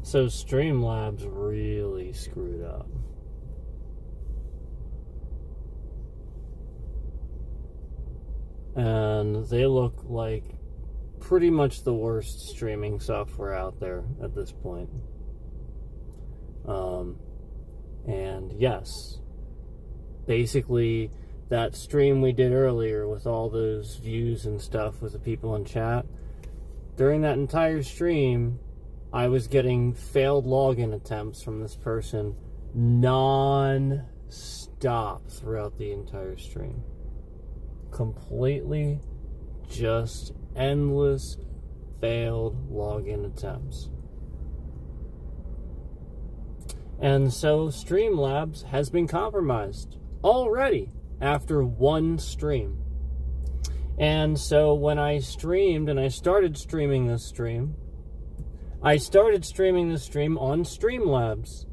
So Streamlabs really screwed up. And they look like pretty much the worst streaming software out there at this point. And yes, basically that stream we did earlier with all those views and stuff with the people in chat, during that entire stream, I was getting failed login attempts from this person non-stop throughout the entire stream. Completely just endless failed login attempts. And so Streamlabs has been compromised already after one stream. And so when I streamed, and I started streaming this stream, I started streaming the stream on Streamlabs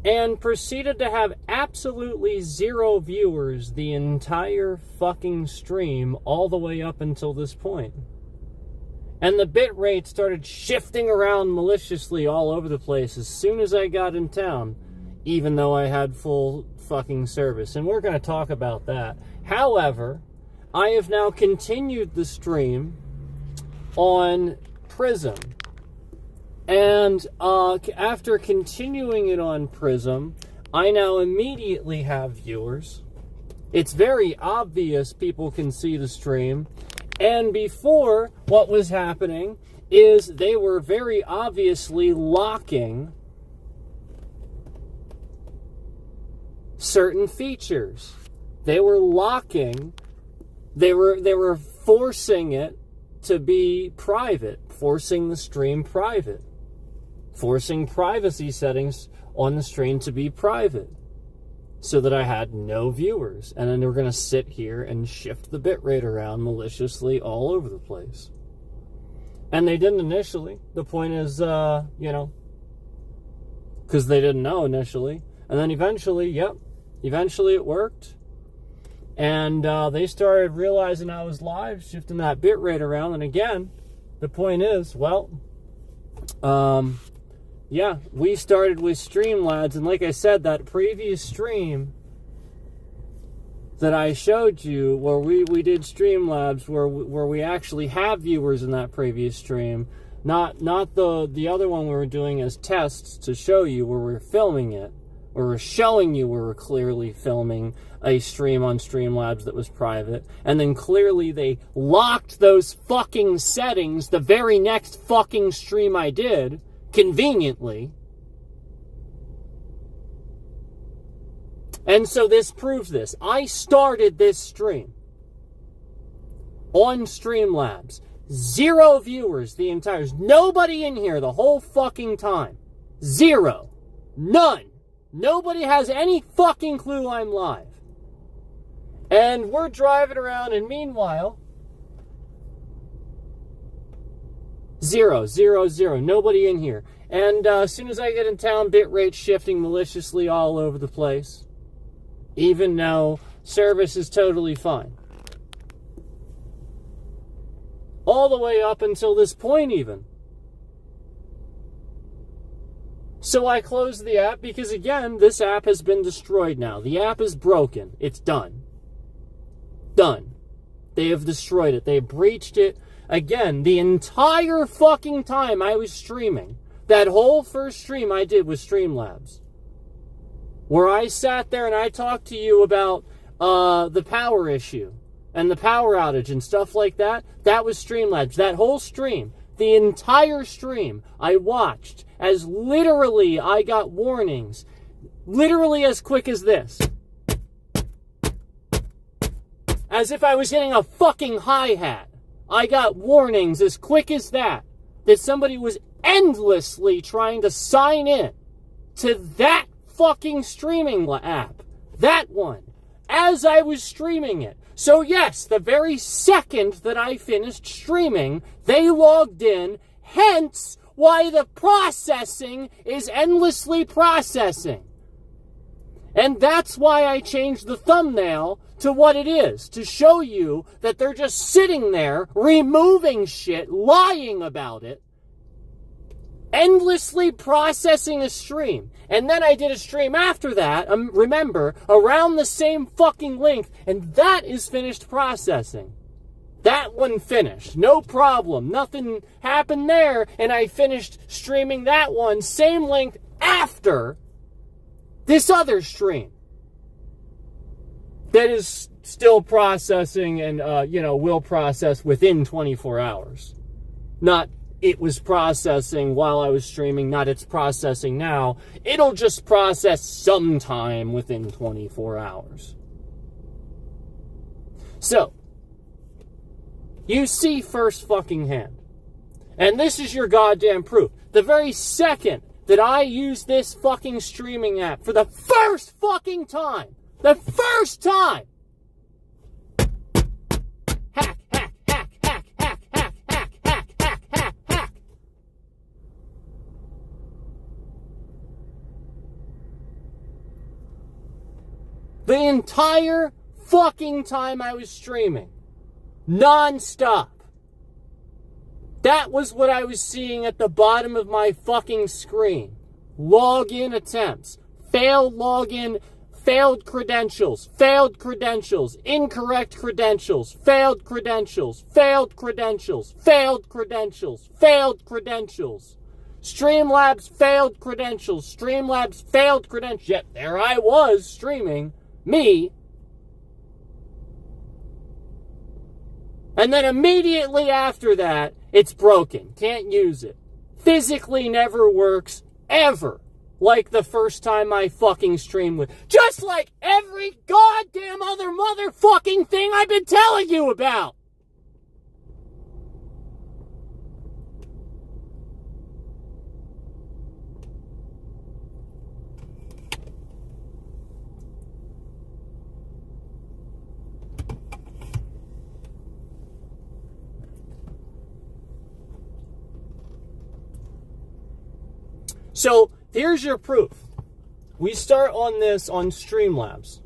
and proceeded to have absolutely 0 viewers the entire fucking stream all the way up until this point. And the bitrate started shifting around maliciously all over the place as soon as I got in town, even though I had full fucking service. And we're going to talk about that. However, I have now continued the stream on Prism. And after continuing it on Prism, I now immediately have viewers. It's very obvious people can see the stream. And before, what was happening is they were very obviously locking certain features. They were locking, they were forcing it to be private, forcing the stream private. Forcing privacy settings on the stream to be private so that I had no viewers. And then we're going to sit here and shift the bitrate around maliciously all over the place. And they didn't initially. The point is, because they didn't know initially. And then eventually it worked. And they started realizing I was live, shifting that bitrate around. And again, the point is, yeah, we started with Streamlabs, and like I said, that previous stream that I showed you, where we did Streamlabs, where we actually have viewers in that previous stream, not the other one we were doing as tests to show you where we're filming it, where we're showing you where we're clearly filming a stream on Streamlabs that was private, and then clearly they locked those fucking settings the very next fucking stream I did, conveniently. And so this proves this. I started this stream on Streamlabs. 0 viewers the entire... Nobody in here the whole fucking time. 0. None. Nobody has any fucking clue I'm live. And we're driving around, and meanwhile... 0, 0, 0. Nobody in here. And as soon as I get in town, bitrate shifting maliciously all over the place. Even though service is totally fine. All the way up until this point even. So I closed the app because, again, this app has been destroyed now. The app is broken. It's done. Done. They have destroyed it. They have breached it. Again, the entire fucking time I was streaming, that whole first stream I did was Streamlabs, where I sat there and I talked to you about the power issue and the power outage and stuff like that. That was Streamlabs. That whole stream, the entire stream, I watched as literally I got warnings, literally as quick as this. As if I was hitting a fucking hi-hat. I got warnings as quick as that somebody was endlessly trying to sign in to that fucking streaming app. That one. As I was streaming it. So yes, the very second that I finished streaming, they logged in, hence why the processing is endlessly processing. And that's why I changed the thumbnail to what it is, to show you that they're just sitting there, removing shit, lying about it, endlessly processing a stream. And then I did a stream after that, remember, around the same fucking length, and that is finished processing. That one finished, no problem, nothing happened there, and I finished streaming that one, same length, after this other stream that is still processing and, will process within 24 hours. Not it was processing while I was streaming, not it's processing now. It'll just process sometime within 24 hours. So, you see first fucking hand. And this is your goddamn proof. The very second that I use this fucking streaming app for the first fucking time, the first time, hack, hack, hack, hack, hack, hack, hack, hack, hack, hack, hack. The entire fucking time I was streaming, non-stop, that was what I was seeing at the bottom of my fucking screen. Login attempts, failed login, failed credentials, incorrect credentials, failed credentials, failed credentials, failed credentials, failed credentials. Streamlabs failed credentials, Streamlabs failed credentials. Yet there I was streaming, me. And then immediately after that, it's broken. Can't use it. Physically never works, ever. Like the first time I fucking streamed with. Just like every goddamn other motherfucking thing I've been telling you about. So, here's your proof. We start on this on Streamlabs.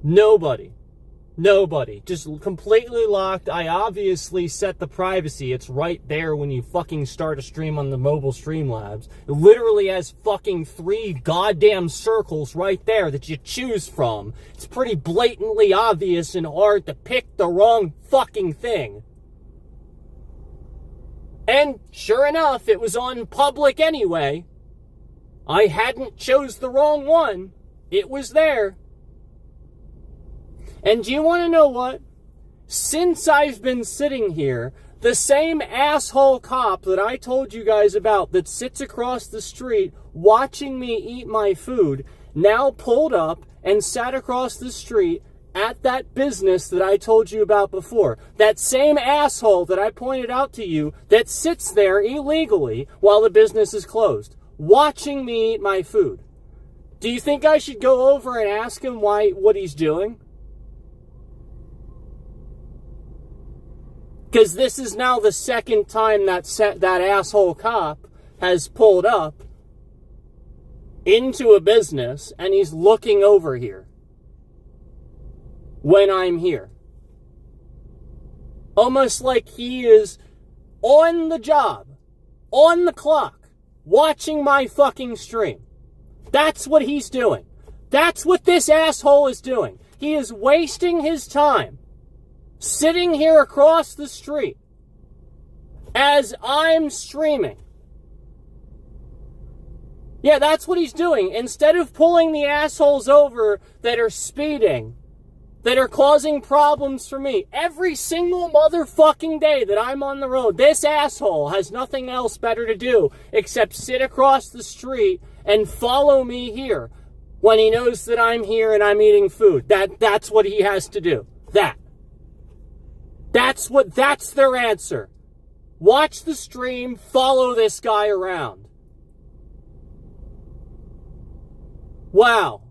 Nobody. Just completely locked. I obviously set the privacy. It's right there when you fucking start a stream on the mobile Streamlabs. It literally has fucking 3 goddamn circles right there that you choose from. It's pretty blatantly obvious and hard to pick the wrong fucking thing. And sure enough, it was on public anyway. I hadn't chose the wrong one. It was there. And do you want to know what? Since I've been sitting here, the same asshole cop that I told you guys about that sits across the street watching me eat my food now pulled up and sat across the street at that business that I told you about before. That same asshole that I pointed out to you that sits there illegally while the business is closed, watching me eat my food. Do you think I should go over and ask him what he's doing? Because this is now the second time that asshole cop has pulled up into a business and he's looking over here when I'm here. Almost like he is on the job, on the clock, watching my fucking stream. That's what he's doing. That's what this asshole is doing. He is wasting his time sitting here across the street as I'm streaming. Yeah, that's what he's doing. Instead of pulling the assholes over that are speeding, that are causing problems for me, every single motherfucking day that I'm on the road, this asshole has nothing else better to do except sit across the street and follow me here when he knows that I'm here and I'm eating food. That's what he has to do. That's their answer. Watch the stream, follow this guy around. Wow.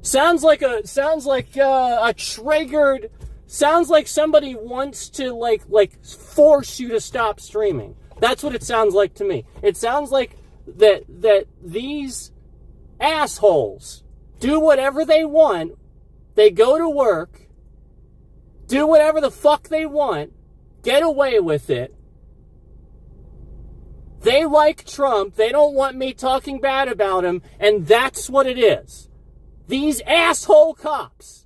Sounds like a triggered Sounds like somebody wants to like force you to stop streaming. That's what it sounds like to me. It sounds like that these assholes do whatever they want. They go to work, do whatever the fuck they want, get away with it. They like Trump. They don't want me talking bad about him, and that's what it is. These asshole cops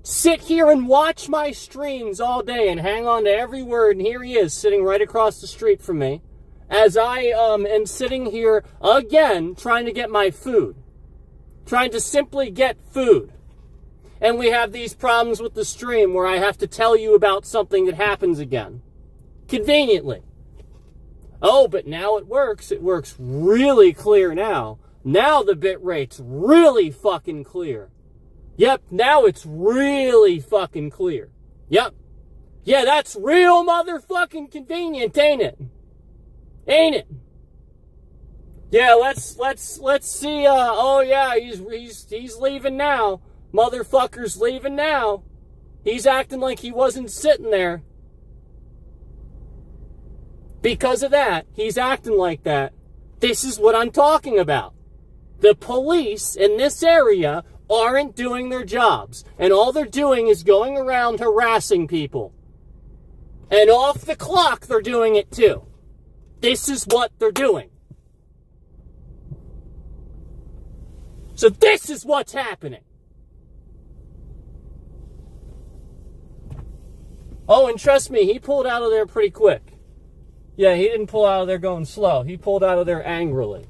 sit here and watch my streams all day and hang on to every word, and here he is sitting right across the street from me as I am sitting here again trying to get my food. Trying to simply get food. And we have these problems with the stream where I have to tell you about something that happens again. Conveniently. Oh, but now it works. It works really clear now. Now the bit rate's really fucking clear. Yep, now it's really fucking clear. Yep. Yeah, that's real motherfucking convenient, ain't it? Ain't it? Yeah, let's see. Oh yeah, he's leaving now. Motherfucker's leaving now. He's acting like he wasn't sitting there. Because of that, he's acting like that. This is what I'm talking about. The police in this area aren't doing their jobs. And all they're doing is going around harassing people. And off the clock, they're doing it too. This is what they're doing. So this is what's happening. Oh, and trust me, he pulled out of there pretty quick. Yeah, he didn't pull out of there going slow. He pulled out of there angrily.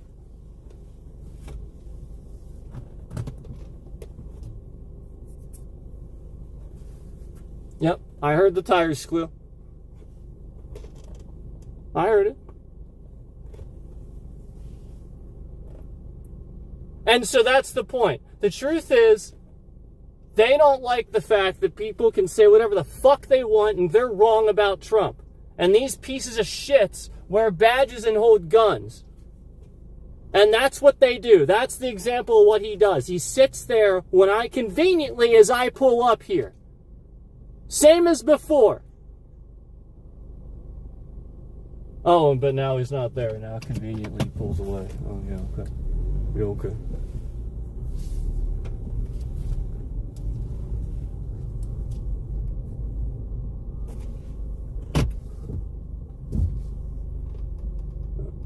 Yep, I heard the tires squeal. I heard it. And so that's the point. The truth is, they don't like the fact that people can say whatever the fuck they want and they're wrong about Trump. And these pieces of shits wear badges and hold guns. And that's what they do. That's the example of what he does. He sits there when conveniently as I pull up here. Same as before. Oh, but now he's not there. Now conveniently he pulls away. Oh, yeah, okay. Yeah, okay.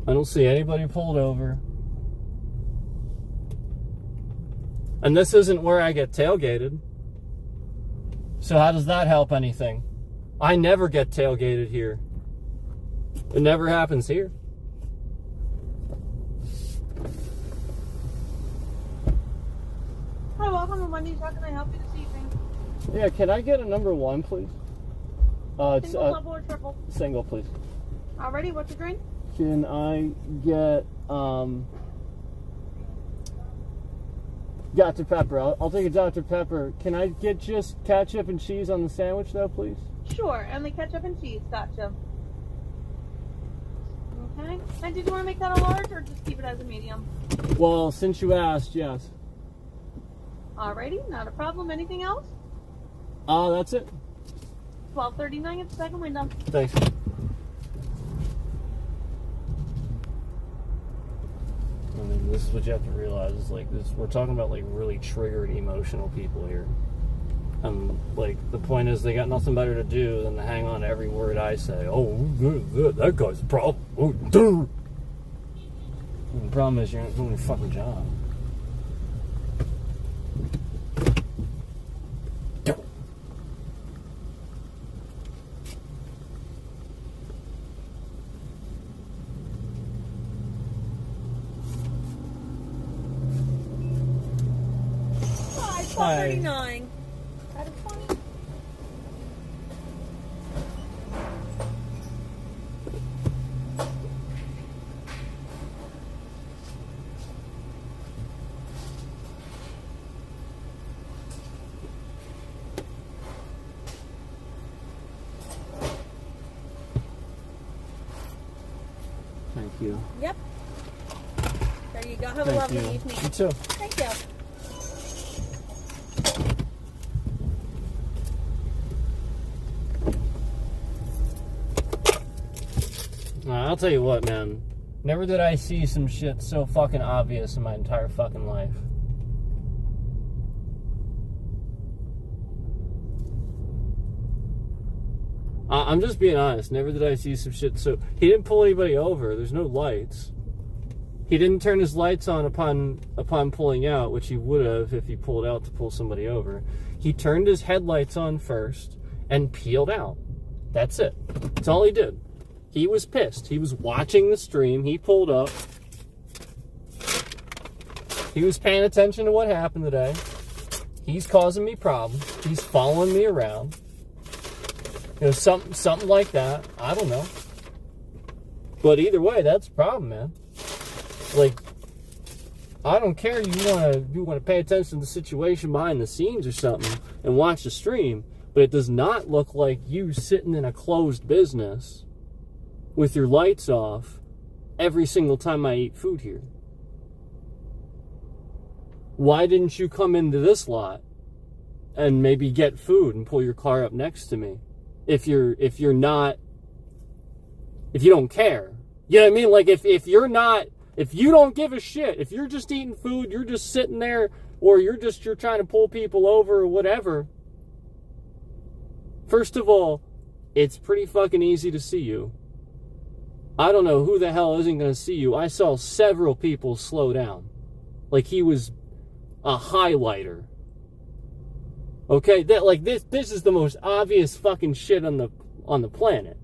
I don't see anybody pulled over. And this isn't where I get tailgated. So how does that help anything? I never get tailgated here. It never happens here. Hi, welcome to Wendy's. How can I help you this evening? Yeah, can I get a number one, please? It's Single, double, or triple? Single, please. Alrighty, what's your drink? Can I get Dr. Pepper? I'll take a Dr. Pepper. Can I get just ketchup and cheese on the sandwich, though, please? Sure, and the ketchup and cheese. Gotcha. Okay. And did you want to make that a large or just keep it as a medium? Well, since you asked, yes. Alrighty, not a problem. Anything else? That's it. 12:39 at the second window. Thanks. I mean, this is what you have to realize. Is like this. We're talking about like really triggered, emotional people here. Like the point is, they got nothing better to do than to hang on to every word I say. Oh, that guy's a problem. Oh, dude. And the problem is, you're not doing your fucking job. Hi, 12:39. Out of 20. Thank you. Yep. There you go. Have a lovely evening. You too. Thank you. I'll tell you what, man. Never did I see some shit so fucking obvious in my entire fucking life. I'm just being honest. Never did I see some shit so... He didn't pull anybody over. There's no lights. He didn't turn his lights on upon pulling out, which he would have if he pulled out to pull somebody over. He turned his headlights on first and peeled out. That's it. That's all he did. He was pissed. He was watching the stream. He pulled up. He was paying attention to what happened today. He's causing me problems. He's following me around. You know, something like that. I don't know. But either way, that's a problem, man. Like, I don't care. You want to pay attention to the situation behind the scenes or something and watch the stream, but it does not look like you sitting in a closed business with your lights off every single time I eat food here. Why didn't you come into this lot and maybe get food and pull your car up next to me? If you don't care. You know what I mean? Like if you don't give a shit, if you're just eating food, you're just sitting there, or you're trying to pull people over or whatever. First of all, it's pretty fucking easy to see you. I don't know who the hell isn't going to see you. I saw several people slow down. Like he was a highlighter. Okay, this is the most obvious fucking shit on the planet.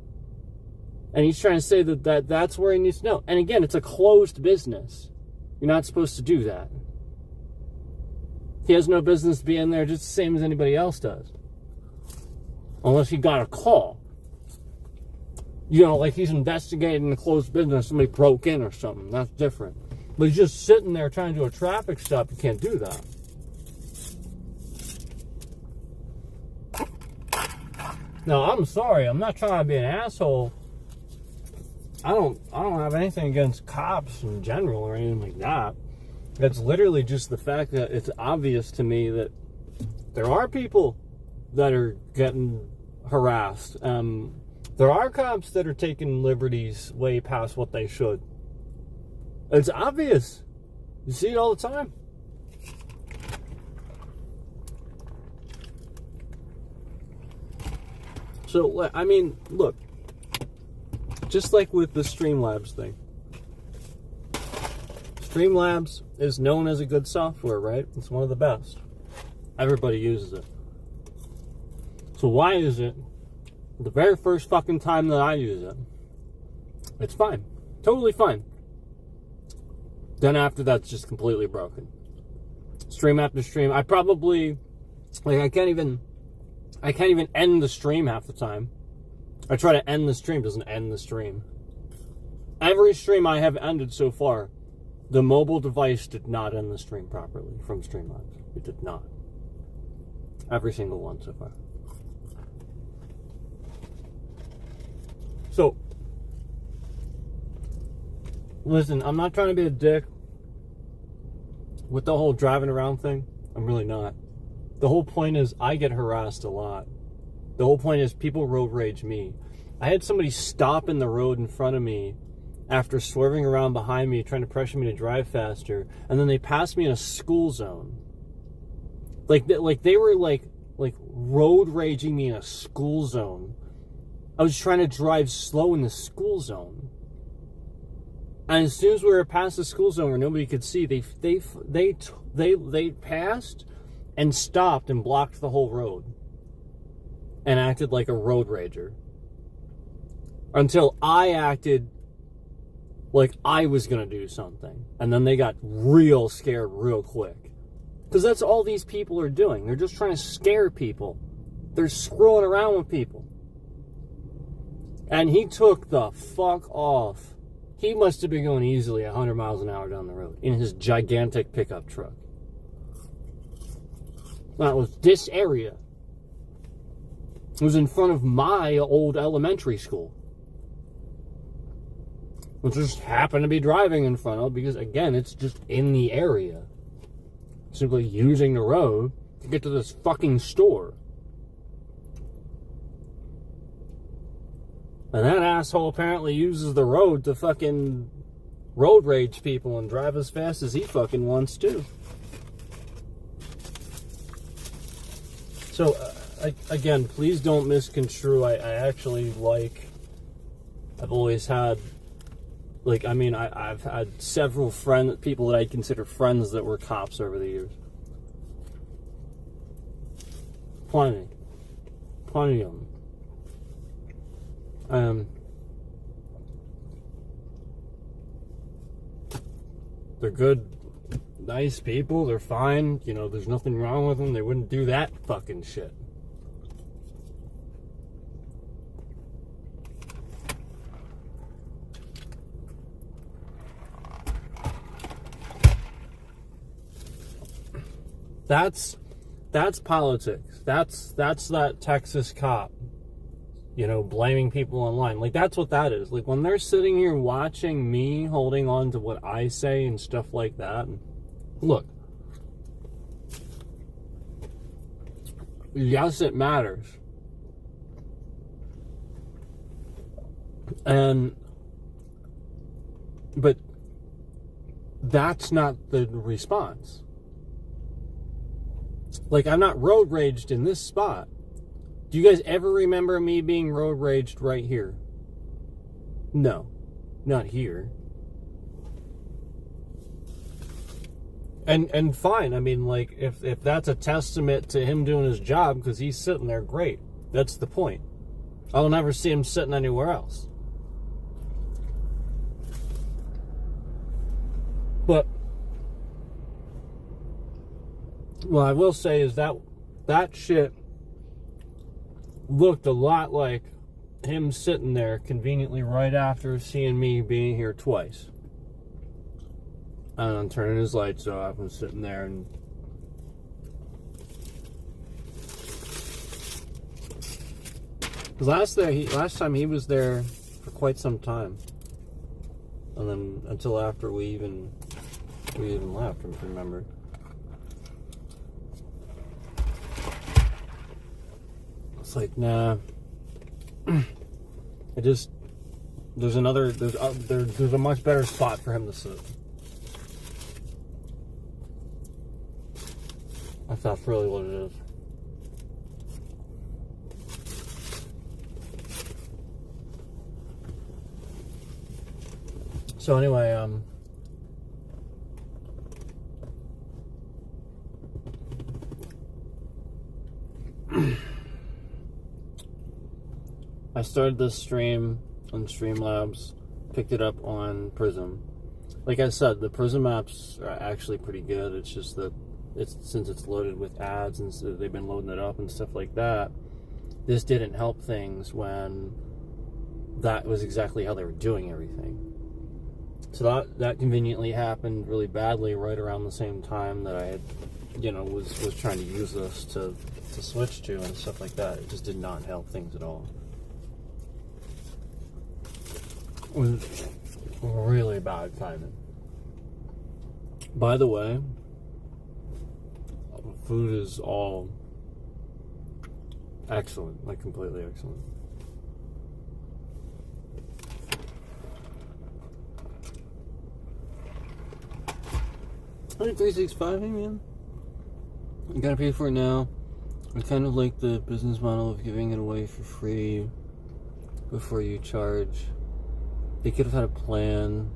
And he's trying to say that's where he needs to know. And again, it's a closed business. You're not supposed to do that. He has no business being there just the same as anybody else does. Unless he got a call. You know, like he's investigating a closed business, somebody broke in or something. That's different. But he's just sitting there trying to do a traffic stop. You can't do that. Now, I'm sorry. I'm not trying to be an asshole. I don't have anything against cops in general or anything like that. It's literally just the fact that it's obvious to me that there are people that are getting harassed. There are cops that are taking liberties way past what they should. It's obvious. You see it all the time. So, I mean, look. Just like with the Streamlabs thing. Streamlabs is known as a good software, right? It's one of the best. Everybody uses it. So why is it the very first fucking time that I use it, it's fine. Totally fine. Then after that, it's just completely broken. Stream after stream. I probably, I can't even end the stream half the time. I try to end the stream, doesn't end the stream. Every stream I have ended so far, the mobile device did not end the stream properly from Streamlabs. It did not. Every single one so far. So, listen, I'm not trying to be a dick with the whole driving around thing. I'm really not. The whole point is I get harassed a lot. The whole point is people road rage me. I had somebody stop in the road in front of me after swerving around behind me, trying to pressure me to drive faster, and then they passed me in a school zone. Like they were road raging me in a school zone. I was trying to drive slow in the school zone. And as soon as we were past the school zone where nobody could see, they passed and stopped and blocked the whole road. And acted like a road rager. Until I acted like I was going to do something. And then they got real scared real quick. Because that's all these people are doing. They're just trying to scare people. They're screwing around with people. And he took the fuck off. He must have been going easily 100 miles an hour down the road in his gigantic pickup truck. That was this area. It was in front of my old elementary school. Which just happened to be driving in front of, because again, it's just in the area. Simply using the road to get to this fucking store. And that asshole apparently uses the road to fucking road rage people and drive as fast as he fucking wants to. So, again, please don't misconstrue. I actually like... I've always had... Like, I mean, I've had several people that I consider friends that were cops over the years. Plenty of them. They're good, nice people. They're fine. You know, there's nothing wrong with them. They wouldn't do that fucking shit. That's politics. That's that Texas cop, you know, blaming people online. Like, that's what that is. Like, when they're sitting here watching me holding on to what I say and stuff like that. Look, yes, it matters. But that's not the response. Like, I'm not road raged in this spot. Do you guys ever remember me being road raged right here? No, not here. And fine. I mean, like, if that's a testament to him doing his job because he's sitting there, great. That's the point. I'll never see him sitting anywhere else. But what I will say is that shit looked a lot like him sitting there conveniently right after seeing me being here twice. And turning his lights off and sitting there and... Because last time he was there for quite some time. And then until after we even left, if you remember. It's like, nah. There's a much better spot for him to sit. That's really what it is. So anyway, I started this stream on Streamlabs, picked it up on Prism. Like I said, the Prism apps are actually pretty good. It's just that since it's loaded with ads and so they've been loading it up and stuff like that. This didn't help things when that was exactly how they were doing everything. So that conveniently happened really badly right around the same time that I had, you know, was trying to use this to switch to and stuff like that. It just did not help things at all. It was really bad timing. By the way, food is all excellent, like completely excellent. $365, hey man. You gotta pay for it now. I kind of like the business model of giving it away for free before you charge. They could have had a plan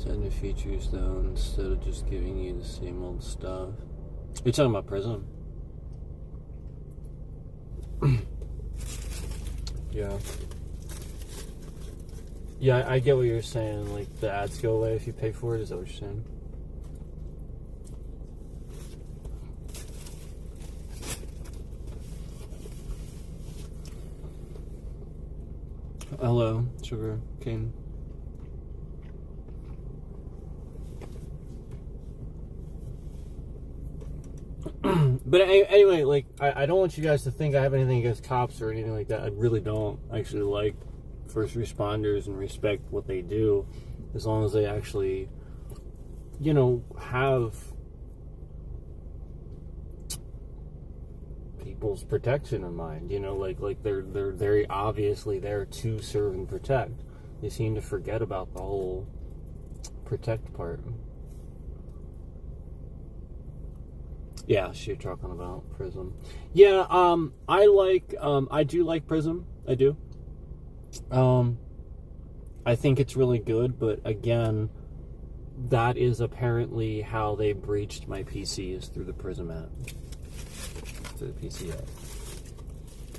to add new features though, instead of just giving you the same old stuff. You're talking about Prism? Yeah. Yeah, I get what you're saying. Like, the ads go away if you pay for it. Is that what you're saying? Hello, Sugar Cane. But anyway, like, I don't want you guys to think I have anything against cops or anything like that. I really don't. I actually like first responders and respect what they do, as long as they actually, you know, have people's protection in mind. You know, like they're very obviously there to serve and protect. They seem to forget about the whole protect part. Yeah, you're talking about Prism. Yeah, I do like Prism. I do. I think it's really good, but again, that is apparently how they breached my PC, is through the Prism app. Through the PC app.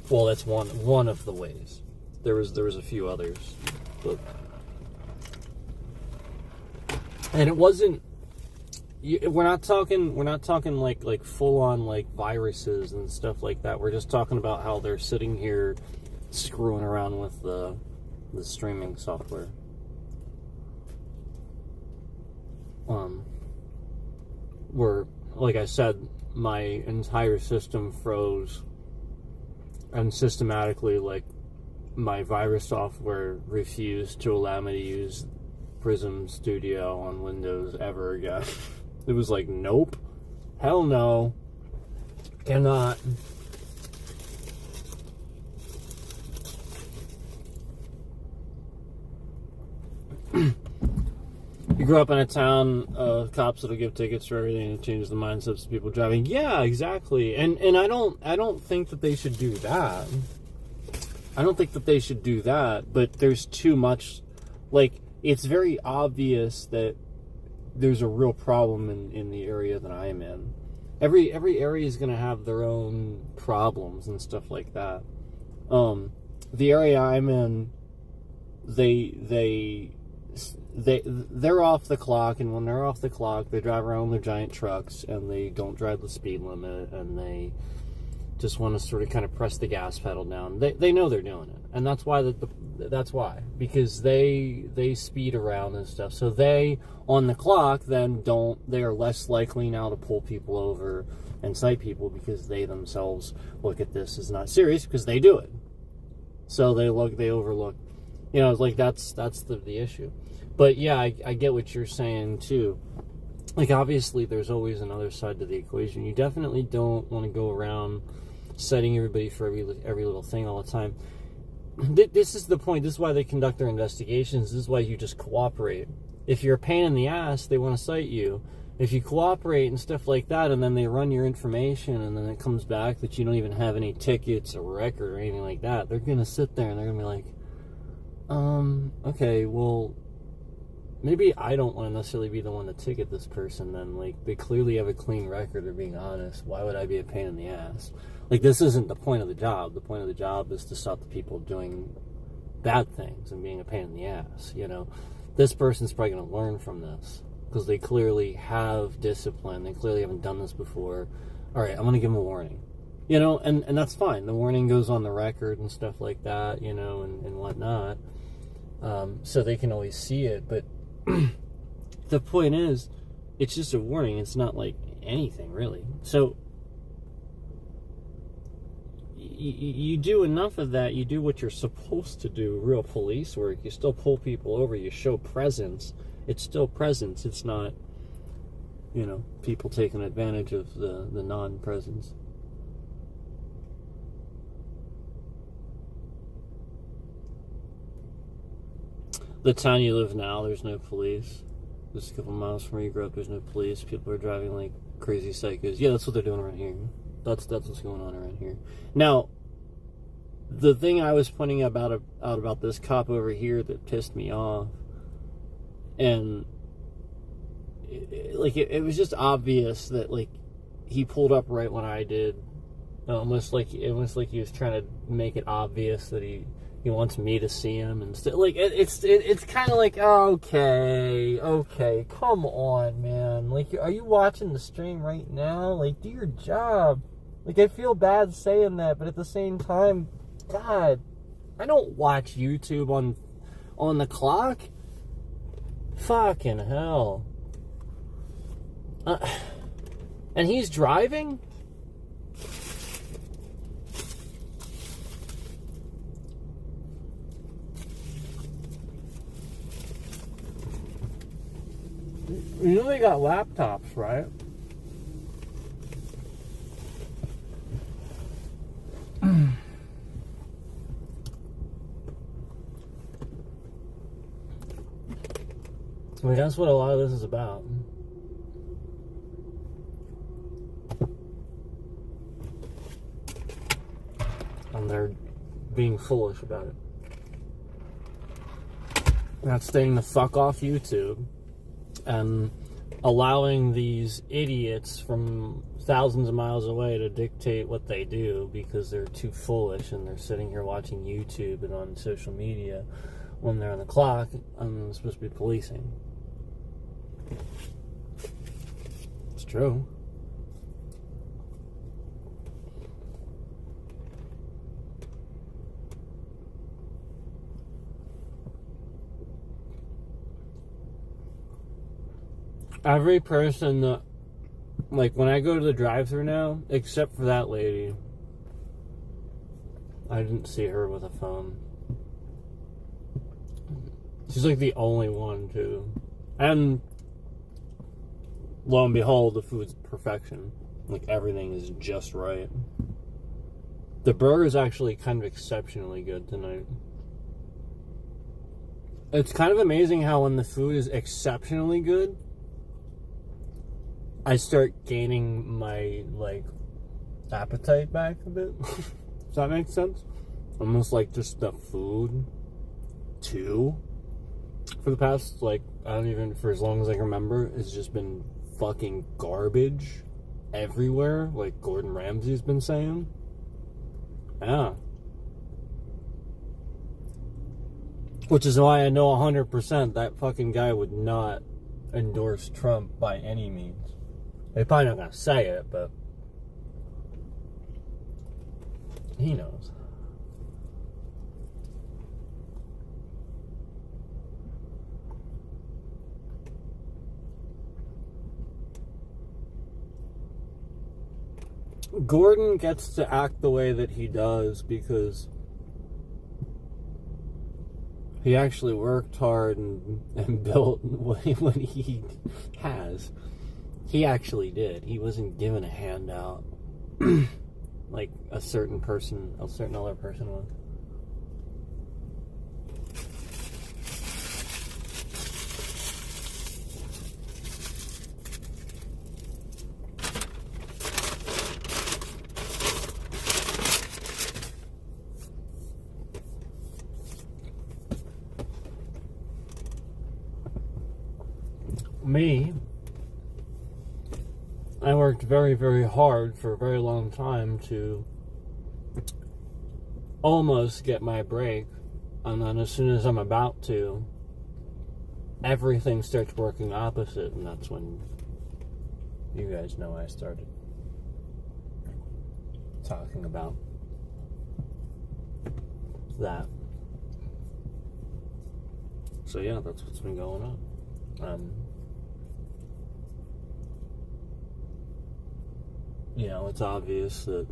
Well, that's one of the ways. There was a few others, but and it wasn't. We're not talking like full on like viruses and stuff like that. We're just talking about how they're sitting here screwing around with the streaming software. Where, like I said, my entire system froze, and systematically, like, my virus software refused to allow me to use Prism Studio on Windows ever again. It was like, nope, hell no, cannot. You grew up in a town, cops that'll give tickets for everything and change the mindsets of people driving. Yeah, exactly. And I don't think that they should do that. I don't think that they should do that, but there's too much. Like, it's very obvious that there's a real problem in the area that I'm in. Every area is going to have their own problems and stuff like that. The area I'm in, they're off the clock, and when they're off the clock, they drive around with their giant trucks, and they don't drive the speed limit, and they just want to sort of kind of press the gas pedal down. They know they're doing it, and that's why because they speed around and stuff. So they, on the clock, then they are less likely now to pull people over and cite people, because they themselves look at this as not serious because they do it. So they overlook, you know, like that's the issue. But yeah, I get what you're saying too. Like, obviously there's always another side to the equation. You definitely don't want to go around citing everybody for every little thing all the time. This is the point. This is why they conduct their investigations. This is why you just cooperate. If you're a pain in the ass, they want to cite you. If you cooperate and stuff like that, and then they run your information, and then it comes back that you don't even have any tickets or record or anything like that, they're going to sit there and they're going to be like, okay, well, maybe I don't want to necessarily be the one to ticket this person then. Like, they clearly have a clean record, they're being honest. Why would I be a pain in the ass? Like, this isn't the point of the job. The point of the job is to stop the people doing bad things and being a pain in the ass, you know? This person's probably going to learn from this, because they clearly have discipline. They clearly haven't done this before. All right, I'm going to give them a warning. You know, and that's fine. The warning goes on the record and stuff like that, you know, and whatnot. So they can always see it. But the point is, it's just a warning. It's not like anything, really. So you do enough of that. You do what you're supposed to do, real police work. You still pull people over. You show presence. It's still presence. It's not, you know, people taking advantage of the non-presence. The town you live now, there's no police. Just a couple miles from where you grew up, there's no police. People are driving like crazy psychos. Yeah, that's what they're doing around here. That's what's going on around here. Now, the thing I was pointing out about this cop over here that pissed me off, and it was just obvious that, like, he pulled up right when I did, almost like he was trying to make it obvious that he wants me to see him, and it's kind of like, okay, come on, man. Like, are you watching the stream right now? Like, do your job. Like, I feel bad saying that, but at the same time, God, I don't watch YouTube on the clock. Fucking hell. And he's driving? You know they got laptops, right? Like, that's what a lot of this is about. And they're being foolish about it. Not staying the fuck off YouTube and allowing these idiots from thousands of miles away to dictate what they do because they're too foolish and they're sitting here watching YouTube and on social media when they're on the clock and they're supposed to be policing. It's true. Every person that, like, when I go to the drive-thru now, except for that lady, I didn't see her with a phone. She's like the only one, too. And lo and behold, the food's perfection. Like, everything is just right. The burger's actually kind of exceptionally good tonight. It's kind of amazing how when the food is exceptionally good, I start gaining my, like, appetite back a bit. Does that make sense? Almost like just the food, too. For the past, like, for as long as I can remember, it's just been fucking garbage everywhere, like Gordon Ramsay's been saying. Yeah. Which is why I know 100% that fucking guy would not endorse Trump by any means. They're probably not going to say it, but he knows. Gordon gets to act the way that he does because he actually worked hard and built what he has. He actually did. He wasn't given a handout like a certain other person was. Me, I worked very, very hard for a very long time to almost get my break, and then as soon as I'm about to, everything starts working opposite, and that's when you guys know I started talking about that. So yeah, that's what's been going on. You know, it's obvious that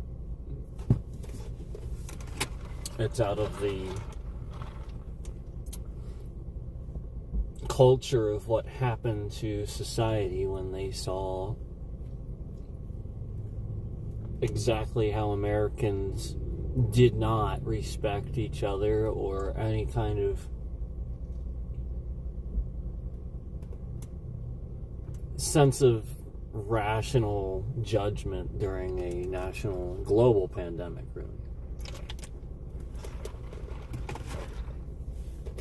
it's out of the culture of what happened to society when they saw exactly how Americans did not respect each other or any kind of sense of rational judgment during a national, global pandemic, really.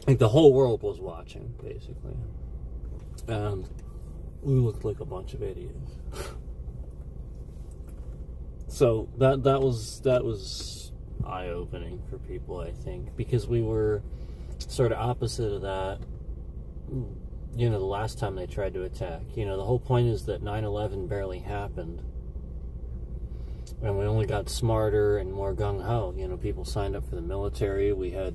Like, the whole world was watching, basically. And we looked like a bunch of idiots. So, that was eye-opening for people, I think, because we were sort of opposite of that, you know, the last time they tried to attack. You know, the whole point is that 9/11 barely happened. And we only got smarter and more gung-ho. You know, people signed up for the military. We had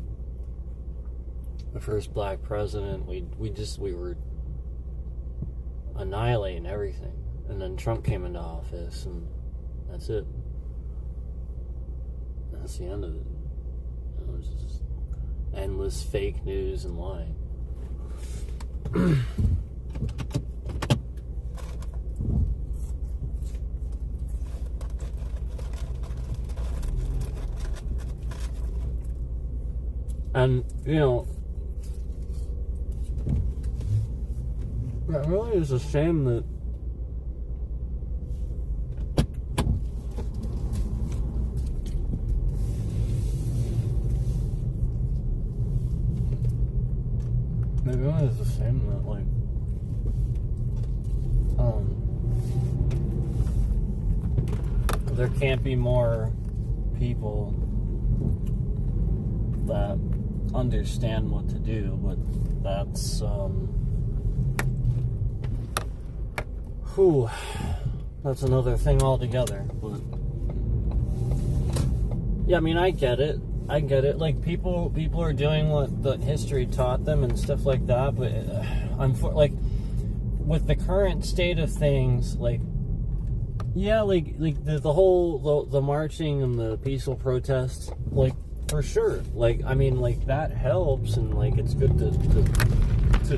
the first black president. We were annihilating everything. And then Trump came into office, and that's it. That's the end of it. It was just endless fake news and lying. And, you know, It really is a shame that maybe it is a shame that there can't be more people that understand what to do, but that's that's another thing altogether. But yeah, I mean, I get it. Like people are doing what the history taught them and stuff like that. But like with the current state of things, like yeah, like the whole the marching and the peaceful protests, like for sure. Like I mean, like that helps, and like it's good to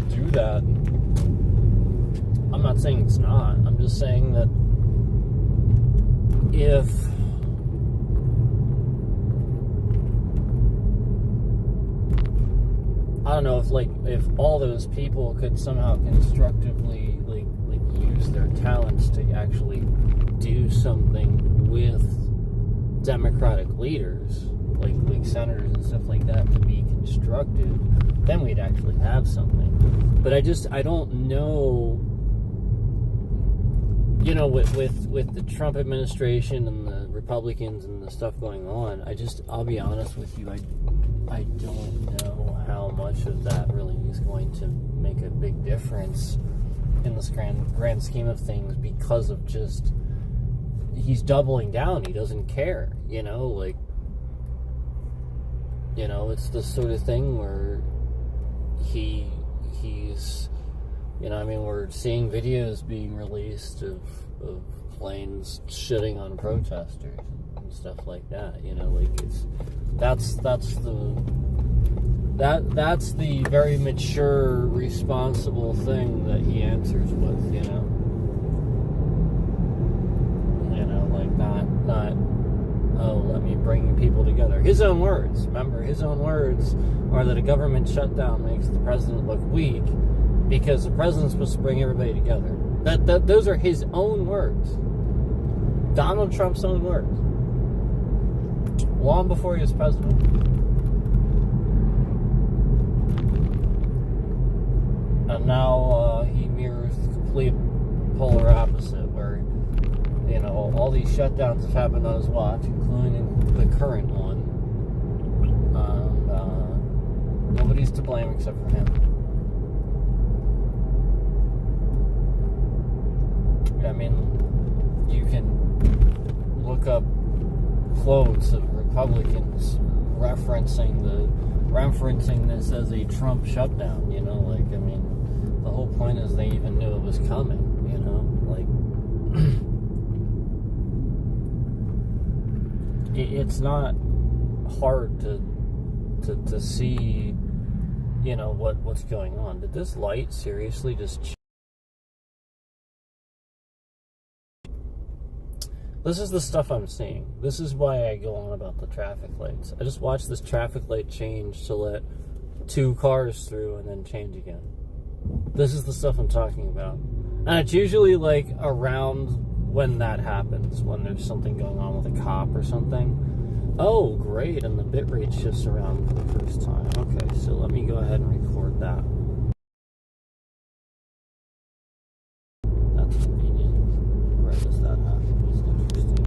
do that. I'm not saying it's not. I'm just saying that if I don't know if all those people could somehow constructively like use their talents to actually do something with Democratic leaders, like senators and stuff like that, to be constructive, then we'd actually have something. But I don't know. You know, with the Trump administration and the Republicans and the stuff going on, I'll be honest with you, I don't know how much of that really is going to make a big difference in this grand scheme of things, because of just he's doubling down. He doesn't care, you know, like, you know, it's the sort of thing where he's, you know, I mean, we're seeing videos being released of planes shitting on protesters and stuff like that. You know, like that's the very mature, responsible thing that he answers with. You know, like not. Oh, let me bring people together. His own words. Remember, his own words are that a government shutdown makes the president look weak, because the president's supposed to bring everybody together. Those are his own words. Donald Trump's own words. Long before he was president. And now he mirrors the complete polar opposite, where, you know, all these shutdowns have happened on his watch, including the current one. And nobody's to blame except for him. I mean, you can look up quotes of Republicans referencing this as a Trump shutdown, you know, like, I mean, the whole point is they even knew it was coming, you know, like, it's not hard to see, you know, what's going on. Did this light seriously just This is the stuff I'm seeing. This is why I go on about the traffic lights. I just watched this traffic light change to let 2 cars through and then change again. This is the stuff I'm talking about. And it's usually like around when that happens, when there's something going on with a cop or something. Oh, great, and the bitrate shifts around for the first time. Okay, so let me go ahead and record that. That's convenient. Where does that happen? It's interesting.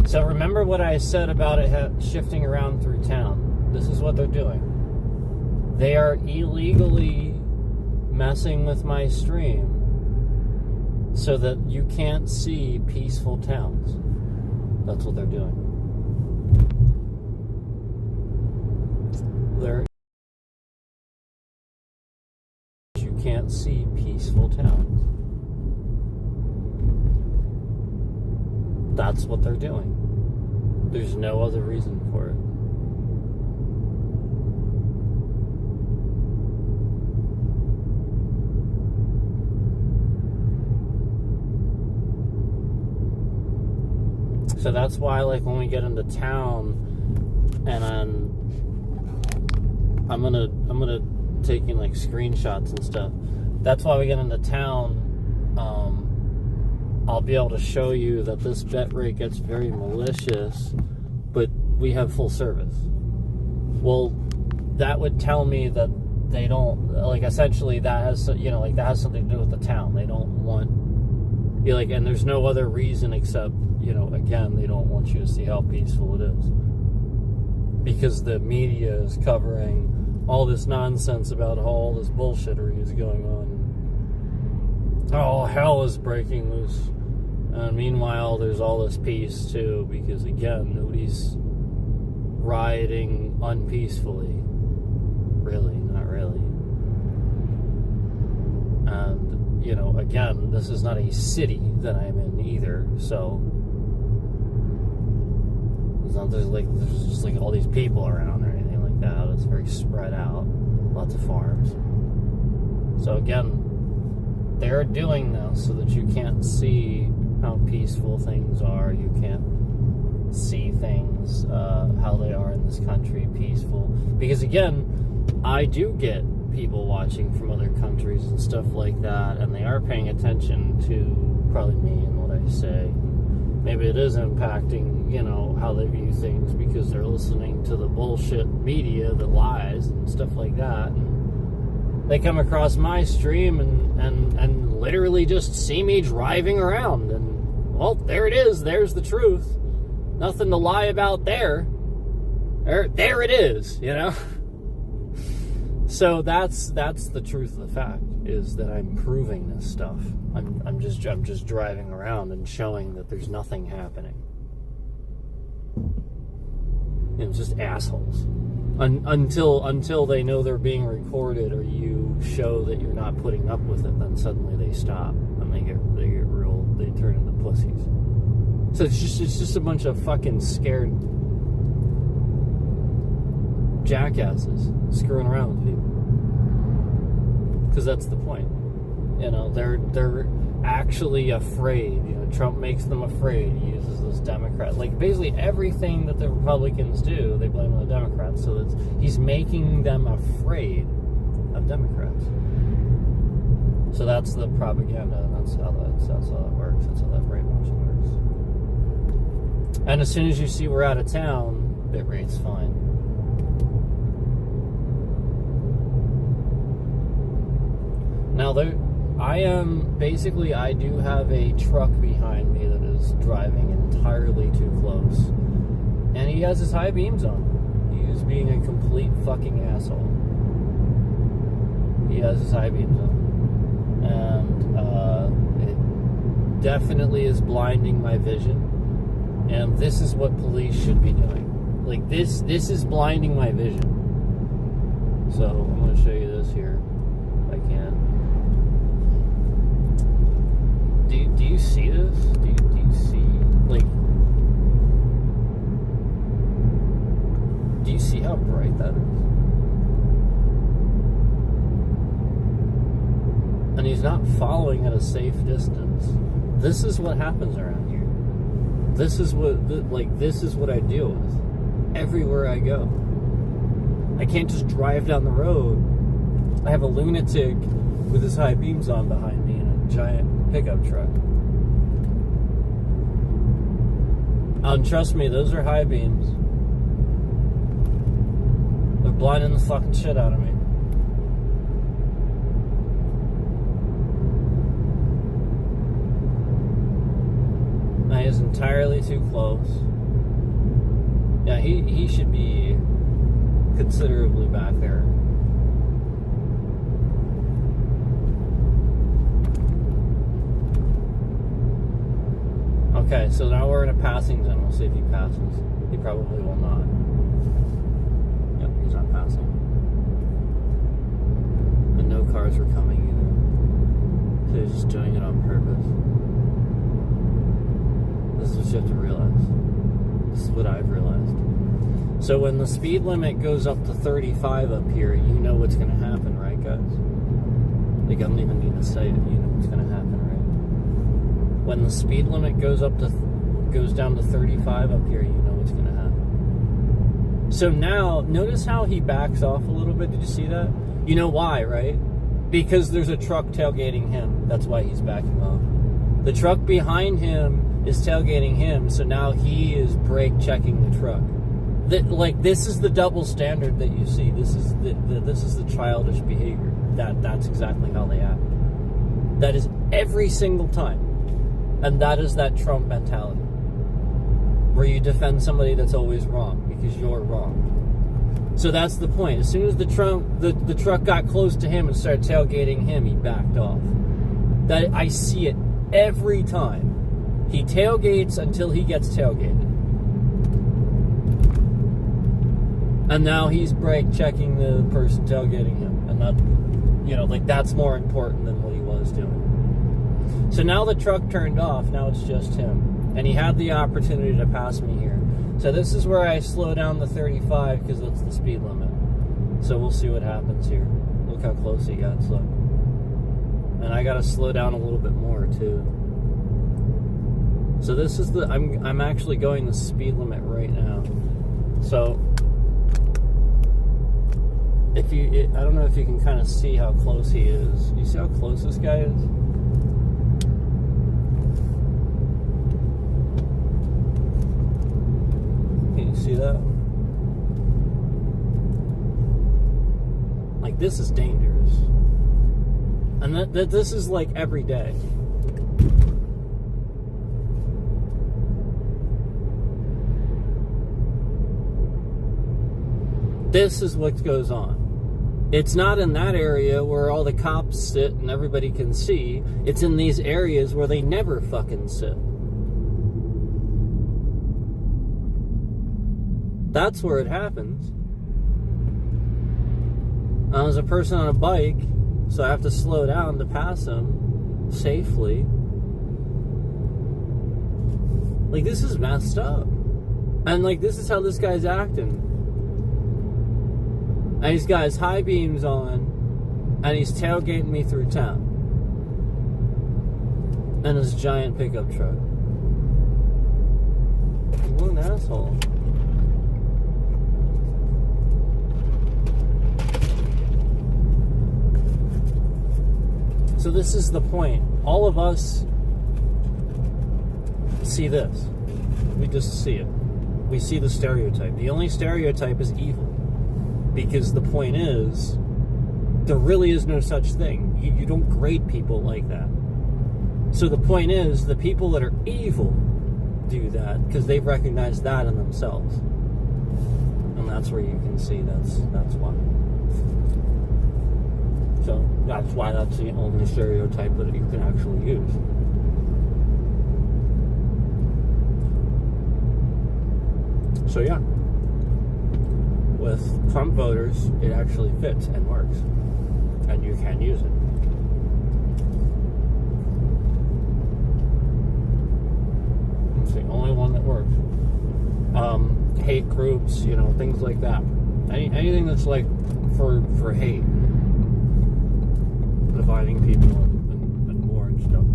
So remember what I said about it shifting around through town. This is what they're doing. They are illegally messing with my stream so that you can't see peaceful towns. That's what they're doing. You can't see peaceful towns. That's what they're doing. There's no other reason for it. So that's why, like, when we get into town and I'm gonna take in like screenshots and stuff. That's why we get into town. I'll be able to show you that this bet rate gets very malicious, but we have full service. Well, that would tell me that they don't, like, essentially that has, like, that has something to do with the town. They don't want, like, and there's no other reason except, again, they don't want you to see how peaceful it is. Because the media is covering all this nonsense about how all this bullshittery is going on. Oh, hell is breaking loose. And meanwhile, there's all this peace, too, because, again, nobody's rioting unpeacefully. Really, not really. And, again, this is not a city that I'm in either, so there's just like all these people around or anything like that. It's very spread out. Lots of farms. So again, they're doing this so that you can't see how peaceful things are. You can't see things, how they are in this country, peaceful. Because again, I do get people watching from other countries and stuff like that, and they are paying attention to probably me and what I say. Maybe it is impacting, how they view things because they're listening to the bullshit media that lies and stuff like that. And they come across my stream and literally just see me driving around. And, well, there it is. There's the truth. Nothing to lie about there. There it is, So that's the truth of the fact, is that I'm proving this stuff. I'm just driving around and showing that there's nothing happening. Just assholes. Until they know they're being recorded, or you show that you're not putting up with it, then suddenly they stop and they get real. They turn into pussies. So it's just a bunch of fucking scared jackasses screwing around with people. Because that's the point. They're actually afraid. Trump makes them afraid. He uses those Democrats. Like, basically everything that the Republicans do, they blame on the Democrats. So he's making them afraid of Democrats. So that's the propaganda. That's how that works. That's how that brainwashing works. And as soon as you see we're out of town, bit rate's fine. Now, I do have a truck behind me that is driving entirely too close. And he has his high beams on. He is being a complete fucking asshole. He has his high beams on. And it definitely is blinding my vision. And this is what police should be doing. Like, this is blinding my vision. So, I'm going to show you this here, if I can. Do you see this? Do you see, like, do you see how bright that is? And he's not following at a safe distance. This is what happens around here. This is what I deal with everywhere I go. I can't just drive down the road. I have a lunatic with his high beams on behind me in a giant pickup truck. And trust me, those are high beams. They're blinding the fucking shit out of me. Now, he is entirely too close. Yeah, he should be considerably back there. Okay, so now we're in a passing zone. We'll see if he passes. He probably will not. Yep, he's not passing. And no cars were coming either. So he's just doing it on purpose. This is what you have to realize. This is what I've realized. So when the speed limit goes up to 35 up here, you know what's going to happen, right, guys? Like, I don't even need to say it. You know what's going to happen, right? When the speed limit goes down to 35 up here, you know what's going to happen. So now, notice how he backs off a little bit. Did you see that? You know why, right? Because there's a truck tailgating him. That's why he's backing off. The truck behind him is tailgating him, so now he is brake checking the truck. This is the double standard that you see. This is the childish behavior. That's exactly how they act. That is every single time. And that is that Trump mentality. Where you defend somebody that's always wrong because you're wrong. So that's the point. As soon as the truck got close to him and started tailgating him, he backed off. That I see it every time. He tailgates until he gets tailgated. And now he's brake checking the person tailgating him. And that, that's more important than what he was doing. So now the truck turned off. Now it's just him. And he had the opportunity to pass me here. So this is where I slow down to 35 because that's the speed limit. So we'll see what happens here. Look how close he gets, look. And I gotta slow down a little bit more too. So this is I'm actually going the speed limit right now. So I don't know if you can kind of see how close he is. You see how close this guy is? Can you see that? Like, this is dangerous. And this is like every day. This is what goes on. It's not in that area where all the cops sit and everybody can see. It's in these areas where they never fucking sit. That's where it happens. I was a person on a bike, so I have to slow down to pass him safely. Like, this is messed up. And, like, this is how this guy's acting. And he's got his high beams on, and he's tailgating me through town. And his giant pickup truck. What an asshole. So this is the point. All of us see this. We just see it. We see the stereotype. The only stereotype is evil. Because the point is, there really is no such thing. You don't grade people like that. So the point is, the people that are evil do that because they've recognized that in themselves. And that's where you can see that's why. So that's why that's the only stereotype that you can actually use. So yeah. With Trump voters, it actually fits and works. And you can use it. It's the only one that works. Hate groups, things like that. Anything that's like for hate. Dividing people and war and stuff.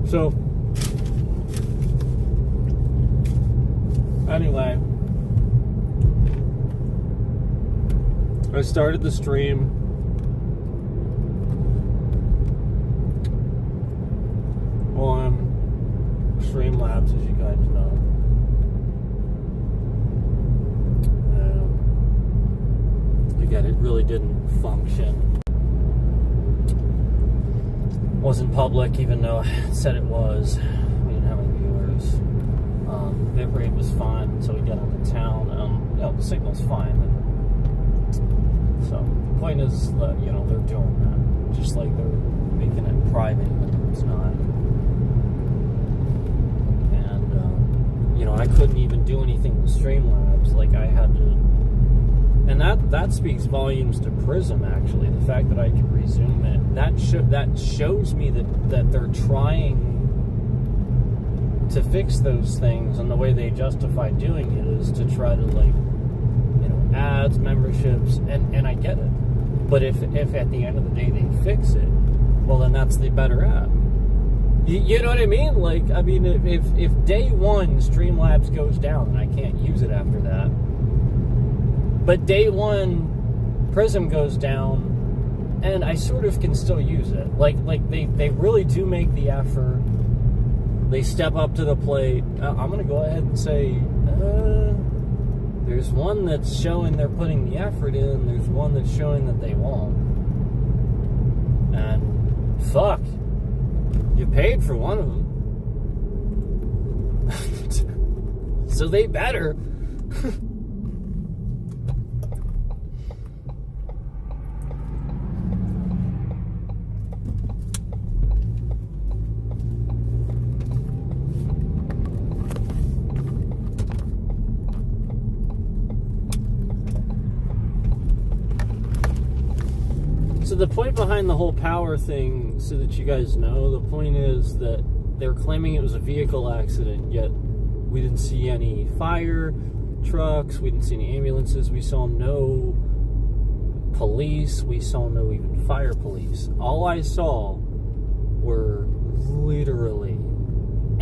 So, anyway, I started the stream on Streamlabs, as you guys know. Again, it really didn't function. Wasn't public, even though it said it was. We didn't have any viewers. Bitrate was fine until we got into town. The signal's fine. So the point is that they're doing that, just like they're making it private, but it's not. And I couldn't even do anything with Streamlabs. Like, I had to. And that speaks volumes to Prism, actually. The fact that I can resume it, that shows me that they're trying to fix those things, and the way they justify doing it is to try to, ads, memberships, and I get it. But if at the end of the day they fix it, well, then that's the better app. You know what I mean? Like, I mean, if day one Streamlabs goes down, then I can't use it after that. But day one Prism goes down, and I sort of can still use it. Like they really do make the effort. They step up to the plate. I'm going to go ahead and say, there's one that's showing they're putting the effort in. There's one that's showing that they won't. And fuck, you paid for one of them. So they better. So the point behind the whole power thing, so that you guys know, the point is that they're claiming it was a vehicle accident, yet we didn't see any fire trucks, we didn't see any ambulances, we saw no police, we saw no even fire police. All I saw were literally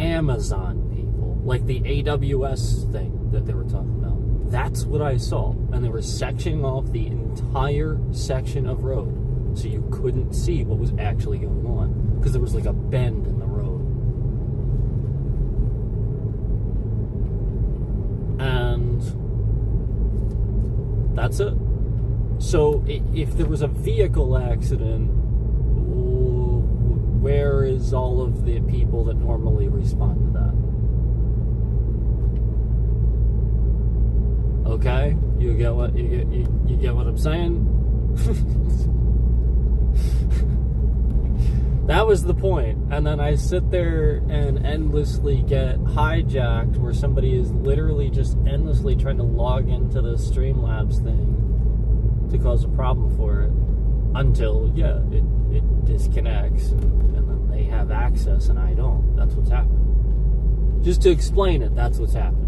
Amazon people, like the AWS thing that they were talking about. That's what I saw. And they were sectioning off the entire section of road, so you couldn't see what was actually going on, because there was like a bend in the road. And that's it. So if there was a vehicle accident, where is all of the people that normally respond to that? Okay, you get what you get what I'm saying? That was the point. And then I sit there and endlessly get hijacked, where somebody is literally just endlessly trying to log into the Streamlabs thing to cause a problem for it, until it disconnects, and then they have access and I don't. That's what's happened. Just to explain it, that's what's happened.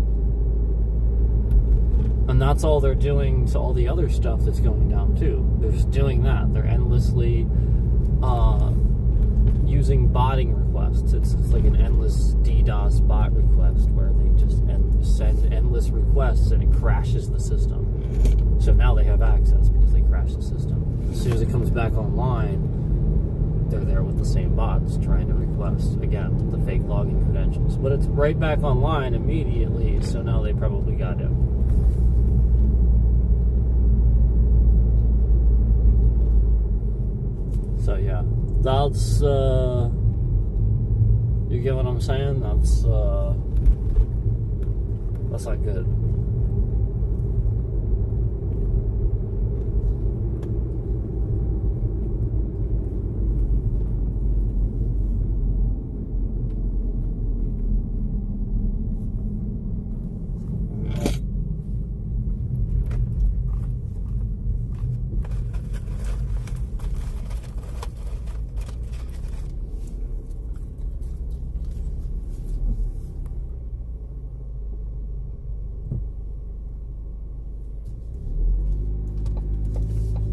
And that's all they're doing to all the other stuff that's going down too. They're just doing that. They're endlessly using botting requests. It's like an endless DDoS bot request, where they just send endless requests and it crashes the system. So now they have access because they crashed the system. As soon as it comes back online, they're there with the same bots trying to request, again, the fake login credentials. But it's right back online immediately, so now they probably got it. So yeah, that's, you get what I'm saying? That's not good.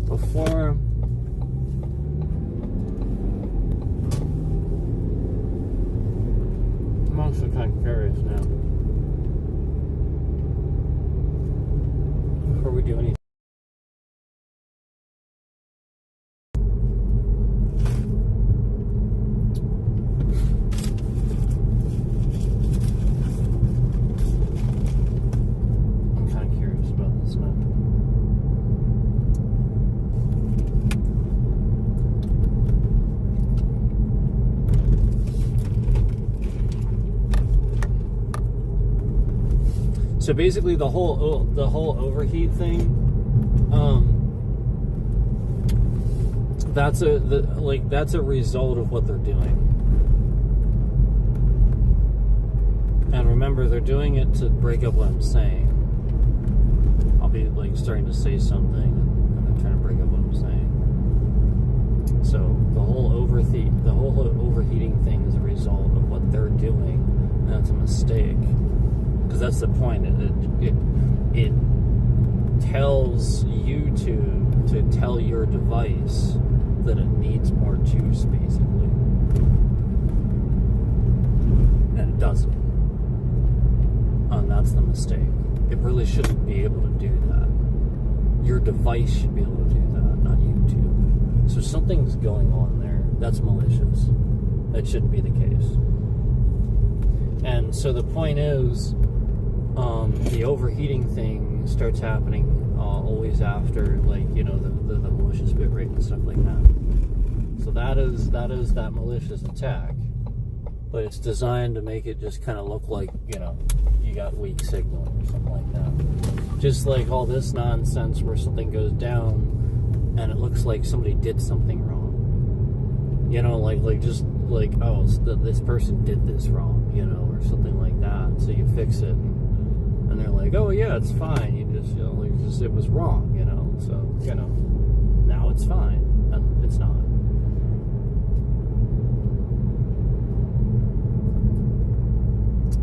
Before I'm actually kind of curious now. Before we do anything. I'm kind of curious about this now. So basically, the whole overheat thing, that's a result of what they're doing. And remember, they're doing it to break up what I'm saying. I'll be like starting to say something, and they're trying to break up what I'm saying. So the whole overheating thing is a result of what they're doing, and that's a mistake. Because that's the point. It tells YouTube to tell your device that it needs more juice, basically. And it doesn't. And that's the mistake. It really shouldn't be able to do that. Your device should be able to do that, not YouTube. So something's going on there. That's malicious. That shouldn't be the case. And so the point is, the overheating thing starts happening always after, like, you know, the malicious bit rate and stuff like that. So that is that malicious attack. But it's designed to make it just kind of look like, you know, you got weak signal or something like that. Just like all this nonsense where something goes down and it looks like somebody did something wrong. You know, like oh, this person did this wrong, you know, or something like that. So you fix it, and they're like, oh yeah, it's fine. You just, you know, like it was wrong, you know. So, you know, now it's fine, and it's not.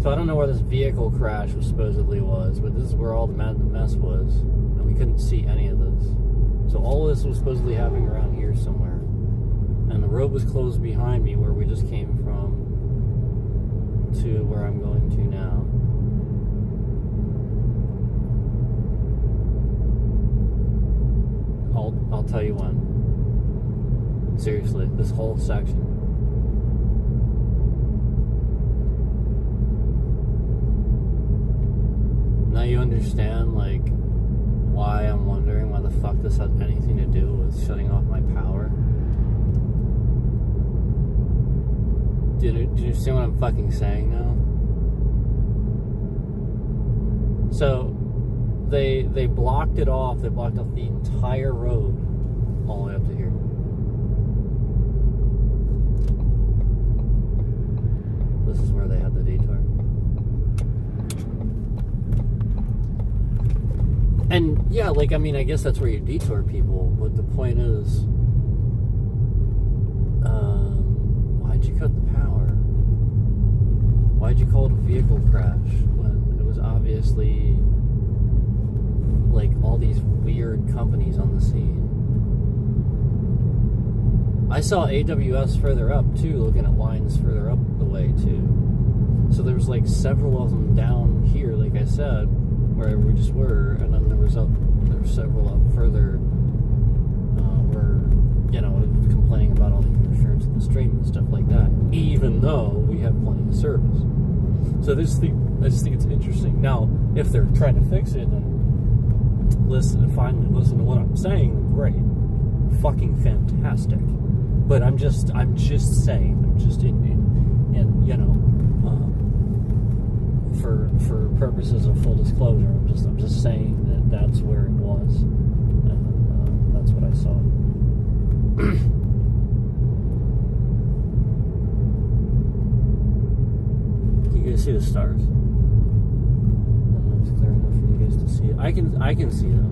So I don't know where this vehicle crash supposedly was, but this is where all the mess was, and we couldn't see any of this. So all of this was supposedly happening around here somewhere, and the road was closed behind me where we just came from to where I'm going to now. I'll tell you when. Seriously, this whole section. Now you understand, like, why I'm wondering why the fuck this had anything to do with shutting off my power. Do you understand what I'm fucking saying now? So, they blocked it off. They blocked off the entire road all the way up to here. This is where they had the detour. And yeah, like, I mean, I guess that's where you detour people, but the point is, why'd you cut the power? Why'd you call it a vehicle crash when it was obviously, like, all these weird companies on the scene? I saw AWS further up, too, looking at lines further up the way, too. So there was, like, several of them down here, like I said, where we just were, and then there were several up further where, you know, complaining about all the interference in the stream and stuff like that, even though we have plenty of service. So I just think it's interesting. Now, if they're trying to fix it and finally listen to what I'm saying, great, fucking fantastic. But I'm just saying, in you know, for purposes of full disclosure, I'm just saying that that's where it was, and that's what I saw. You guys see the stars? I don't know if it's clear enough for you guys to see it. I can see them.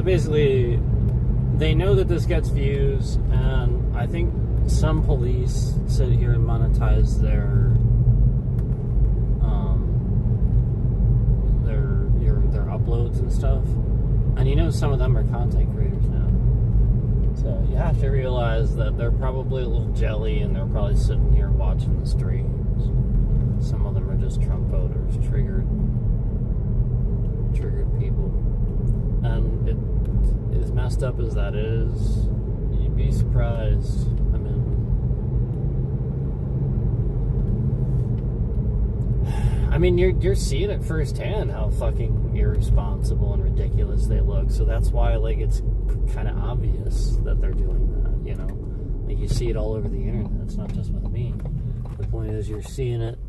basically, they know that this gets views, and I think some police sit here and monetize their uploads and stuff. And you know, some of them are content creators now. So you have to realize that they're probably a little jelly, and they're probably sitting here watching the streams. Some of them are just Trump voters, triggered people. And it, as messed up as that is, you'd be surprised. I mean, you're seeing it firsthand how fucking irresponsible and ridiculous they look. So that's why, like, it's kind of obvious that they're doing that, you know? Like, you see it all over the internet. It's not just with me. The point is, you're seeing it,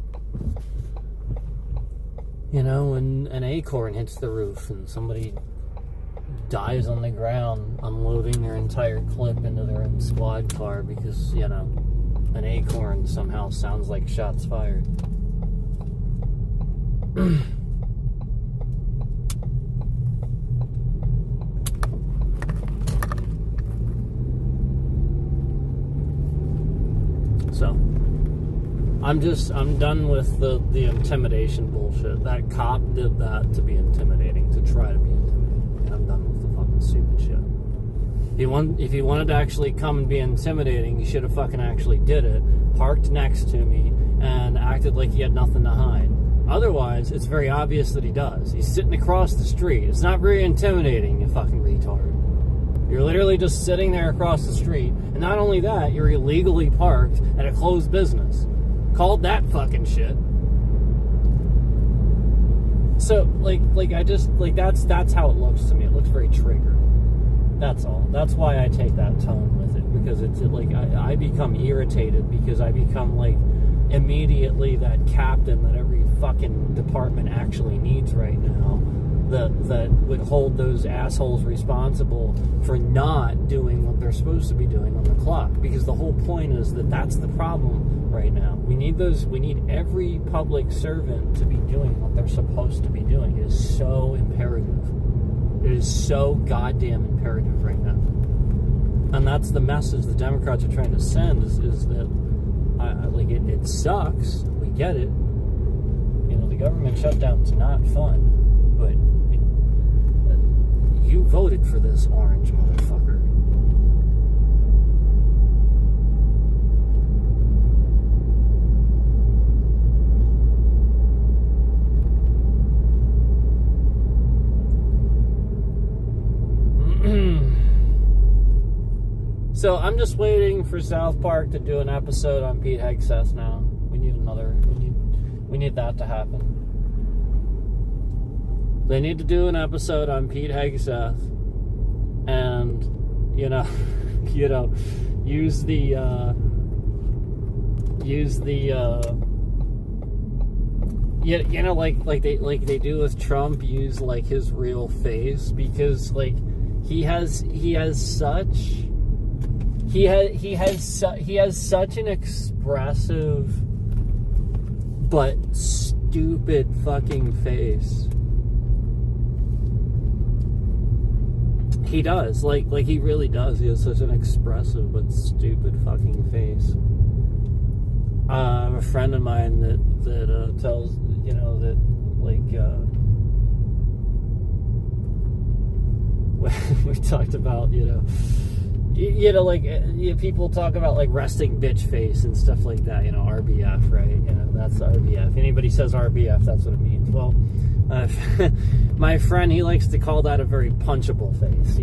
you know, when an acorn hits the roof and somebody dies on the ground unloading their entire clip into their own squad car because, you know, an acorn somehow sounds like shots fired. So, I'm done with the intimidation bullshit. That cop did that to be intimidating, to try to be intimidating. And I'm done with the fucking stupid shit. If he wanted to actually come and be intimidating, he should have fucking actually did it, parked next to me, and acted like he had nothing to hide. Otherwise, it's very obvious that he does. He's sitting across the street. It's not very intimidating, you fucking retard. You're literally just sitting there across the street. And not only that, you're illegally parked at a closed business. Called that fucking shit. So, that's how it looks to me. It looks very triggered. That's all. That's why I take that tone with it. Because I become irritated because I become, like, immediately that captain that every fucking department actually needs right now, that would hold those assholes responsible for not doing what they're supposed to be doing on the clock. Because the whole point is that that's the problem right now. We need every public servant to be doing what they're supposed to be doing. It is so imperative. It is so goddamn imperative right now. And that's the message the Democrats are trying to send is that it sucks. We get it. You know, the government shutdown's not fun, but you voted for this orange motherfucker. So I'm just waiting for South Park to do an episode on Pete Hegseth now. We need that to happen. They need to do an episode on Pete Hegseth and, use they do with Trump, use like his real face, because like he has such an expressive but stupid fucking face. He does, like he really does. He has such an expressive but stupid fucking face. I have a friend of mine that tells, that we talked about, people talk about like resting bitch face and stuff like that, RBF, right? That's RBF. Anybody says RBF, that's what it means. Well, my friend, he likes to call that a very punchable face,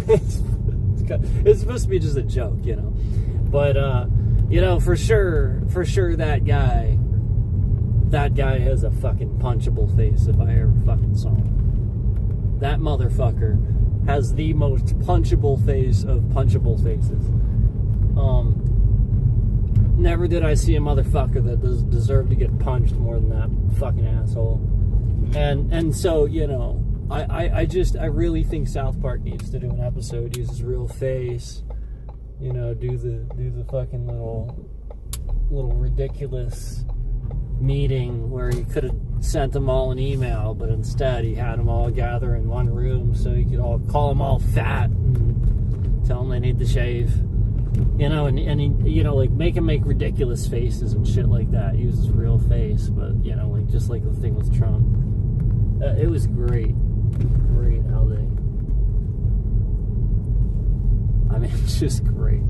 it's supposed to be just a joke, but for sure that guy has a fucking punchable face if I ever fucking saw him. That motherfucker has the most punchable face of punchable faces. Never did I see a motherfucker that deserved to get punched more than that fucking asshole. And so, I really think South Park needs to do an episode, use his real face, do the fucking little ridiculous meeting where he could have sent them all an email, but instead he had them all gather in one room so he could all call them all fat and tell them they need to shave. You know, and he, you know, like make him make ridiculous faces and shit like that. Use his real face, but you know, like just like the thing with Trump. It was great how they. I mean, it's just great.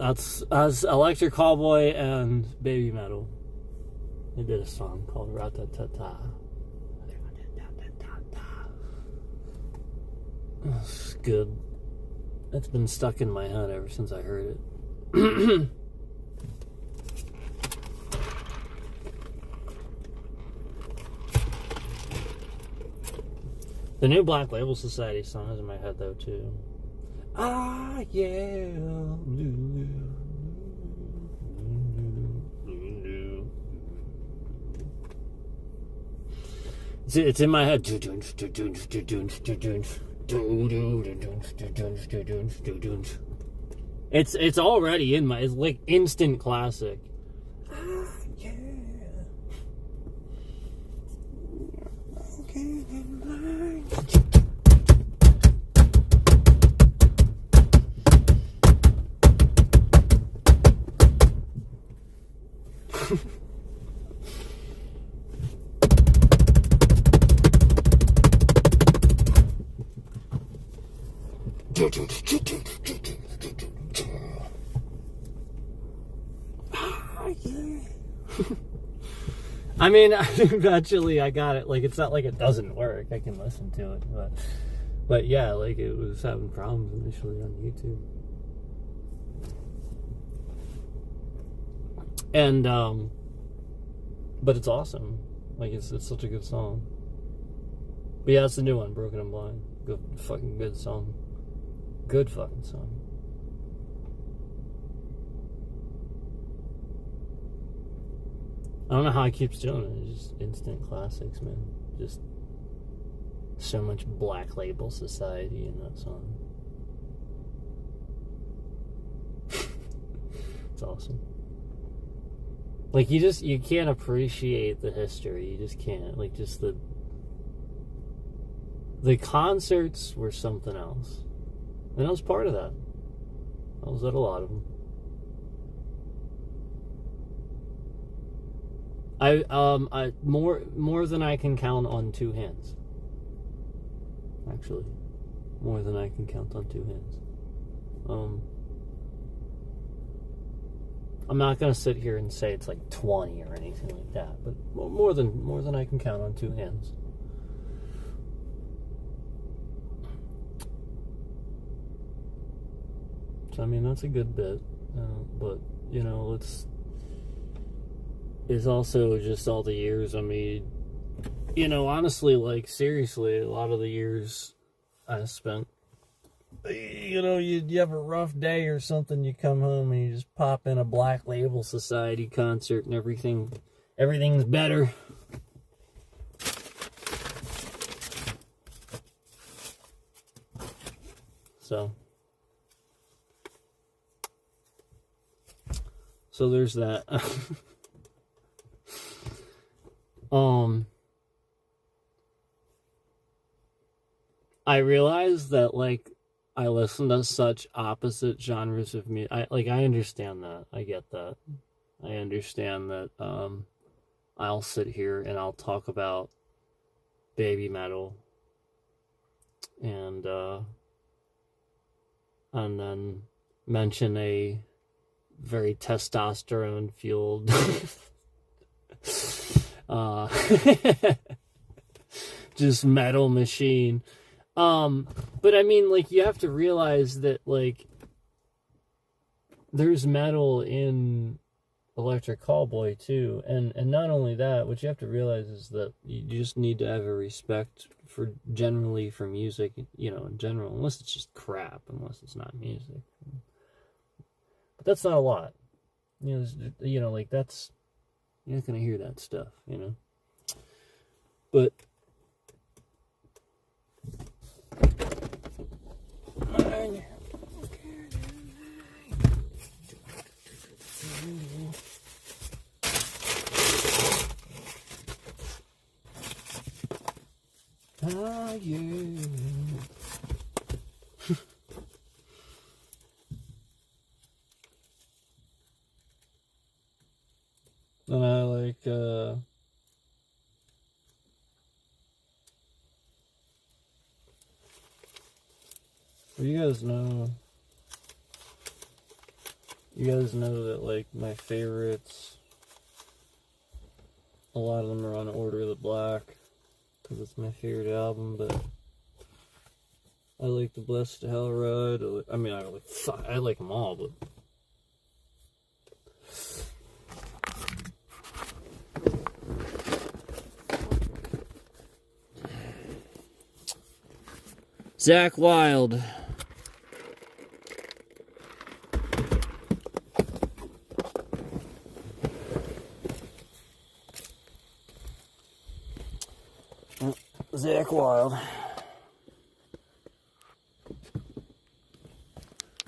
That's Electric Callboy and Baby Metal. They did a song called Ratatata. It's good. It's been stuck in my head ever since I heard it. The new Black Label Society song is in my head though too. Ah yeah. It's in my head. It's already in my. It's like instant classic. Ah yeah. Okay. I mean, eventually I got it. Like, it's not like it doesn't work. I can listen to it, but yeah, like it was having problems initially on YouTube. And but it's awesome. Like it's such a good song. But yeah, it's the new one, Broken and Blind. Good song. Good fucking song. I don't know how he keeps doing it. It's just instant classics, man. Just so much Black Label Society in that song. It's awesome. Like you can't appreciate the history. You just can't. Like just the concerts were something else. And I was part of that. I was at a lot of them. I more than I can count on two hands. Actually, more than I can count on two hands. I'm not gonna sit here and say it's like 20 or anything like that, but more than I can count on two hands. So I mean that's a good bit, but you know it's also just all the years. I mean, you know, honestly, like seriously, a lot of the years I spent, you know, you have a rough day or something, you come home and you just pop in a Black Label Society concert and everything's better. So there's that. I realized that, like, I listen to such opposite genres of music. I understand that. I get that. I understand that. I'll sit here and I'll talk about baby metal and then mention a very testosterone fueled just metal machine. But I mean, like, you have to realize that, like, there's metal in Electric Callboy too, and not only that, what you have to realize is that you just need to have a respect for music, in general, unless it's just crap, unless it's not music. But that's not a lot, like, that's, you're not gonna hear that stuff, but ah, yeah. And I like, you guys know that, like, my favorites, a lot of them are on Order of the Black, because it's my favorite album, but I like the Blessed to Hell Ride. I like them all, but Zakk Wylde. Zakk Wylde.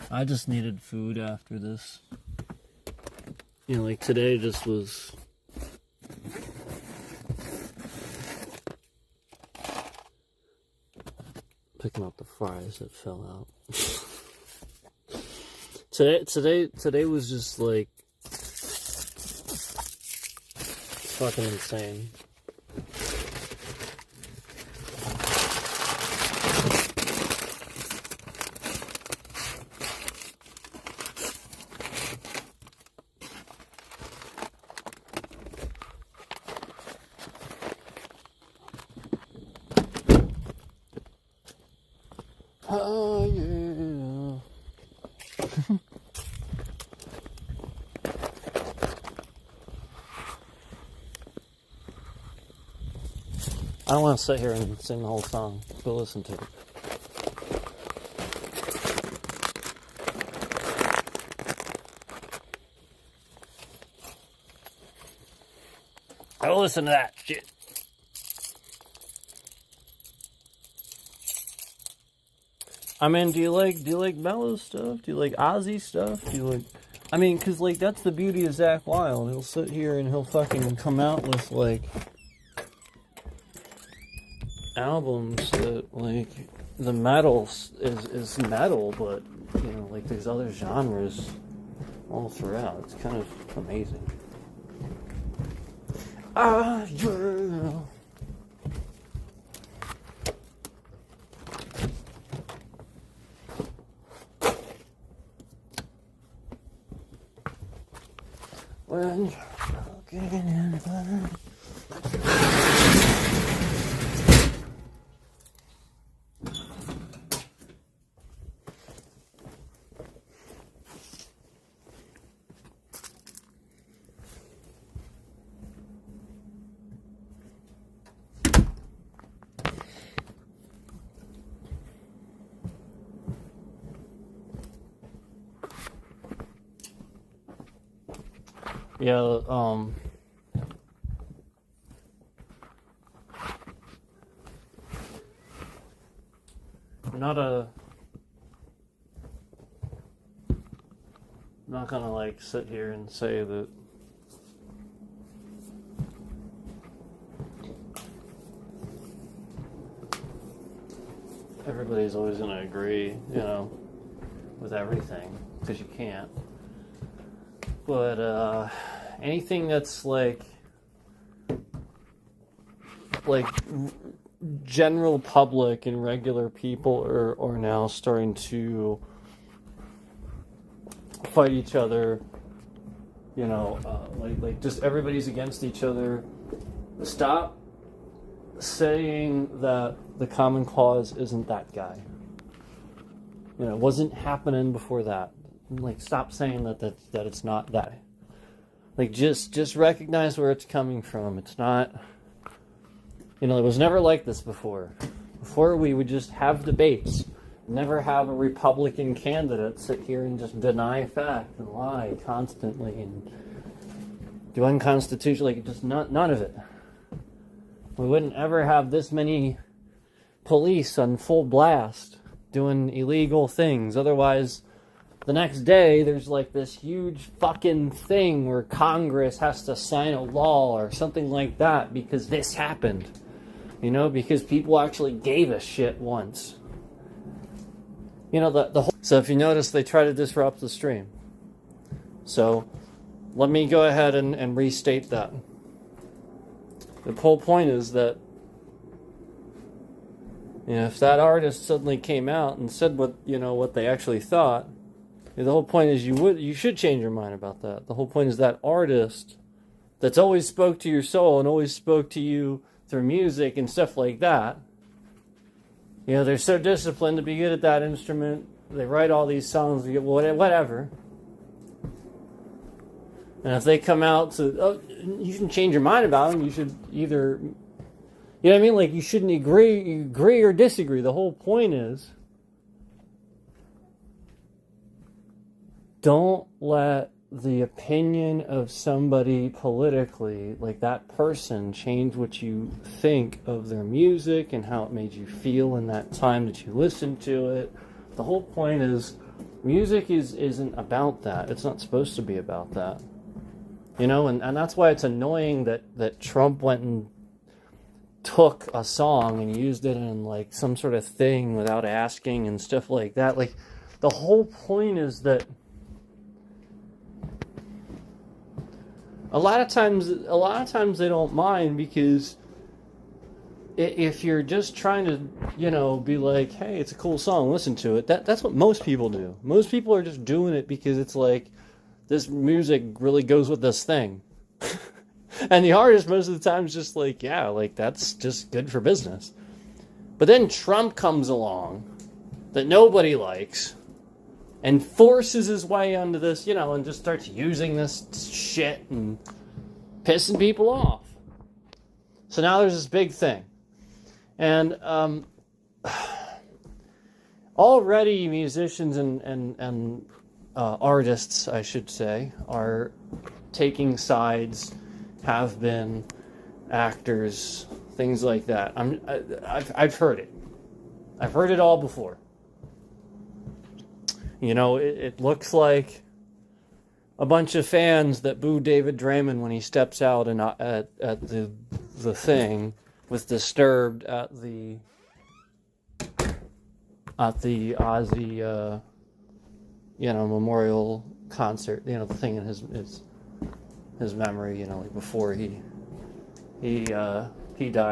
I just needed food after this. Like, today just was... picking up the fries that fell out. Today was just, like, fucking insane. Oh, yeah. I don't want to sit here and sing the whole song. Go listen to it. Go listen to that shit. I mean, do you like mellow stuff? Do you like Ozzy stuff? Do you like... I mean, because, like, that's the beauty of Zakk Wylde. He'll sit here and he'll fucking come out with, like, albums that, like, the metal is metal, but, like, there's other genres all throughout. It's kind of amazing. Ah, yeah. When you're broken in the... Yeah, I'm not gonna, like, sit here and say that everybody's always going to agree, you know, with everything, because you can't. But anything that's like general public and regular people are now starting to fight each other, you know, like just everybody's against each other. Stop saying that the common cause isn't that guy. You know, it wasn't happening before that. Like, stop saying that it's not that. Like, just recognize where it's coming from. It's not, you know, it was never like this before. Before, we would just have debates, never have a Republican candidate sit here and just deny fact and lie constantly and do unconstitutional, like, just none of it. We wouldn't ever have this many police on full blast doing illegal things. Otherwise, the next day, there's like this huge fucking thing where Congress has to sign a law or something like that because this happened. You know, because people actually gave a shit once. You know, the whole... So if you notice, they try to disrupt the stream. So, let me go ahead and restate that. The whole point is that, you know, if that artist suddenly came out and said what they actually thought, the whole point is you should change your mind about that. The whole point is that artist that's always spoke to your soul and always spoke to you through music and stuff like that. You know, they're so disciplined to be good at that instrument. They write all these songs, whatever. And if they come out to, you can change your mind about them. You should either, you know what I mean? Like, you shouldn't agree or disagree. The whole point is, don't let the opinion of somebody politically, like that person, change what you think of their music and how it made you feel in that time that you listened to it. The whole point is, music isn't about that. It's not supposed to be about that. You know, and that's why it's annoying that Trump went and took a song and used it in like some sort of thing without asking and stuff like that. Like, the whole point is that a lot of times they don't mind, because if you're just trying to, you know, be like, hey, it's a cool song, listen to it. That's what most people do. Most people are just doing it because it's like, this music really goes with this thing. And the artist most of the time is just like, yeah, like, that's just good for business. But then Trump comes along that nobody likes and forces his way onto this, you know, and just starts using this shit and pissing people off. So now there's this big thing. And already musicians and artists, I should say, are taking sides, have been, actors, things like that. I've heard it. I've heard it all before. You know, it looks like a bunch of fans that boo David Draymond when he steps out and at the thing with Disturbed at the Ozzy memorial concert, you know, the thing in his memory, you know, like before he died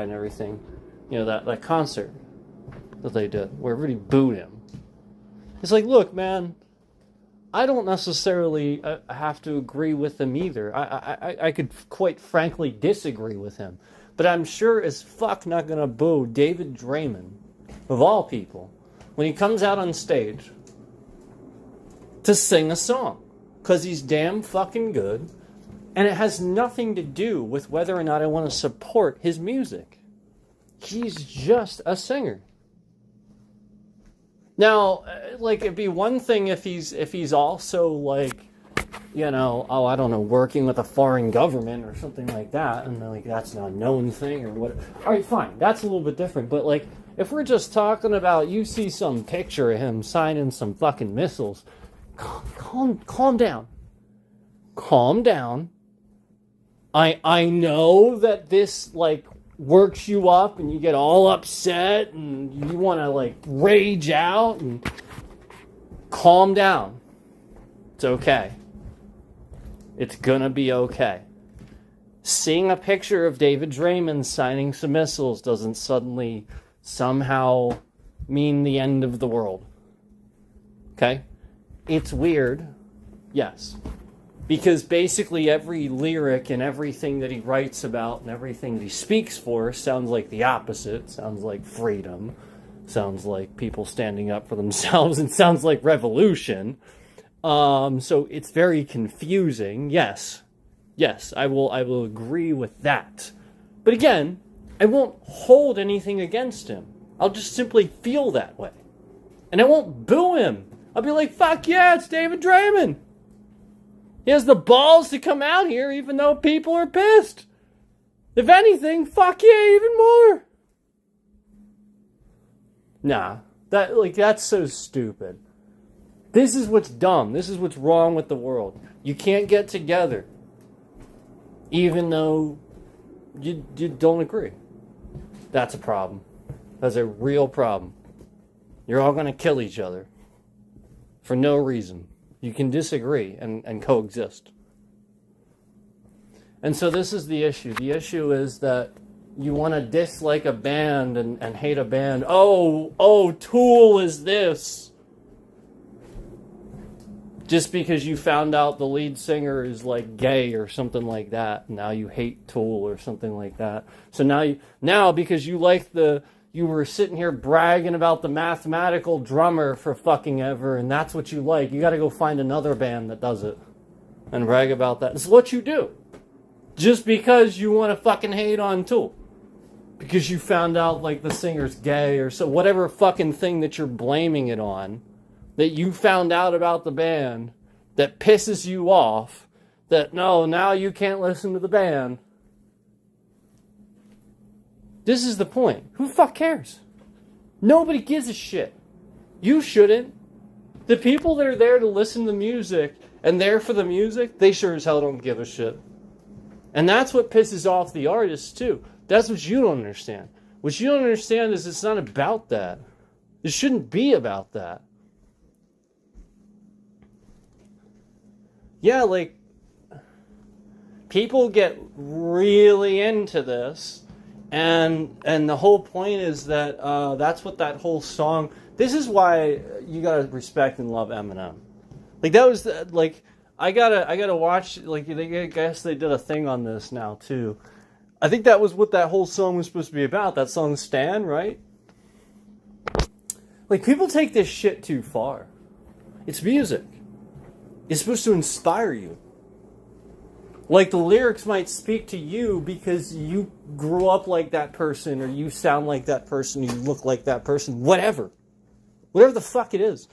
and everything, you know, that concert that they did where everybody booed him. It's like, look, man, I don't necessarily have to agree with him either. I could quite frankly disagree with him, but I'm sure as fuck not gonna boo David Draymond, of all people, when he comes out on stage to sing a song, because he's damn fucking good, and it has nothing to do with whether or not I want to support his music. He's just a singer. Now, like, it'd be one thing if he's also, like, you know, I don't know, working with a foreign government or something like that, and like that's not a known thing or what. All right, fine, that's a little bit different. But like, if we're just talking about, you see some picture of him signing some fucking missiles. Calm down. Calm down. I know that this, like, works you up and you get all upset and you want to like rage out, and calm down. It's okay. It's gonna be okay. Seeing a picture of David Draymond signing some missiles doesn't suddenly somehow mean the end of the world. Okay? It's weird, yes. Because basically every lyric and everything that he writes about and everything that he speaks for sounds like the opposite. Sounds like freedom. Sounds like people standing up for themselves. And sounds like revolution. So it's very confusing. Yes, I will agree with that. But again, I won't hold anything against him. I'll just simply feel that way. And I won't boo him. I'll be like, fuck yeah, it's David Draymond. He has the balls to come out here even though people are pissed. If anything, fuck yeah, even more. Nah, that's so stupid. This is what's dumb. This is what's wrong with the world. You can't get together even though you don't agree. That's a problem. That's a real problem. You're all going to kill each other for no reason. You can disagree and coexist. And so this is the issue. The issue is that you want to dislike a band and hate a band. Oh, Tool is this. Just because you found out the lead singer is like gay or something like that. Now you hate Tool or something like that. So now because you were sitting here bragging about the Mathematical Drummer for fucking ever, and that's what you like. You got to go find another band that does it and brag about that. It's what you do. Just because you want to fucking hate on Tool. Because you found out like the singer's gay or so, whatever fucking thing that you're blaming it on, that you found out about the band, that pisses you off, that no, now you can't listen to the band. This is the point. Who the fuck cares? Nobody gives a shit. You shouldn't. The people that are there to listen to music and there for the music, they sure as hell don't give a shit. And that's what pisses off the artists too. That's what you don't understand. What you don't understand is it's not about that. It shouldn't be about that. Yeah, like, people get really into this, and the whole point is that that's what that whole song. This is why you gotta respect and love Eminem. Like that was like I gotta watch. Like I guess they did a thing on this now too. I think that was what that whole song was supposed to be about. That song "Stan," right? Like people take this shit too far. It's music. It's supposed to inspire you. Like the lyrics might speak to you because you grew up like that person, or you sound like that person, you look like that person, whatever. Whatever the fuck it is.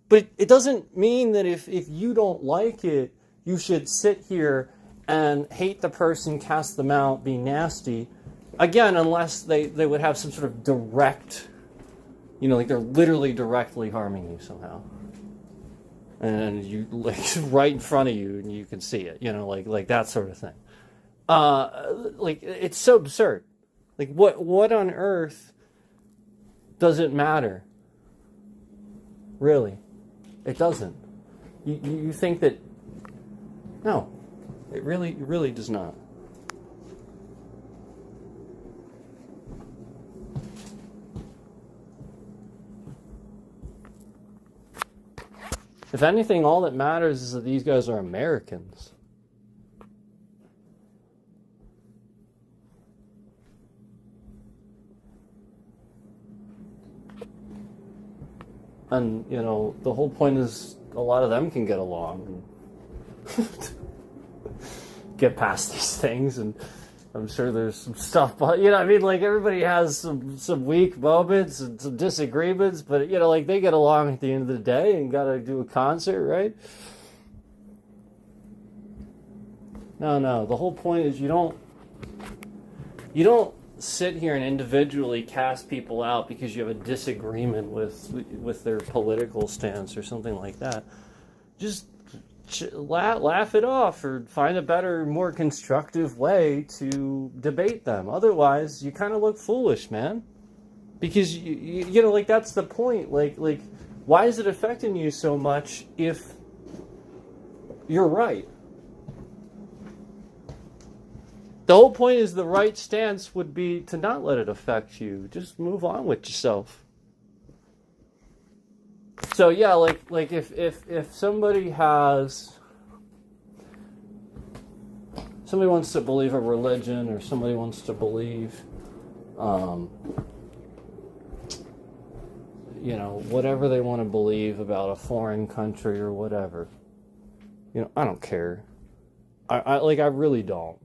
But it doesn't mean that if you don't like it, you should sit here and hate the person, cast them out, be nasty. Again, unless they would have some sort of direct, like they're literally directly harming you somehow. And you like right in front of you and you can see it, like that sort of thing. Like it's so absurd. Like what on earth does it matter? Really? It doesn't. You think that no, it really does not. If anything, all that matters is that these guys are Americans. And, the whole point is a lot of them can get along and get past these things. And I'm sure there's some stuff, but, like everybody has some weak moments and some disagreements, but, like they get along at the end of the day and got to do a concert, right? No. The whole point is you don't sit here and individually cast people out because you have a disagreement with their political stance or something like that. Just laugh it off or find a better, more constructive way to debate them. Otherwise, you kind of look foolish, man. Because, you know, like, that's the point. Like, why is it affecting you so much if you're right? The whole point is the right stance would be to not let it affect you. Just move on with yourself. So yeah, like if somebody wants to believe a religion, or somebody wants to believe, you know, whatever they want to believe about a foreign country or whatever, you know, I don't care. I really don't.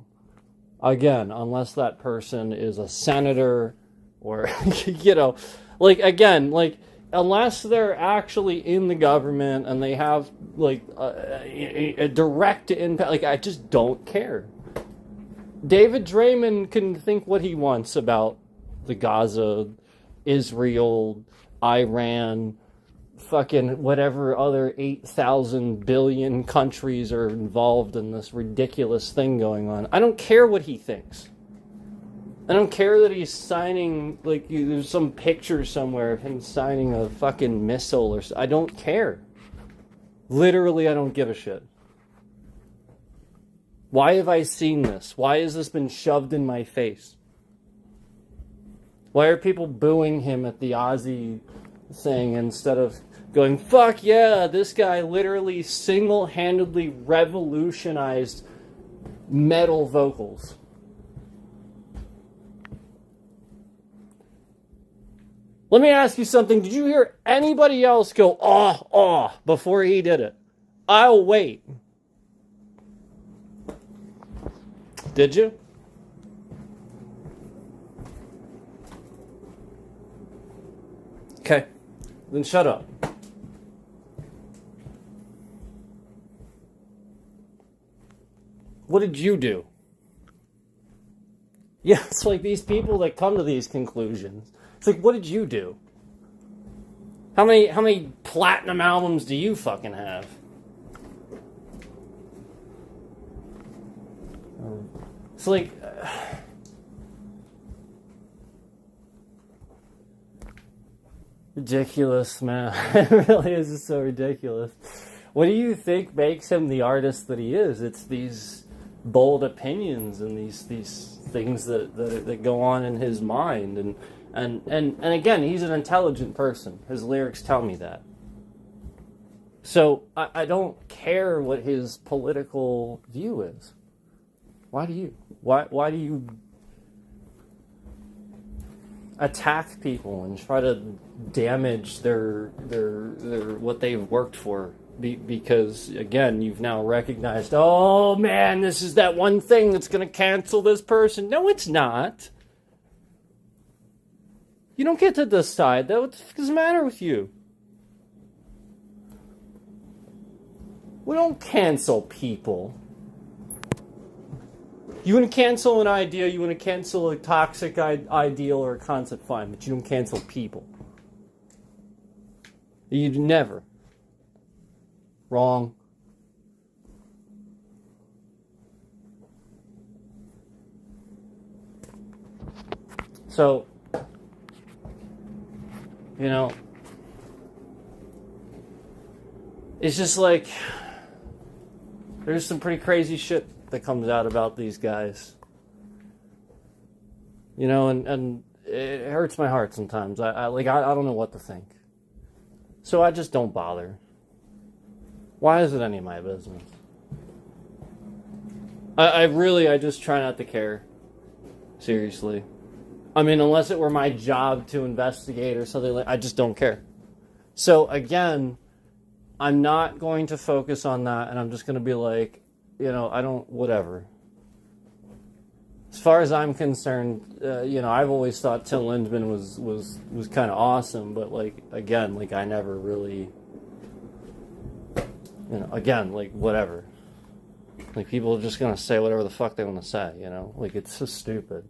Again, unless that person is a senator or, you know, like, again, like, unless they're actually in the government and they have, like, a direct impact, like, I just don't care. David Draymond can think what he wants about the Gaza, Israel, Iran, fucking whatever other 8,000 billion countries are involved in this ridiculous thing going on. I don't care what he thinks. I don't care that he's signing, like, there's some picture somewhere of him signing a fucking missile or so. I don't care. Literally, I don't give a shit. Why have I seen this? Why has this been shoved in my face? Why are people booing him at the Aussie thing instead of going, fuck yeah, this guy literally single-handedly revolutionized metal vocals? Let me ask you something. Did you hear anybody else go, oh, before he did it? I'll wait. Did you? Okay. Then shut up. What did you do? Yeah, it's like these people that come to these conclusions. It's like, what did you do? How many platinum albums do you fucking have? It's like, ridiculous, man. It really is just so ridiculous. What do you think makes him the artist that he is? It's these bold opinions and these things that go on in his mind, and again, he's an intelligent person. His lyrics tell me that. So I don't care what his political view is. Why do you? Why do you attack people and try to damage their what they've worked for? Because, again, you've now recognized, oh man, this is that one thing that's going to cancel this person. No, it's not. You don't get to decide that. What the fuck does the matter with you? We don't cancel people. You want to cancel an idea, you want to cancel a toxic ideal or a concept, fine, but you don't cancel people. You'd never. Wrong. So, you know, it's just like, there's some pretty crazy shit that comes out about these guys. You know, and it hurts my heart sometimes. I don't know what to think. So I just don't bother. Why is it any of my business? I just try not to care. Seriously. I mean, unless it were my job to investigate or something like, I just don't care. So again, I'm not going to focus on that, and I'm just going to be like, you know, I don't, whatever. As far as I'm concerned, you know, I've always thought Till Lindemann was kind of awesome, but like, again, like, I never really, you know, again, like, whatever. Like, people are just going to say whatever the fuck they want to say, you know? Like, it's so stupid.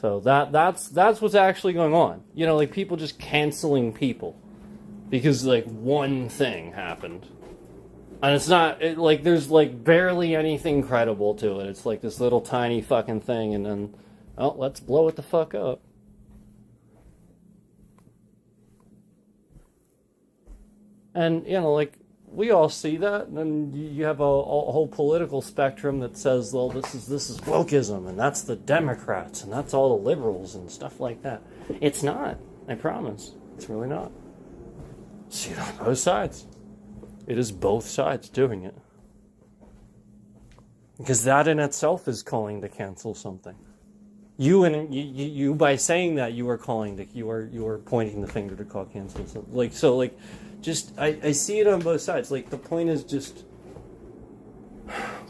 So that's what's actually going on. You know, like people just canceling people because like one thing happened. And it's not, like, there's, like, barely anything credible to it. It's, like, this little tiny fucking thing, and then, oh, let's blow it the fuck up. And, you know, like, we all see that, and then you have a whole political spectrum that says, well, this is wokeism, and that's the Democrats, and that's all the liberals, and stuff like that. It's not. I promise. It's really not. See it on both sides. It is both sides doing it. Because that in itself is calling to cancel something. You by saying that, you are calling to, you are pointing the finger to call cancel something. Just I see it on both sides. Like, the point is just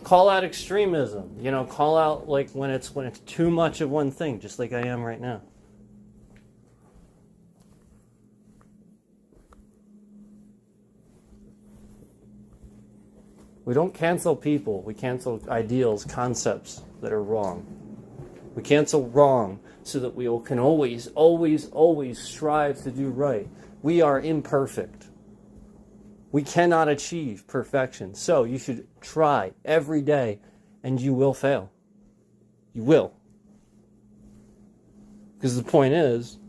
call out extremism. You know, call out, like, when it's too much of one thing, just like I am right now. We don't cancel people. We cancel ideals, concepts that are wrong. We cancel wrong so that we can always, always, always strive to do right. We are imperfect. We cannot achieve perfection. So you should try every day, and you will fail. You will. Because the point is,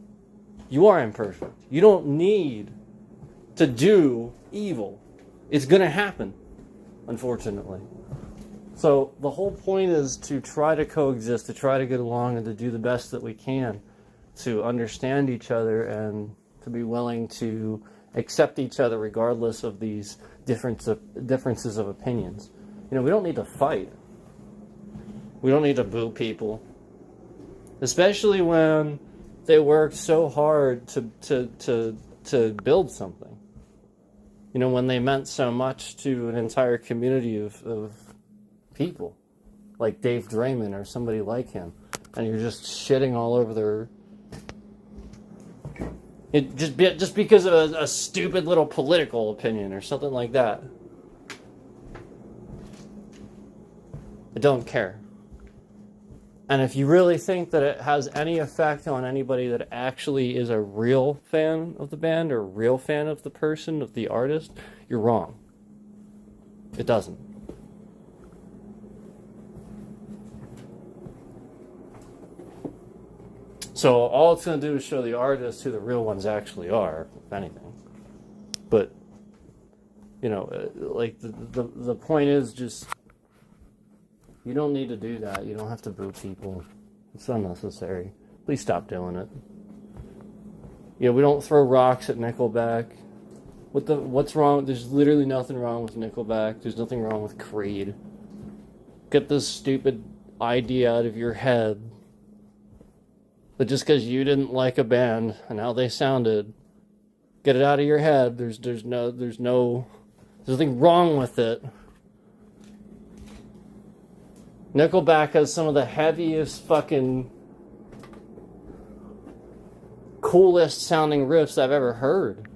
you are imperfect. You don't need to do evil. It's going to happen. Unfortunately. So the whole point is to try to coexist, to try to get along, and to do the best that we can to understand each other and to be willing to accept each other regardless of these differences of opinions. You know, we don't need to fight. We don't need to boo people. Especially when they worked so hard to build something. You know, when they meant so much to an entire community of people, like Dave Draymond or somebody like him, and you're just shitting all over their... just because of a stupid little political opinion or something like that. I don't care. And if you really think that it has any effect on anybody that actually is a real fan of the band or a real fan of the person, of the artist, you're wrong. It doesn't. So all it's going to do is show the artists who the real ones actually are, if anything. But, you know, like the point is just... You don't need to do that. You don't have to boo people. It's unnecessary. Please stop doing it. You know, we don't throw rocks at Nickelback. What's wrong? There's literally nothing wrong with Nickelback. There's nothing wrong with Creed. Get this stupid idea out of your head that just because you didn't like a band and how they sounded, get it out of your head. There's nothing wrong with it. Nickelback has some of the heaviest fucking coolest sounding riffs I've ever heard.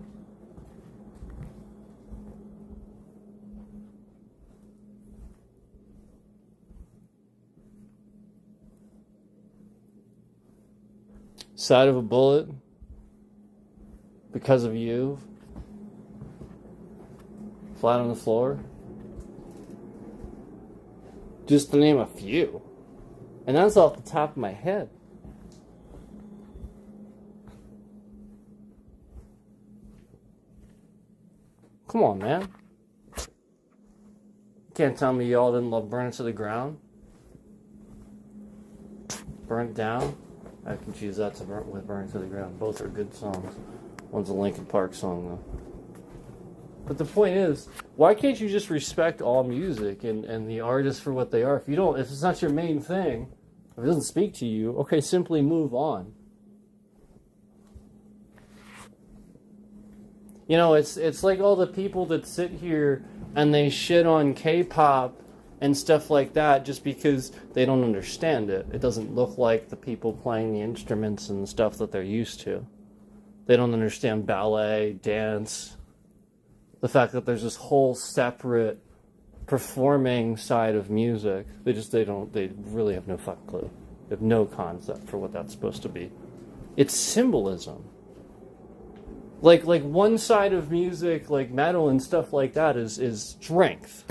Side of a Bullet, Because of You, Flat on the Floor. Just to name a few. And that's off the top of my head. Come on, man. You can't tell me y'all didn't love Burn It to the Ground. Burn It Down. I can choose that with Burn It to the Ground. Both are good songs. One's a Linkin Park song, though. But the point is, why can't you just respect all music and the artists for what they are? If it's not your main thing, if it doesn't speak to you, okay, simply move on. You know, it's like all the people that sit here and they shit on K-pop and stuff like that just because they don't understand it. It doesn't look like the people playing the instruments and stuff that they're used to. They don't understand ballet, dance. The fact that there's this whole separate performing side of music. They really have no fucking clue. They have no concept for what that's supposed to be. It's symbolism. Like one side of music, like metal and stuff like that, is strength.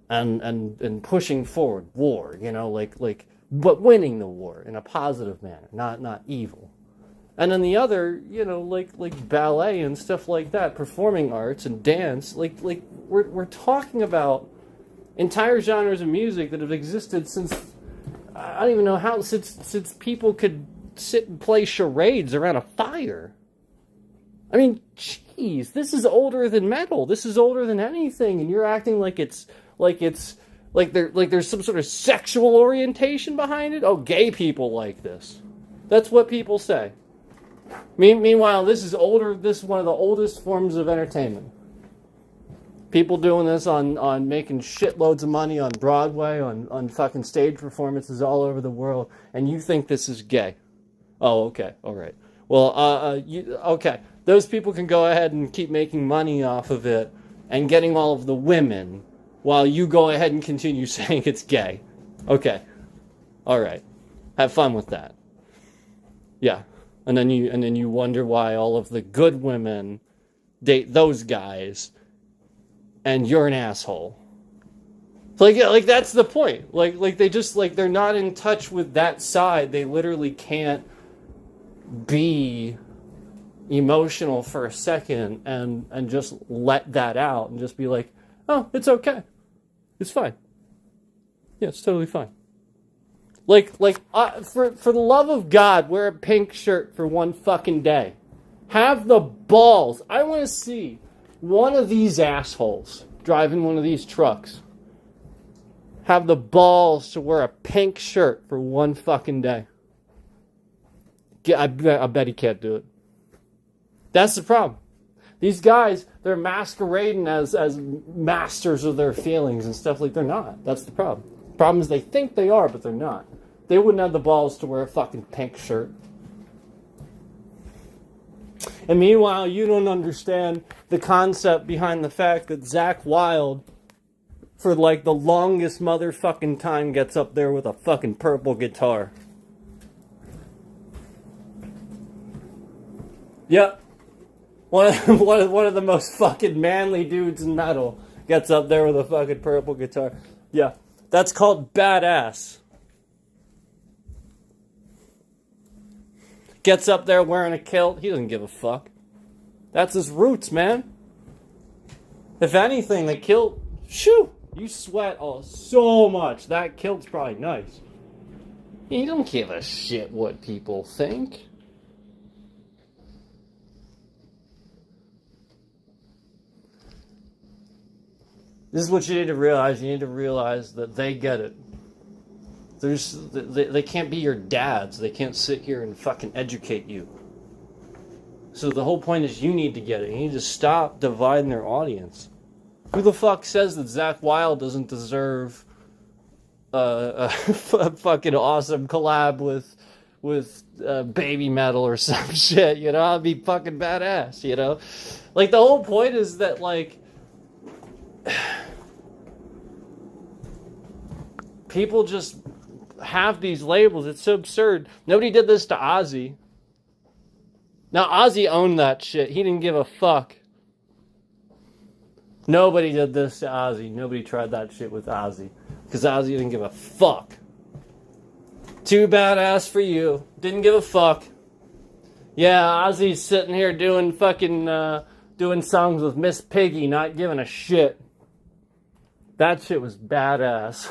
And pushing forward, war, but winning the war in a positive manner, not evil. And then the other, like ballet and stuff like that, performing arts and dance, we're talking about entire genres of music that have existed since, I don't even know how, since people could sit and play charades around a fire. I mean, jeez, this is older than metal. This is older than anything, and you're acting like there's some sort of sexual orientation behind it. Oh, gay people like this. That's what people say. Meanwhile, this is older. This is one of the oldest forms of entertainment. People doing this on making shitloads of money on Broadway, on fucking stage performances all over the world, and you think this is gay. Oh, okay, all right. Well, okay. Those people can go ahead and keep making money off of it and getting all of the women, while you go ahead and continue saying it's gay. Okay. All right. Have fun with that. Yeah. And then you wonder why all of the good women date those guys and you're an asshole. Like that's the point. Like they just, they're not in touch with that side. They literally can't be emotional for a second and just let that out and just be like, oh, it's okay. It's fine. Yeah, it's totally fine. For the love of God, wear a pink shirt for one fucking day. Have the balls. I want to see one of these assholes driving one of these trucks have the balls to wear a pink shirt for one fucking day. I bet he can't do it. That's the problem. These guys, they're masquerading as masters of their feelings and stuff like they're not. That's the problem. The problem is they think they are, but they're not. They wouldn't have the balls to wear a fucking pink shirt. And meanwhile, you don't understand the concept behind the fact that Zakk Wylde, for the longest motherfucking time, gets up there with a fucking purple guitar. Yep. One of the most fucking manly dudes in metal gets up there with a fucking purple guitar. Yeah, that's called badass. Gets up there wearing a kilt. He doesn't give a fuck. That's his roots, man. If anything, the kilt, shoo, you sweat so much. That kilt's probably nice. You don't give a shit what people think. This is what you need to realize. You need to realize that they get it. They can't be your dads. They can't sit here and fucking educate you. So the whole point is you need to get it. You need to stop dividing their audience. Who the fuck says that Zakk Wylde doesn't deserve a fucking awesome collab with Baby Metal or some shit? I'd be fucking badass. The whole point is that people just have these labels. It's so absurd. Nobody did this to Ozzy. Now, Ozzy owned that shit. He didn't give a fuck. Nobody did this to Ozzy. Nobody tried that shit with Ozzy. Because Ozzy didn't give a fuck. Too badass for you. Didn't give a fuck. Yeah, Ozzy's sitting here doing fucking, doing songs with Miss Piggy, not giving a shit. That shit was badass.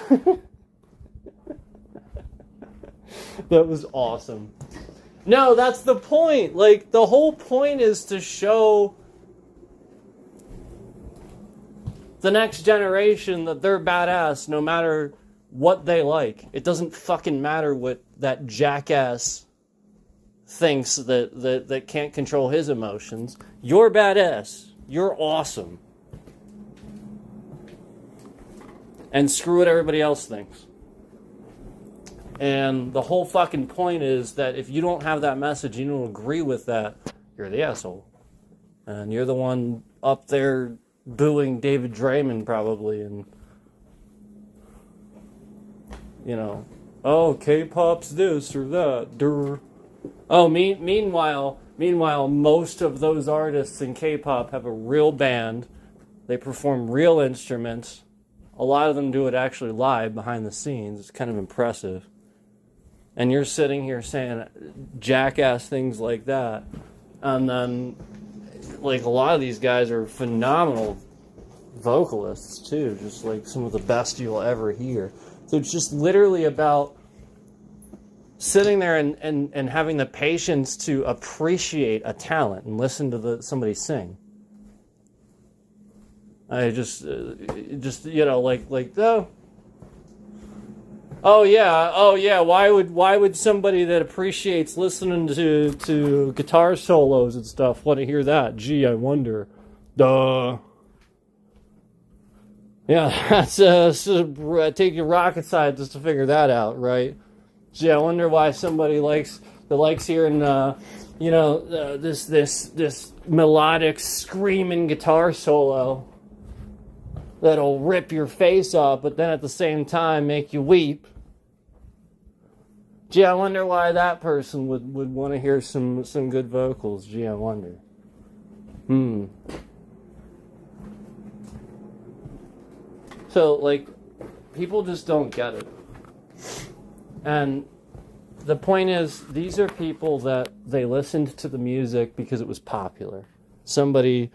That was awesome. No, that's the point. The whole point is to show the next generation that they're badass no matter what they like. It doesn't fucking matter what that jackass thinks that can't control his emotions. You're badass. You're awesome. And screw what everybody else thinks. And the whole fucking point is that if you don't have that message, you don't agree with that, you're the asshole. And you're the one up there booing David Draymond probably and, Oh, K-pop's this or that. Durr. Oh, meanwhile, most of those artists in K-pop have a real band. They perform real instruments. A lot of them do it actually live behind the scenes. It's kind of impressive. And you're sitting here saying jackass things like that. And then, like, a lot of these guys are phenomenal vocalists, too. Just, like, some of the best you'll ever hear. So it's just literally about sitting there and having the patience to appreciate a talent and listen to somebody sing. I just you know, like oh yeah, why would somebody that appreciates listening to guitar solos and stuff want to hear that? Gee, I wonder. Duh. Yeah, that's take your rocket scientist to figure that out, right? Gee, I wonder why somebody likes hearing this melodic screaming guitar solo that'll rip your face off, but then at the same time make you weep. Gee, I wonder why that person would want to hear some good vocals. Gee, I wonder. So, like, people just don't get it. And the point is, these are people that they listened to the music because it was popular. Somebody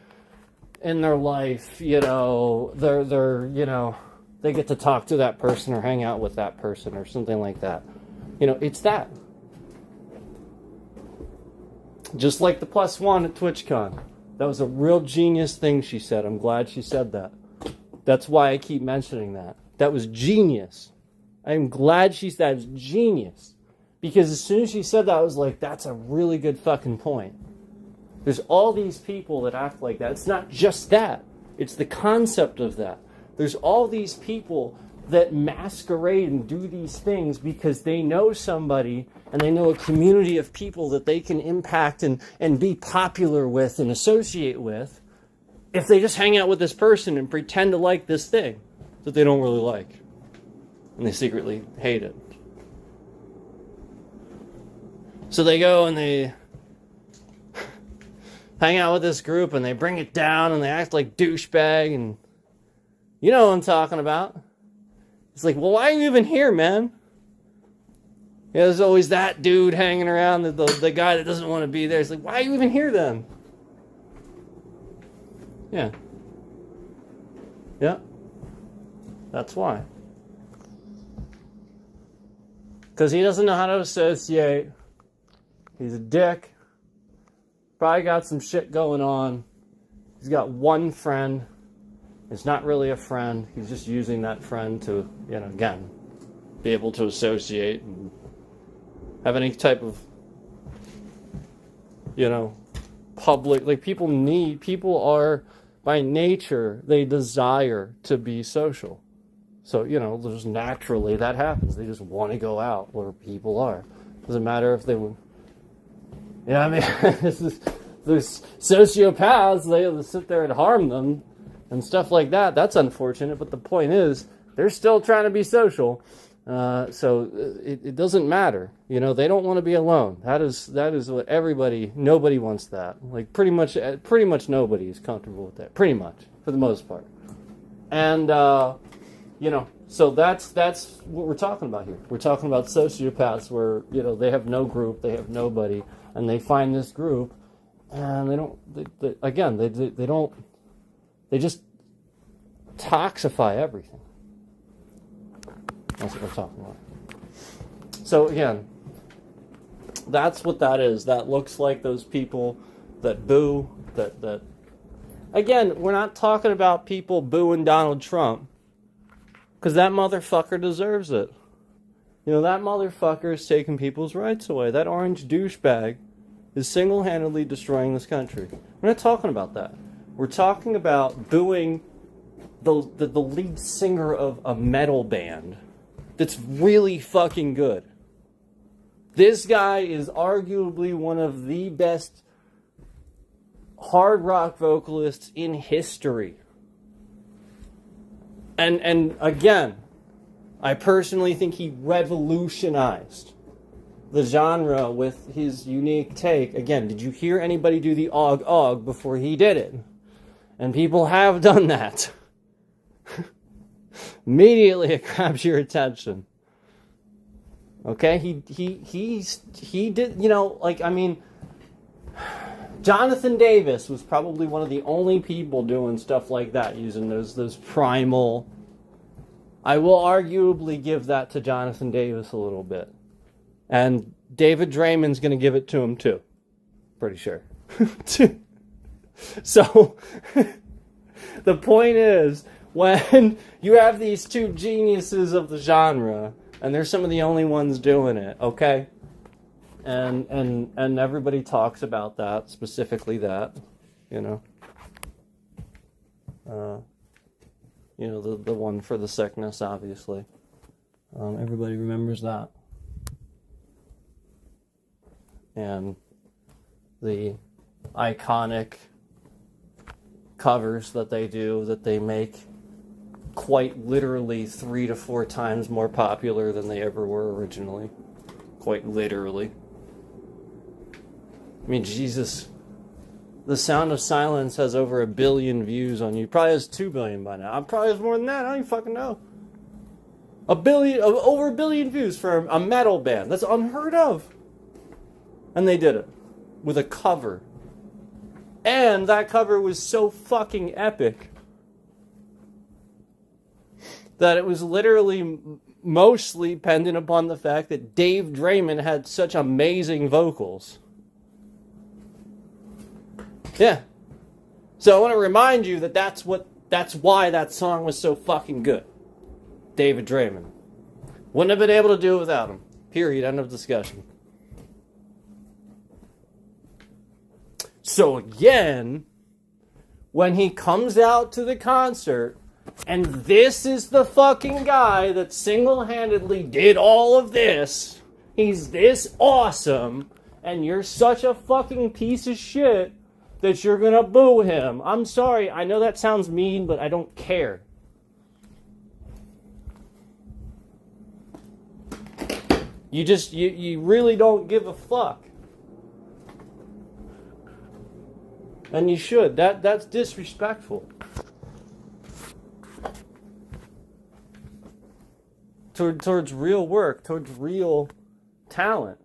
in their life, you know, they're you know, they get to talk to that person or hang out with that person or something like that. You know, it's that. Just like the +1 at TwitchCon. That was a real genius thing she said. I'm glad she said that. That's why I keep mentioning that. That was genius. I'm glad she said it was genius. Because as soon as she said that, I was like, that's a really good fucking point. There's all these people that act like that. It's not just that. It's the concept of that. There's all these people that masquerade and do these things because they know somebody and they know a community of people that they can impact and be popular with and associate with if they just hang out with this person and pretend to like this thing that they don't really like. And they secretly hate it. So they go and they hang out with this group and they bring it down and they act like douchebag, and you know what I'm talking about. It's like, well, why are you even here, man? Yeah, there's always that dude hanging around, the guy that doesn't want to be there. It's like, why are you even here then? Yeah. Yeah. That's why. Because he doesn't know how to associate. He's a dick. Probably got some shit going on. He's got one friend. It's not really a friend. He's just using that friend to, you know, again, be able to associate and have any type of, you know, public, like people are, by nature, they desire to be social. So, you know, just naturally that happens. They just want to go out where people are. Doesn't matter if they would. You know what I mean? There's sociopaths, they sit there and harm them and stuff like that. That's unfortunate, but the point is, they're still trying to be social. So it doesn't matter. You know, they don't want to be alone. That is what nobody wants that. Like, pretty much nobody is comfortable with that. Pretty much, for the most part. And, you know, so that's what we're talking about here. We're talking about sociopaths where, you know, they have no group, they have nobody, and they find this group, and they just toxify everything. That's what we're talking about. So again, that's what that is. That looks like those people that boo, that again, we're not talking about people booing Donald Trump, because that motherfucker deserves it. You know, that motherfucker is taking people's rights away. That orange douchebag is single-handedly destroying this country. We're not talking about that. We're talking about booing the lead singer of a metal band that's really fucking good. This guy is arguably one of the best hard rock vocalists in history. And again, I personally think he revolutionized the genre with his unique take. Again, did you hear anybody do the og og before he did it? And people have done that. Immediately it grabs your attention. Okay? He did, you know, like, I mean, Jonathan Davis was probably one of the only people doing stuff like that, using those primal. I will arguably give that to Jonathan Davis a little bit. And David Draymond's going to give it to him too. Pretty sure. So, the point is, when you have these two geniuses of the genre, and they're some of the only ones doing it, okay? And everybody talks about that, specifically that, you know. You know, the one for the sickness, obviously. Everybody remembers that. And the iconic covers that they do, that they make quite literally 3 to 4 times more popular than they ever were originally. Quite literally. I mean, Jesus, The Sound of Silence has over 1 billion views on YouTube. Probably has 2 billion by now. Probably has more than that. I don't even fucking know. Over 1 billion views for a metal band. That's unheard of. And they did it with a cover. And that cover was so fucking epic that it was literally mostly dependent upon the fact that Dave Draymond had such amazing vocals. Yeah. So I want to remind you that that's why that song was so fucking good. David Draymond. Wouldn't have been able to do it without him. Period. End of discussion. So again, when he comes out to the concert, and this is the fucking guy that single-handedly did all of this, he's this awesome, and you're such a fucking piece of shit that you're gonna boo him. I'm sorry, I know that sounds mean, but I don't care. You really don't give a fuck. And you should. That's disrespectful. Towards real work, towards real talent.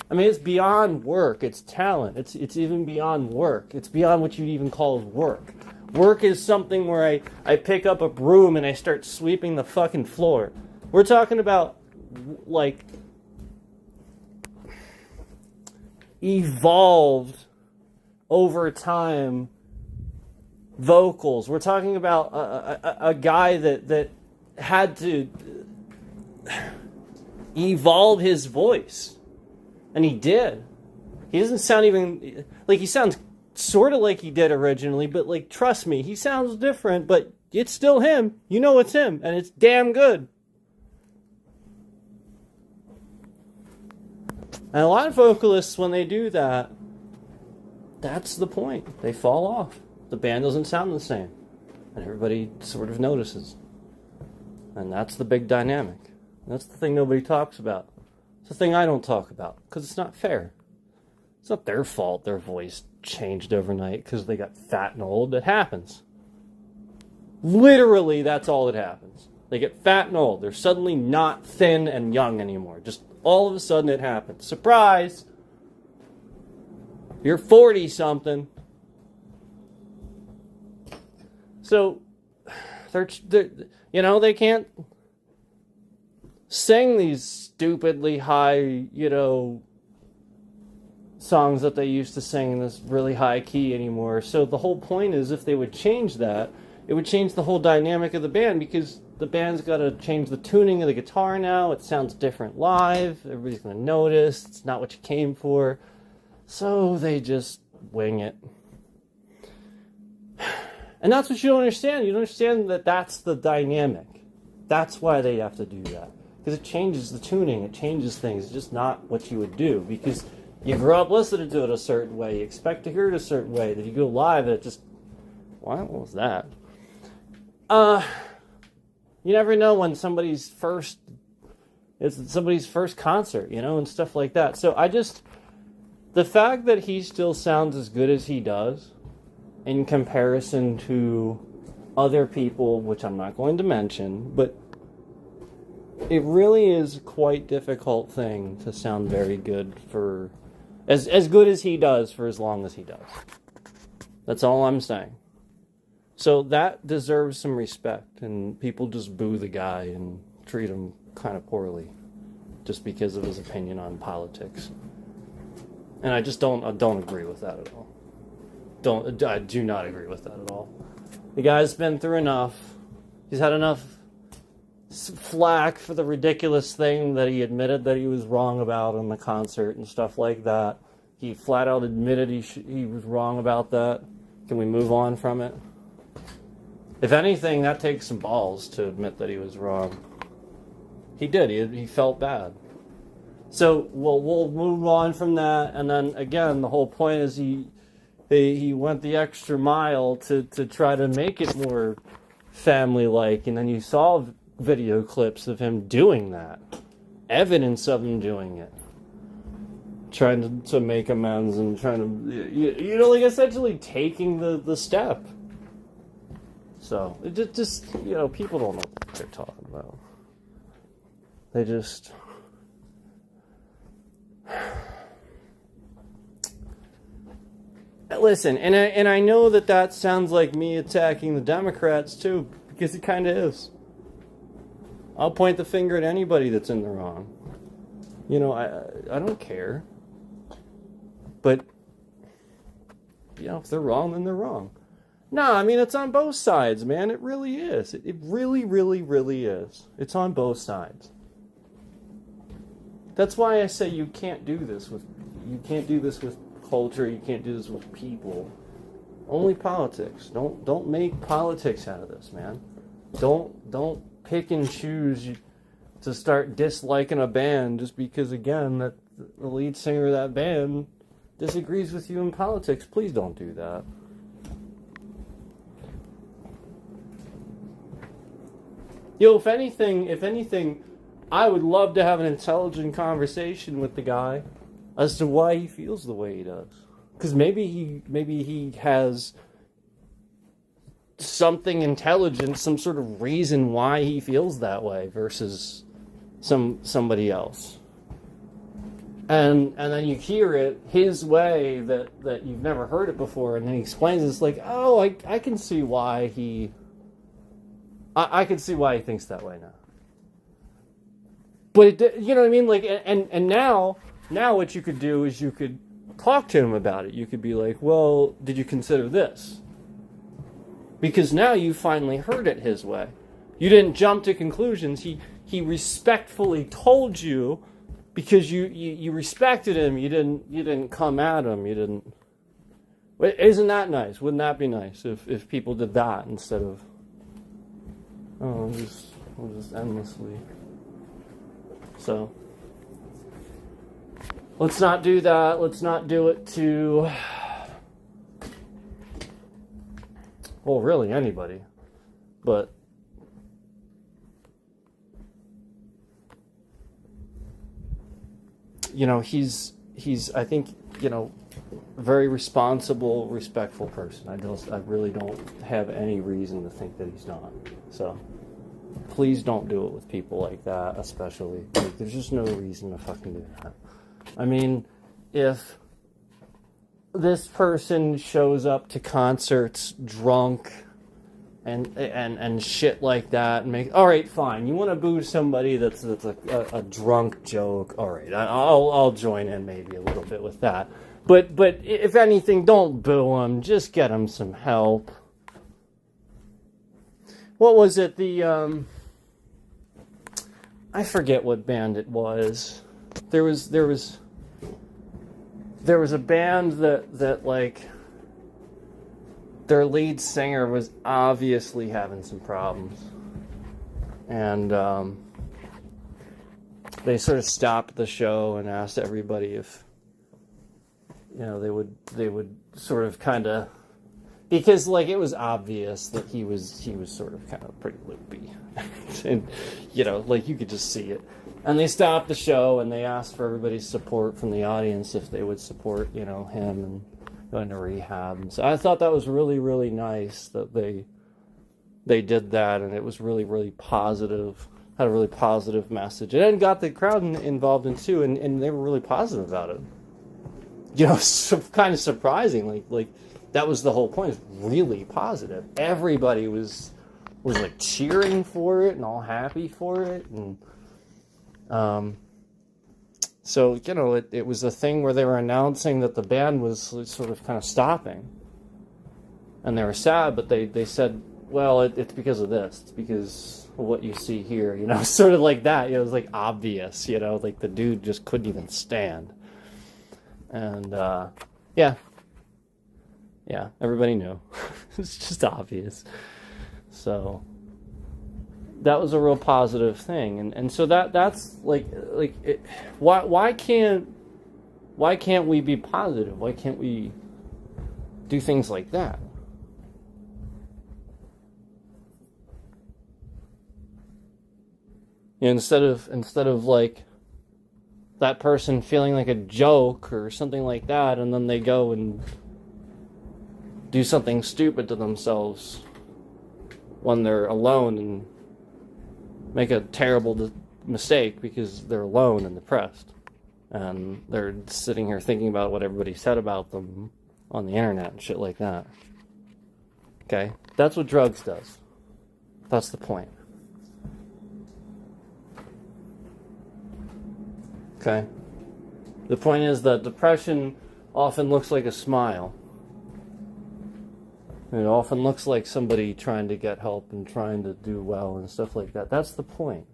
I mean, it's beyond work. It's talent. It's even beyond work. It's beyond what you'd even call work. Work is something where I pick up a broom and I start sweeping the fucking floor. We're talking about, like, evolved over time vocals. We're talking about a guy that had to evolve his voice. And he did. He doesn't sound even... Like, he sounds sort of like he did originally, but, like, trust me, he sounds different, but it's still him. You know it's him, and it's damn good. And a lot of vocalists, when they do that, that's the point. They fall off. The band doesn't sound the same. And everybody sort of notices. And that's the big dynamic. That's the thing nobody talks about. It's the thing I don't talk about. Because it's not fair. It's not their fault their voice changed overnight because they got fat and old. It happens. Literally, that's all that happens. They get fat and old. They're suddenly not thin and young anymore. Just all of a sudden it happens. Surprise! You're 40-something. So, they're, you know, they can't sing these stupidly high, you know, songs that they used to sing in this really high key anymore. So the whole point is, if they would change that, it would change the whole dynamic of the band, because the band's got to change the tuning of the guitar now. It sounds different live. Everybody's going to notice. It's not what you came for. So they just wing it. And that's what you don't understand. You don't understand that that's the dynamic. That's why they have to do that. Because it changes the tuning. It changes things. It's just not what you would do. Because you grew up listening to it a certain way. You expect to hear it a certain way. Then you go live and it just... What was that? You never know when it's somebody's first concert, and stuff like that. So the fact that he still sounds as good as he does in comparison to other people, which I'm not going to mention, but it really is a quite difficult thing to sound very good for as good as he does for as long as he does. That's all I'm saying. So that deserves some respect, and people just boo the guy and treat him kind of poorly just because of his opinion on politics. And I just don't agree with that at all. I do not agree with that at all. The guy's been through enough. He's had enough flack for the ridiculous thing that he admitted that he was wrong about in the concert and stuff like that. He flat out admitted he was wrong about that. Can we move on from it? If anything, that takes some balls to admit that he was wrong. He did. He felt bad. So we'll move on from that. And then again, the whole point is he went the extra mile to try to make it more family-like. And then you saw video clips of him doing that. Evidence of him doing it. Trying to make amends and trying to, like essentially taking the step. So, it just people don't know what they're talking about. They just... Listen, and I know that sounds like me attacking the Democrats too, because it kind of is. I'll point the finger at anybody that's in the wrong. I don't care. But, if they're wrong, then they're wrong. No, I mean, it's on both sides, man. It really is. It really, really, really is. It's on both sides. That's why I say you can't do this with culture. You can't do this with people. Only politics. Don't make politics out of this, man. Don't pick and choose to start disliking a band just because, again, that the lead singer of that band disagrees with you in politics. Please don't do that. If anything, I would love to have an intelligent conversation with the guy as to why he feels the way he does. Because maybe he has something intelligent, some sort of reason why he feels that way versus somebody else. And then you hear it his way that you've never heard it before, and then he explains it. It's like, oh, I can see why I can see why he thinks that way now. But you know what I mean? Like, and now what you could do is you could talk to him about it. You could be like, well, did you consider this? Because now you finally heard it his way. You didn't jump to conclusions. He respectfully told you because you respected him. You didn't come at him. You didn't. Isn't that nice? Wouldn't that be nice if people did that instead of we'll just endlessly. So let's not do that. Let's not do it to, well, really anybody. But he's I think, very responsible, respectful person. I really don't have any reason to think that he's not. So please don't do it with people like that, especially. Like, there's just no reason to fucking do that. I mean, if this person shows up to concerts drunk and shit like that, and all right, fine. You want to boo somebody that's a drunk joke? All right, I'll join in maybe a little bit with that. But if anything, don't boo him. Just get him some help. What was it? I forget what band it was. There was a band that like their lead singer was obviously having some problems, and they sort of stopped the show and asked everybody if they would sort of kind of because like it was obvious that he was sort of kind of pretty loopy, and like you could just see it. And they stopped the show and they asked for everybody's support from the audience if they would support him and going to rehab. And so I thought that was really, really nice that they did that, and it was really, really positive. Had a really positive message, and got the crowd involved in too, and they were really positive about it. Kind of surprising. Like that was the whole point. It's really positive. Everybody was like cheering for it and all happy for it, and so it was a thing where they were announcing that the band was sort of kind of stopping, and they were sad, but they said, well, it's because of this. It's because of what you see here, sort of like that. It was like obvious, like the dude just couldn't even stand. And, yeah, everybody knew. It's just obvious. So that was a real positive thing. And so that's why can't we be positive? Why can't we do things like that? Instead of like that person feeling like a joke or something like that, and then they go and do something stupid to themselves when they're alone and make a terrible mistake because they're alone and depressed, and they're sitting here thinking about what everybody said about them on the internet and shit like that. Okay? That's what drugs does. That's the point. Okay? The point is that depression often looks like a smile. It often looks like somebody trying to get help and trying to do well and stuff like that. That's the point.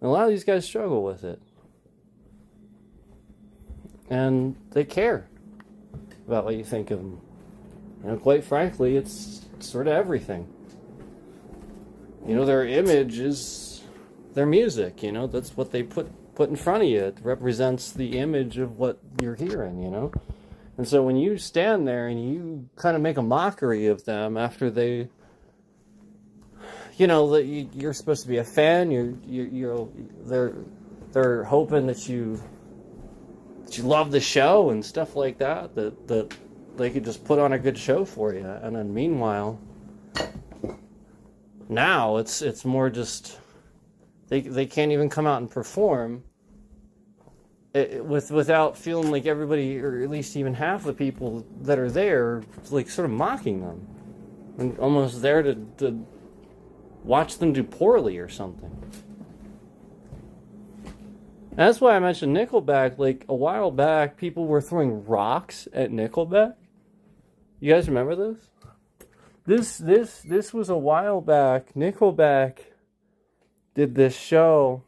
And a lot of these guys struggle with it. And they care about what you think of them. Quite frankly, it's sort of everything. Their image is their music, that's what they put in front of you. It represents the image of what you're hearing, And so when you stand there and you kind of make a mockery of them after they, you're supposed to be a fan, they're hoping that you love the show and stuff like that they could just put on a good show for you. And then meanwhile, now it's more just they can't even come out and perform without feeling like everybody, or at least even half the people that are there, like sort of mocking them and almost there to watch them do poorly or something. And that's why I mentioned Nickelback. Like a while back, people were throwing rocks at Nickelback. You guys remember this? This was a while back. Nickelback did this show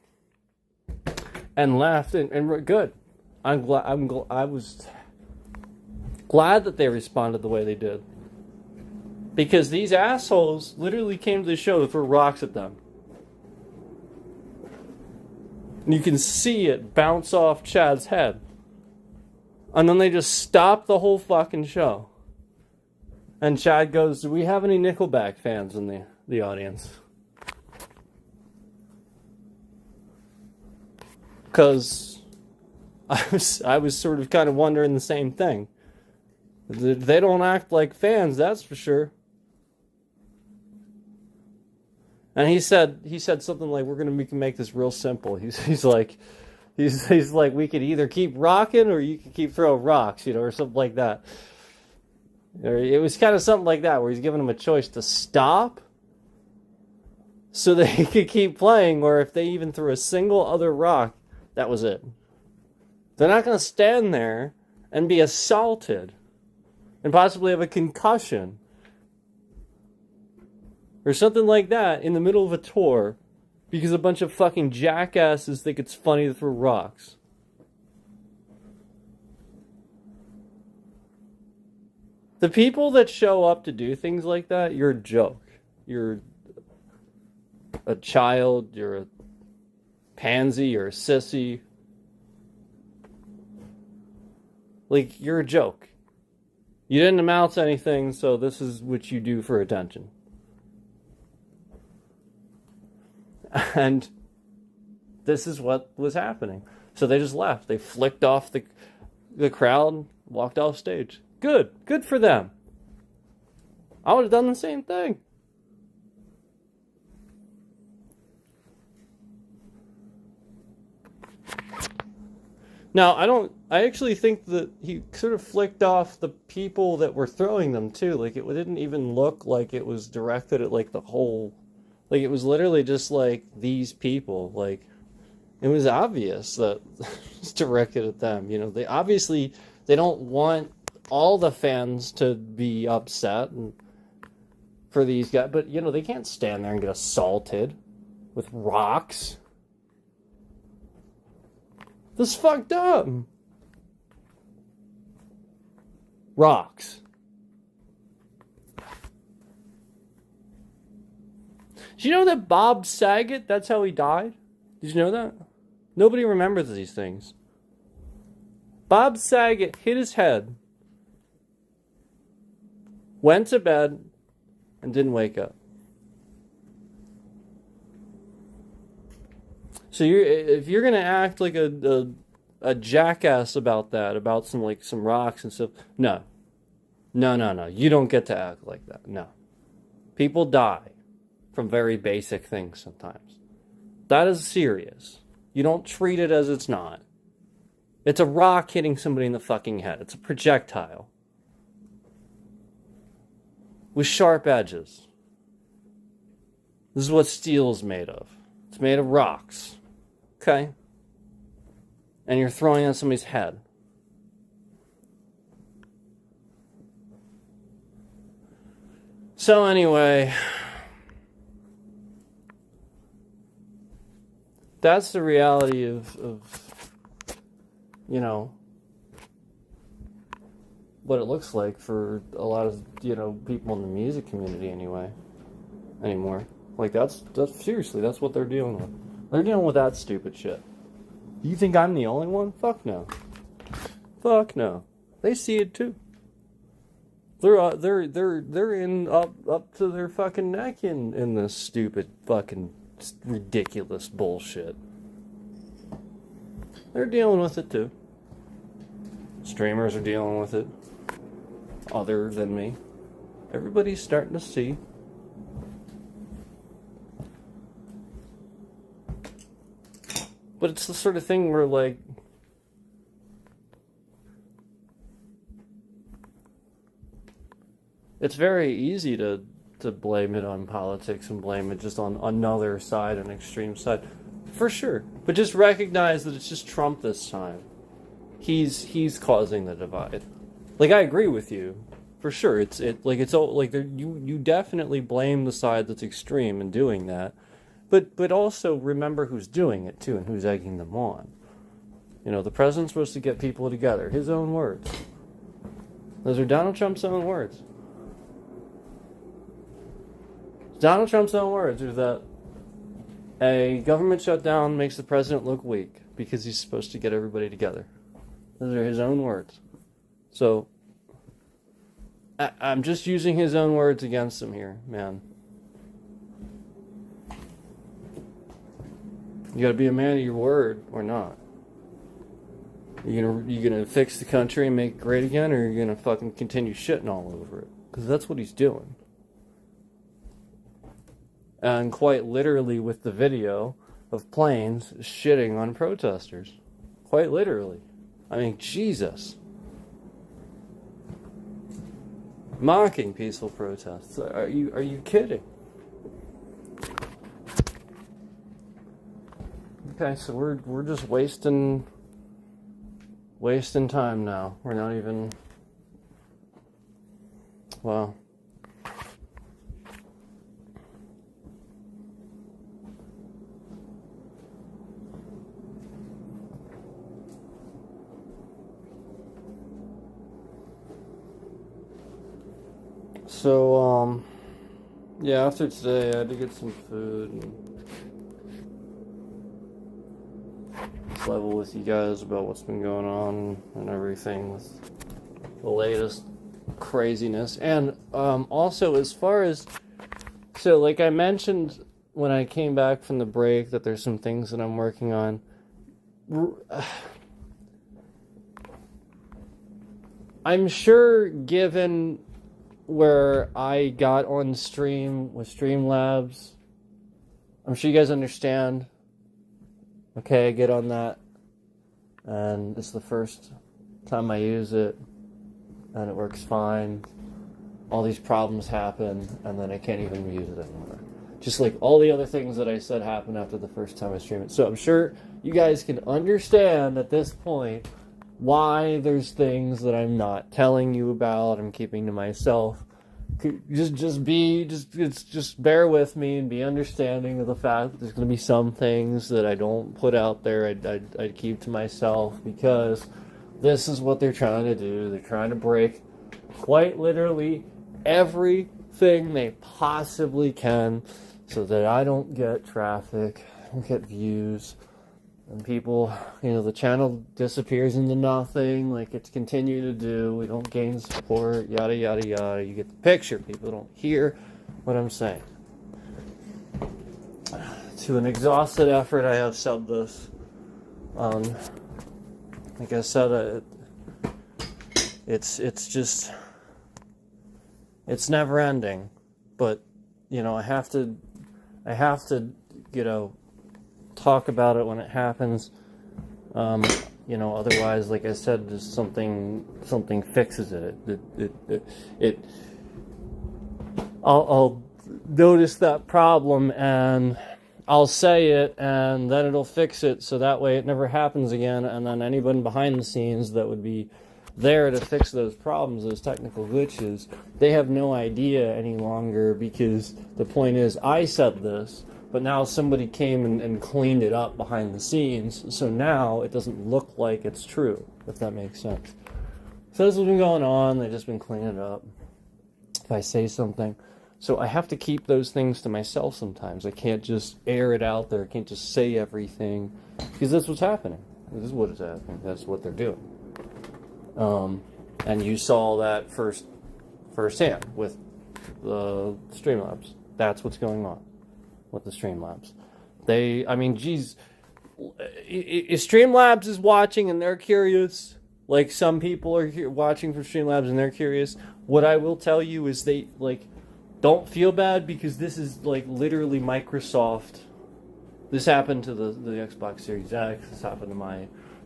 and left, and good. I was glad that they responded the way they did, because these assholes literally came to the show to throw rocks at them. And you can see it bounce off Chad's head. And then they just stop the whole fucking show. And Chad goes, "Do we have any Nickelback fans in the audience?" Because I was sort of kind of wondering the same thing. They don't act like fans, that's for sure. And he said something like, we can make this real simple. He's like, we could either keep rocking or you could keep throwing rocks, or something like that. Or it was kind of something like that, where he's giving them a choice to stop so they could keep playing, or if they even threw a single other rock, that was it. They're not going to stand there and be assaulted and possibly have a concussion or something like that in the middle of a tour because a bunch of fucking jackasses think it's funny to throw rocks. The people that show up to do things like that, you're a joke. You're a child, you're a pansy, you're a sissy. Like, you're a joke. You didn't announce anything, so this is what you do for attention. And this is what was happening. So they just left. They flicked off the crowd, walked off stage. Good. Good for them. I would have done the same thing. Now, I actually think that he sort of flicked off the people that were throwing them, too. Like, it didn't even look like it was directed at, like, the whole... Like, it was literally just, like, these people. Like, it was obvious that it's directed at them. You know, they don't want all the fans to be upset and for these guys. But, you know, they can't stand there and get assaulted with rocks. This is fucked up. Rocks. Did you know that Bob Saget, that's how he died? Did you know that? Nobody remembers these things. Bob Saget hit his head, went to bed, and didn't wake up. So if you're gonna act like a jackass about that, about some rocks and stuff, no, you don't get to act like that. No, people die from very basic things sometimes. That is serious. You don't treat it as it's not. It's a rock hitting somebody in the fucking head. It's a projectile with sharp edges. This is what steel is made of. It's made of rocks. Okay? And you're throwing on somebody's head. So anyway, that's the reality of you know, what it looks like for a lot of, you know, people in the music community anymore. Like, that's seriously, that's what they're dealing with. They're dealing with that stupid shit. You think I'm the only one? Fuck no. Fuck no. They see it too. They're in up to their fucking neck in this stupid fucking ridiculous bullshit. They're dealing with it too. Streamers are dealing with it. Other than me. Everybody's starting to see. But it's the sort of thing where, like, it's very easy to blame it on politics and blame it just on another side, an extreme side. For sure. But just recognize that it's just Trump this time. He's causing the divide. Like, I agree with you. For sure. You definitely blame the side that's extreme in doing that. But also remember who's doing it too and who's egging them on. You know, the president's supposed to get people together. His own words. Those are Donald Trump's own words. Donald Trump's own words are that a government shutdown makes the president look weak because he's supposed to get everybody together. Those are his own words. So, I'm just using his own words against him here, man. You gotta be a man of your word, or not. You gonna fix the country and make it great again, or you're gonna fucking continue shitting all over it? Because that's what he's doing. And quite literally with the video of planes shitting on protesters. Quite literally. I mean, Jesus. Mocking peaceful protests. Are you kidding? Okay, so we're just wasting time now. We're not even, well, so yeah, after today I had to get some food and level with you guys about what's been going on and everything with the latest craziness. And also, as far as, so like I mentioned when I came back from the break, that there's some things that I'm working on. I'm sure, given where I got on stream with Streamlabs, I'm sure you guys understand. Okay, I get on that, and it's the first time I use it, and it works fine. All these problems happen, and then I can't even use it anymore. Just like all the other things that I said happened after the first time I streamed it. So I'm sure you guys can understand at this point why there's things that I'm not telling you about, I'm keeping to myself. Just bear with me and be understanding of the fact that there's going to be some things that I don't put out there. I'd keep to myself, because this is what they're trying to do. They're trying to break quite literally everything they possibly can so that I don't get traffic, I don't get views, and people, the channel disappears into nothing like it's continued to do. We don't gain support, yada, yada, yada. You get the picture. People don't hear what I'm saying. To an exhausted effort, I have said this. Like I said, it's just, it's never ending. But, I have to, talk about it when it happens. Otherwise, like I said, just something fixes it. I'll notice that problem and I'll say it, and then it'll fix it, so that way it never happens again. And then anyone behind the scenes that would be there to fix those problems, those technical glitches, they have no idea any longer, because the point is, I said this, but now somebody came and cleaned it up behind the scenes, so now it doesn't look like it's true, if that makes sense. So this has been going on, they've just been cleaning it up. If I say something, so I have to keep those things to myself sometimes. I can't just air it out there, I can't just say everything, because that's what's happening. This is what is happening, that's what they're doing. And you saw that firsthand with the Streamlabs. That's what's going on with the Streamlabs. If Streamlabs is watching and they're curious, like some people are watching from Streamlabs and they're curious, what I will tell you is don't feel bad, because this is literally Microsoft. This happened to the Xbox Series X,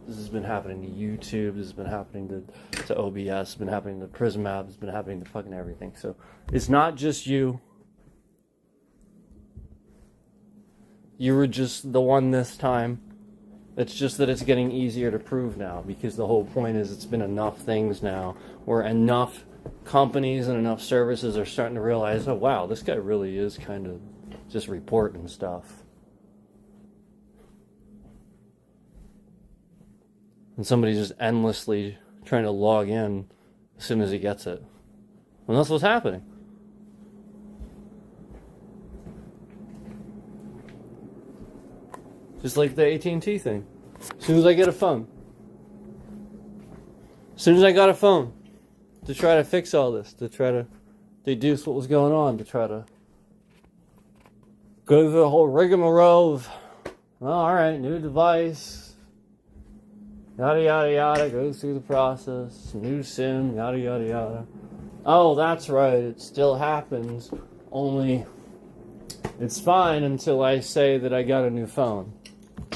this has been happening to YouTube, this has been happening to OBS, it's been happening to Prismab, it's been happening to fucking everything. So it's not just you. You were just the one this time. It's just that it's getting easier to prove now, because the whole point is it's been enough things now where enough companies and enough services are starting to realize, oh wow, this guy really is kind of just reporting stuff. And somebody's just endlessly trying to log in as soon as he gets it. And that's what's happening. Just like the AT&T thing. As soon as I get a phone. As soon as I got a phone to try to fix all this, to try to deduce what was going on, to try to go through the whole rigmarole of, alright, new device, yada yada yada, goes through the process, new SIM, yada yada yada. Oh, that's right, it still happens, only it's fine until I say that I got a new phone.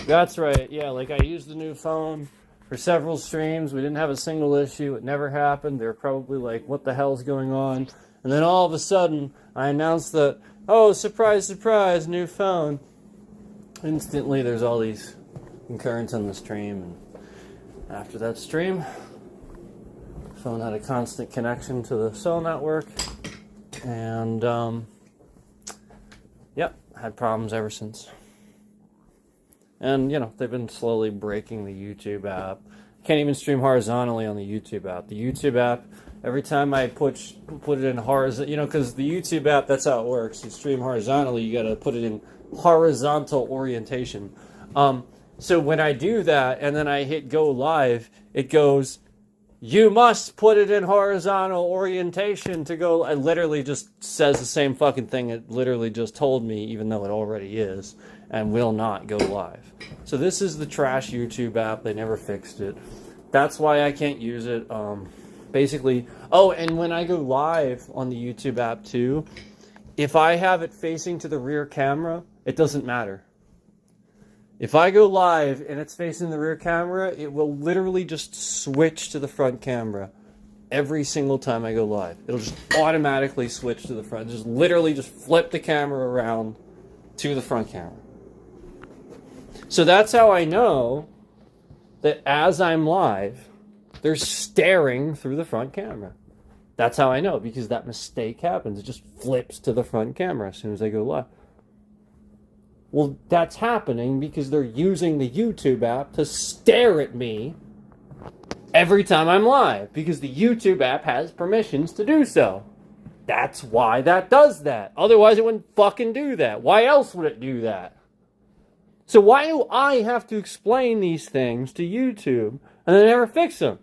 That's right, yeah, I used the new phone for several streams, we didn't have a single issue, it never happened, they were probably like, what the hell's going on? And then all of a sudden, I announced that, oh, surprise, surprise, new phone. Instantly, there's all these concurrents on the stream, and after that stream, the phone had a constant connection to the cell network, and had problems ever since. And they've been slowly breaking the YouTube app. Can't even stream horizontally on the YouTube app. The YouTube app, every time I put it in horizontal, because the YouTube app, that's how it works. You stream horizontally, you got to put it in horizontal orientation. So when I do that and then I hit go live, it goes you must put it in horizontal orientation to go. It literally just says the same fucking thing it literally just told me, even though it already is, and will not go live. So this is the trash YouTube app. They never fixed it. That's why I can't use it. Basically, oh, and when I go live on the YouTube app too, if I have it facing to the rear camera, it doesn't matter. If I go live and it's facing the rear camera, it will literally just switch to the front camera every single time I go live. It'll just automatically switch to the front. Just literally just flip the camera around to the front camera. So that's how I know that as I'm live, they're staring through the front camera. That's how I know, because that mistake happens. It just flips to the front camera as soon as I go live. Well, that's happening because they're using the YouTube app to stare at me every time I'm live, because the YouTube app has permissions to do so. That's why that does that. Otherwise, it wouldn't fucking do that. Why else would it do that? So why do I have to explain these things to YouTube and they never fix them?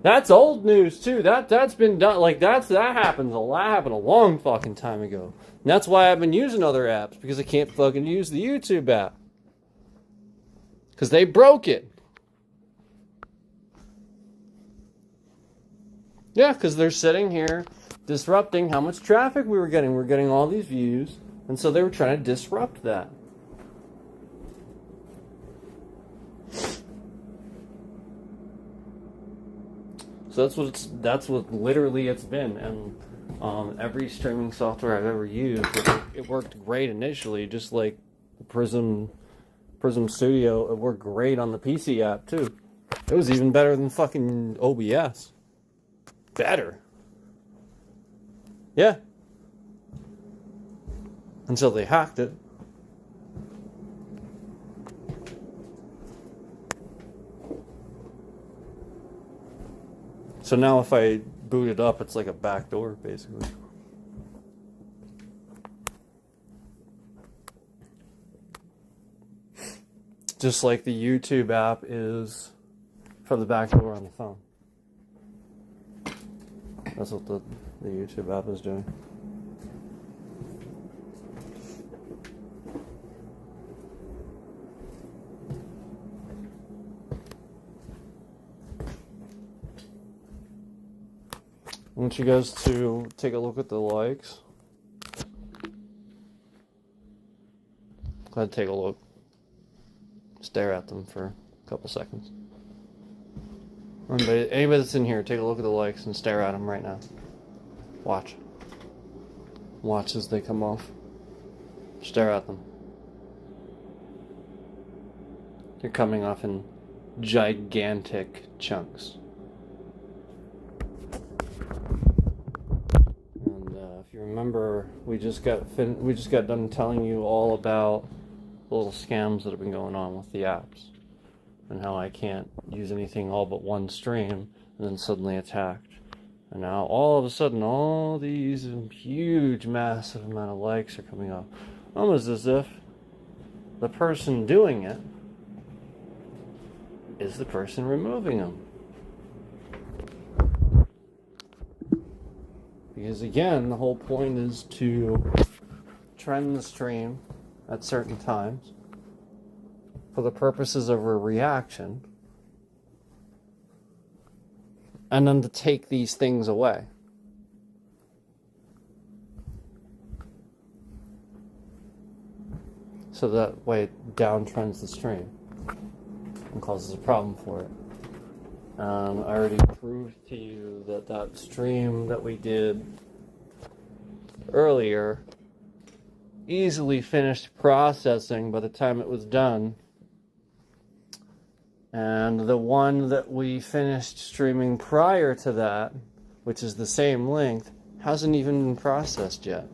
That's old news too. That's been done. Like that happened a long fucking time ago. And that's why I've been using other apps, because I can't fucking use the YouTube app because they broke it. Yeah, because they're sitting here disrupting how much traffic we were getting. We're getting all these views, and so they were trying to disrupt that. So that's what literally it's been, and every streaming software I've ever used, it worked great initially, just like the Prism Studio. It worked great on the PC app too. It was even better than fucking OBS. Better. Yeah. Until they hacked it. So now if I boot it up, it's like a backdoor, basically. Just like the YouTube app is for the backdoor on the phone. That's what the YouTube app is doing. I want you guys to take a look at the likes. Go ahead, take a look. Stare at them for a couple seconds. Anybody that's in here, take a look at the likes and stare at them right now. Watch. Watch as they come off. Stare at them. They're coming off in gigantic chunks. If you remember, we just got done telling you all about the little scams that have been going on with the apps, and how I can't use anything all but one stream, and then suddenly attacked. And now all of a sudden, all these huge, massive amount of likes are coming up, almost as if the person doing it is the person removing them. Because again, the whole point is to trend the stream at certain times for the purposes of a reaction, and then to take these things away. So that way it downtrends the stream and causes a problem for it. I already proved to you that that stream that we did earlier easily finished processing by the time it was done. And the one that we finished streaming prior to that, which is the same length, hasn't even been processed yet.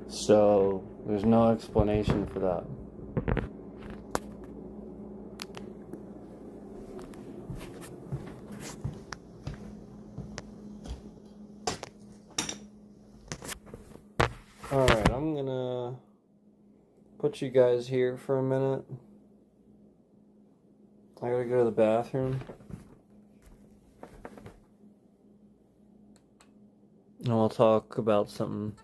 So there's no explanation for that. put you guys here for a minute. I gotta go to the bathroom. And we'll talk about something.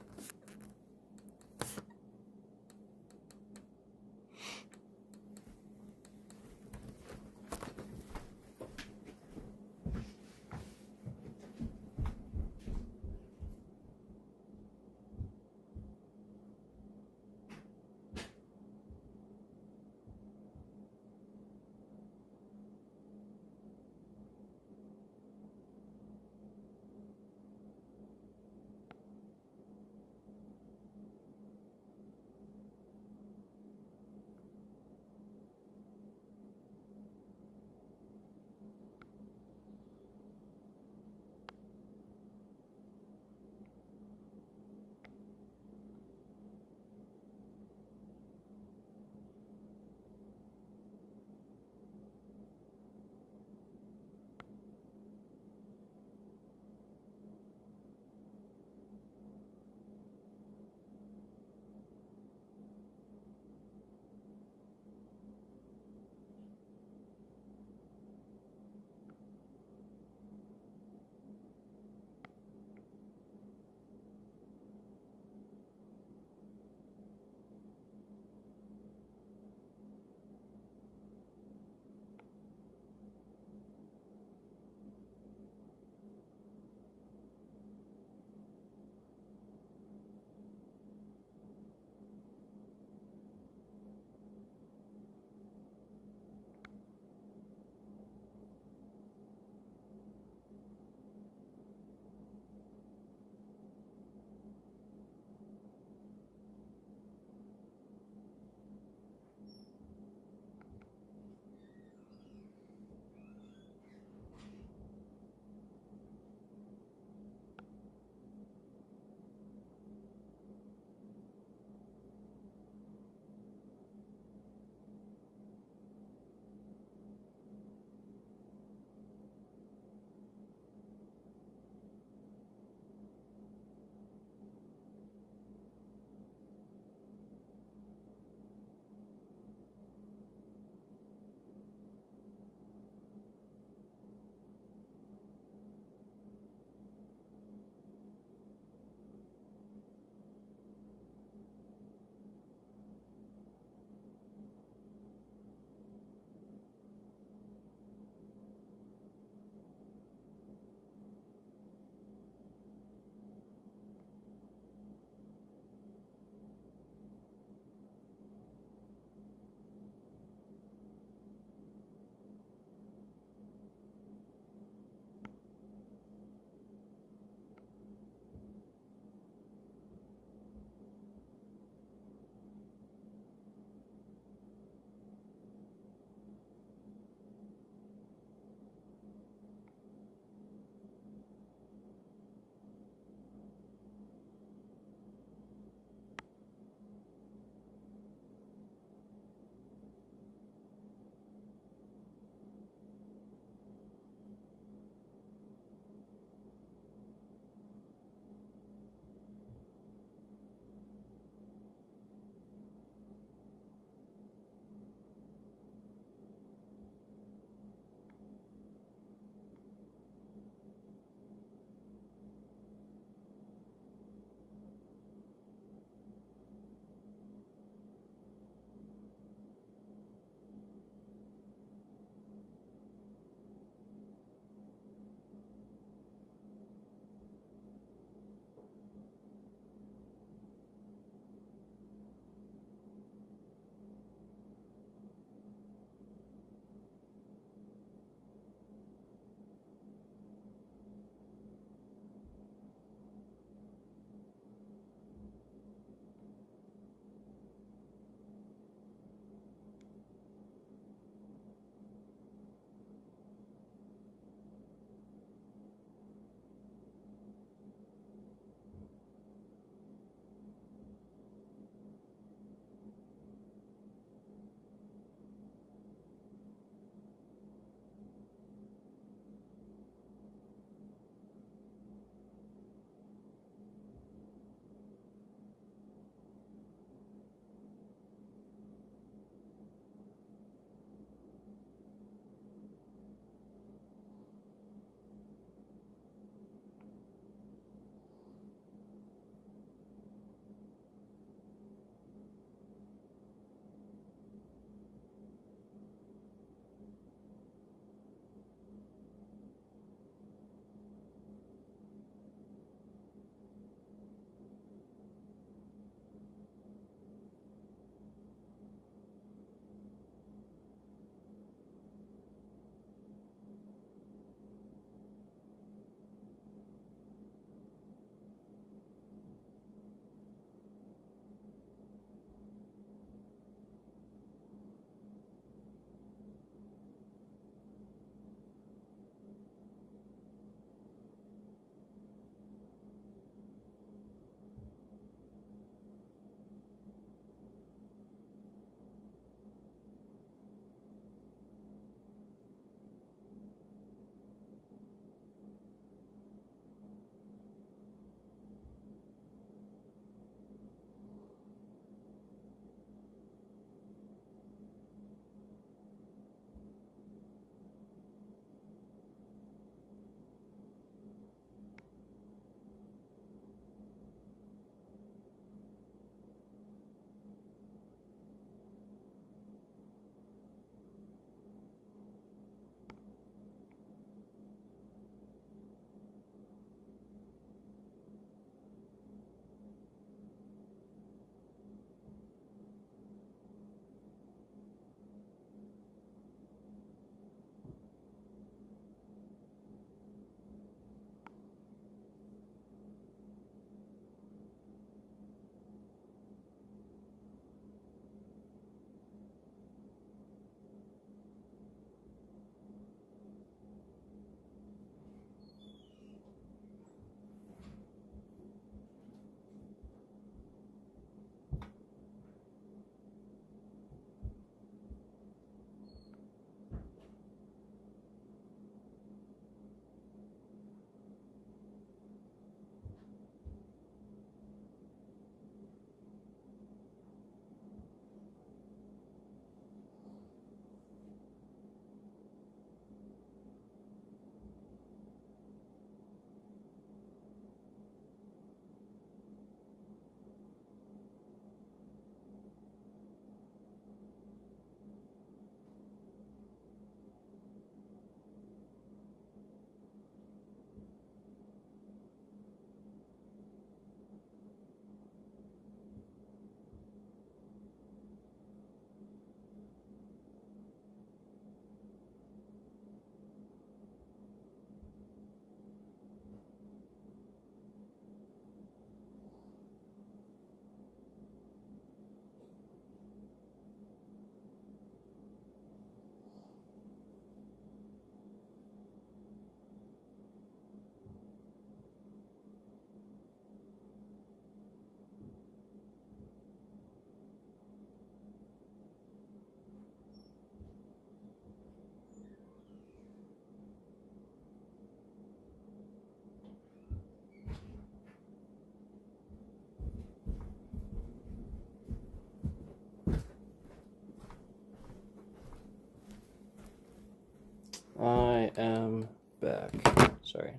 Sorry.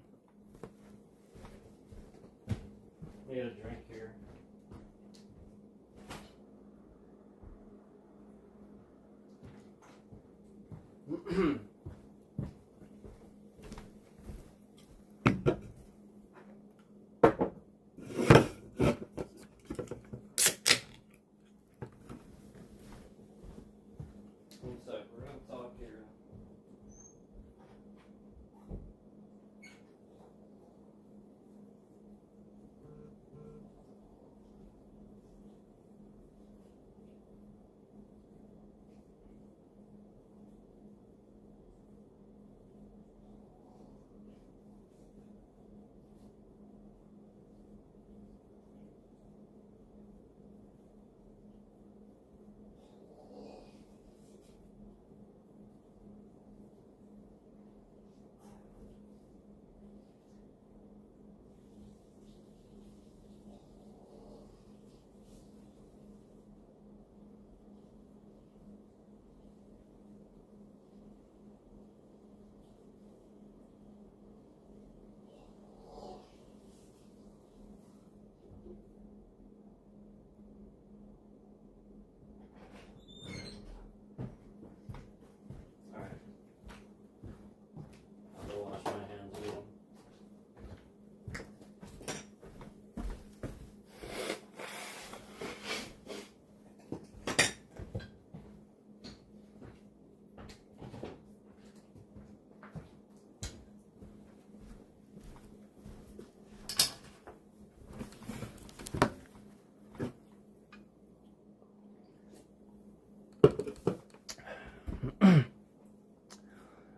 Need a drink here. One sec, we're gonna talk here.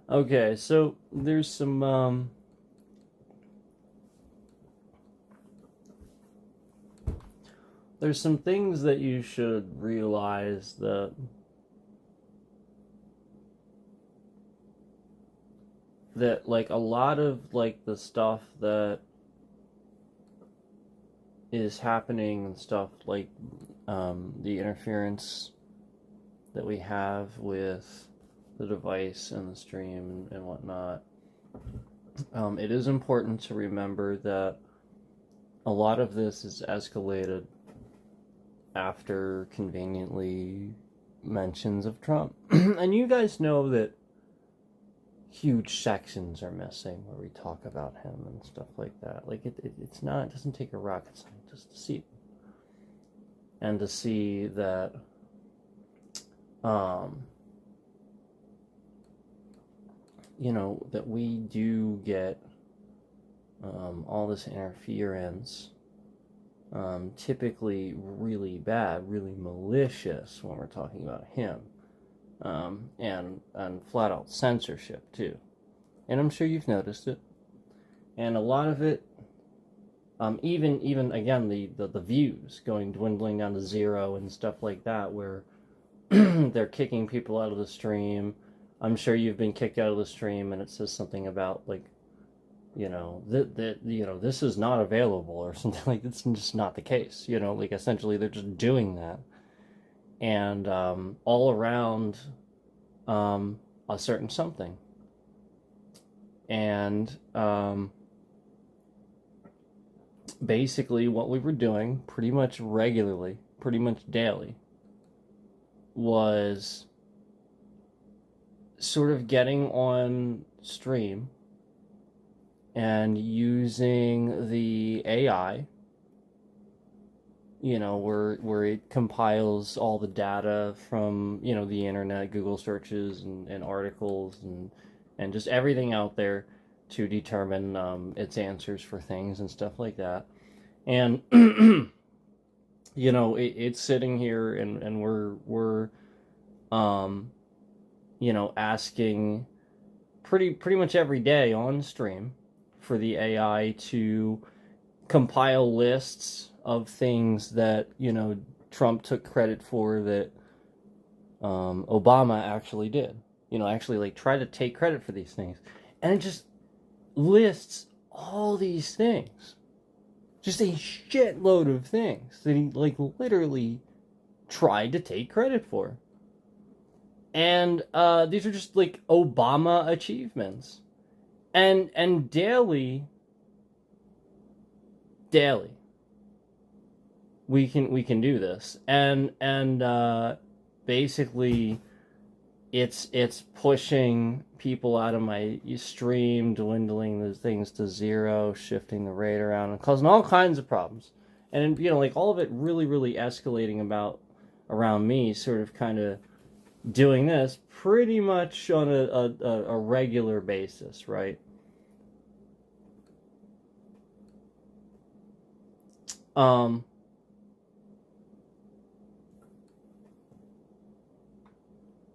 Okay, so there's some things that you should realize that like a lot of like the stuff that is happening and stuff like the interference that we have with the device and the stream and whatnot. It is important to remember that a lot of this is escalated after conveniently mentions of Trump. And you guys know that huge sections are missing where we talk about him and stuff like that. Like it doesn't take a rocket scientist to see it. And to see that that we do get all this interference, typically really bad, really malicious when we're talking about him, and flat out censorship too. And I'm sure you've noticed it. And a lot of it, even again the views dwindling down to zero and stuff like that, where they're kicking people out of the stream. I'm sure you've been kicked out of the stream, and it says something about like, this is not available or something like that's just not the case. Like essentially they're just doing that, and all around a certain something, and basically what we were doing pretty much regularly, pretty much daily, was sort of getting on stream and using the AI, where it compiles all the data from, the internet, Google searches and articles and just everything out there to determine its answers for things and stuff like that. And, it's sitting here and we're asking pretty much every day on stream for the AI to compile lists of things that, Trump took credit for that Obama actually did. Actually like try to take credit for these things. And it just lists all these things. Just a shitload of things that he like literally tried to take credit for. And these are just like Obama achievements. And daily, we can do this, and basically, it's pushing people out of my stream, dwindling the things to zero, shifting the rate around, and causing all kinds of problems. And like all of it really escalating around me, sort of kind of doing this pretty much on a regular basis, right?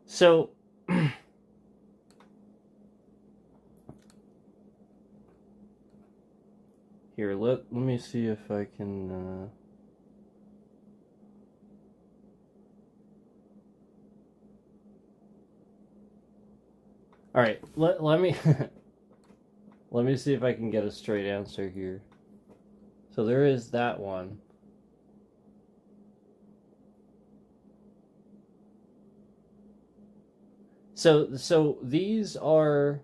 So here, let me see if I can all right, let me let me see if I can get a straight answer here. So there is that one. So these are,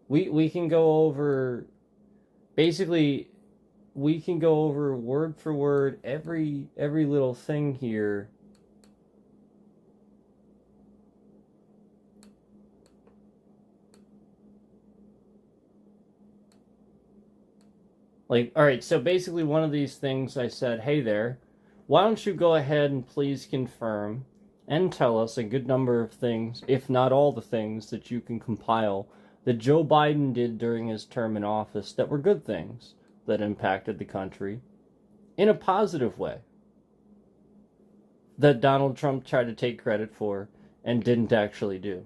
we can go over, basically we can go over word for word every little thing here. Like, all right, so basically one of these things I said, hey there, why don't you go ahead and please confirm and tell us a good number of things, if not all the things, that you can compile that Joe Biden did during his term in office that were good things that impacted the country in a positive way, that Donald Trump tried to take credit for and didn't actually do.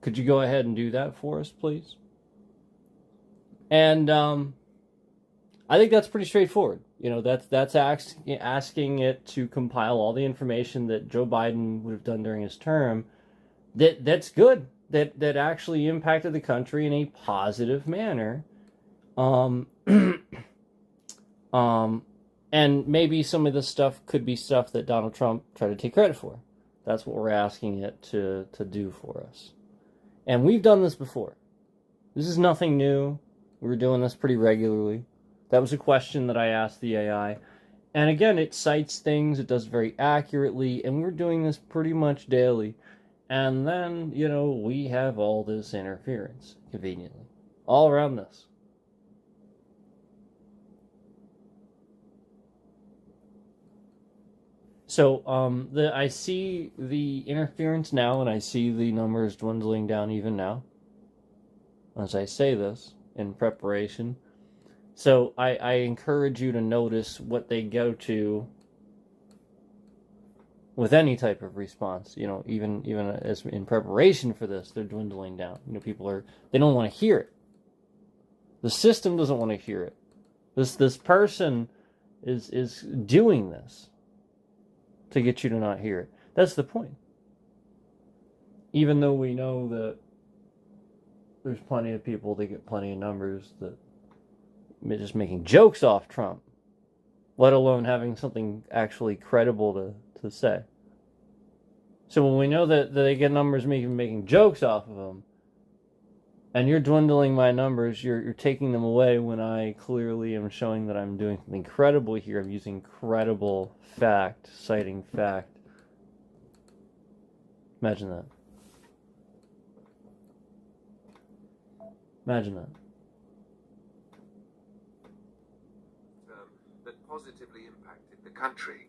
Could you go ahead and do that for us, please? And I think that's pretty straightforward. That's asking it to compile all the information that Joe Biden would have done during his term that's good, that actually impacted the country in a positive manner. And maybe some of this stuff could be stuff that Donald Trump tried to take credit for. That's what we're asking it to do for us. And we've done this before. This is nothing new. We were doing this pretty regularly. That was a question that I asked the AI. And again, it cites things, it does very accurately, and we're doing this pretty much daily. And then, we have all this interference, conveniently, all around this. So, I see the interference now, and I see the numbers dwindling down even now, as I say this, in preparation. So I encourage you to notice what they go to with any type of response. Even as in preparation for this, they're dwindling down. People they don't want to hear it. The system doesn't want to hear it. This person is doing this to get you to not hear it. That's the point. Even though we know that there's plenty of people that get plenty of numbers that just making jokes off Trump, let alone having something actually credible to say. So when we know that they get numbers making jokes off of them, and you're dwindling my numbers, you're taking them away when I clearly am showing that I'm doing something credible here. I'm using credible fact, citing fact. Imagine that. Imagine that. That positively impacted the country,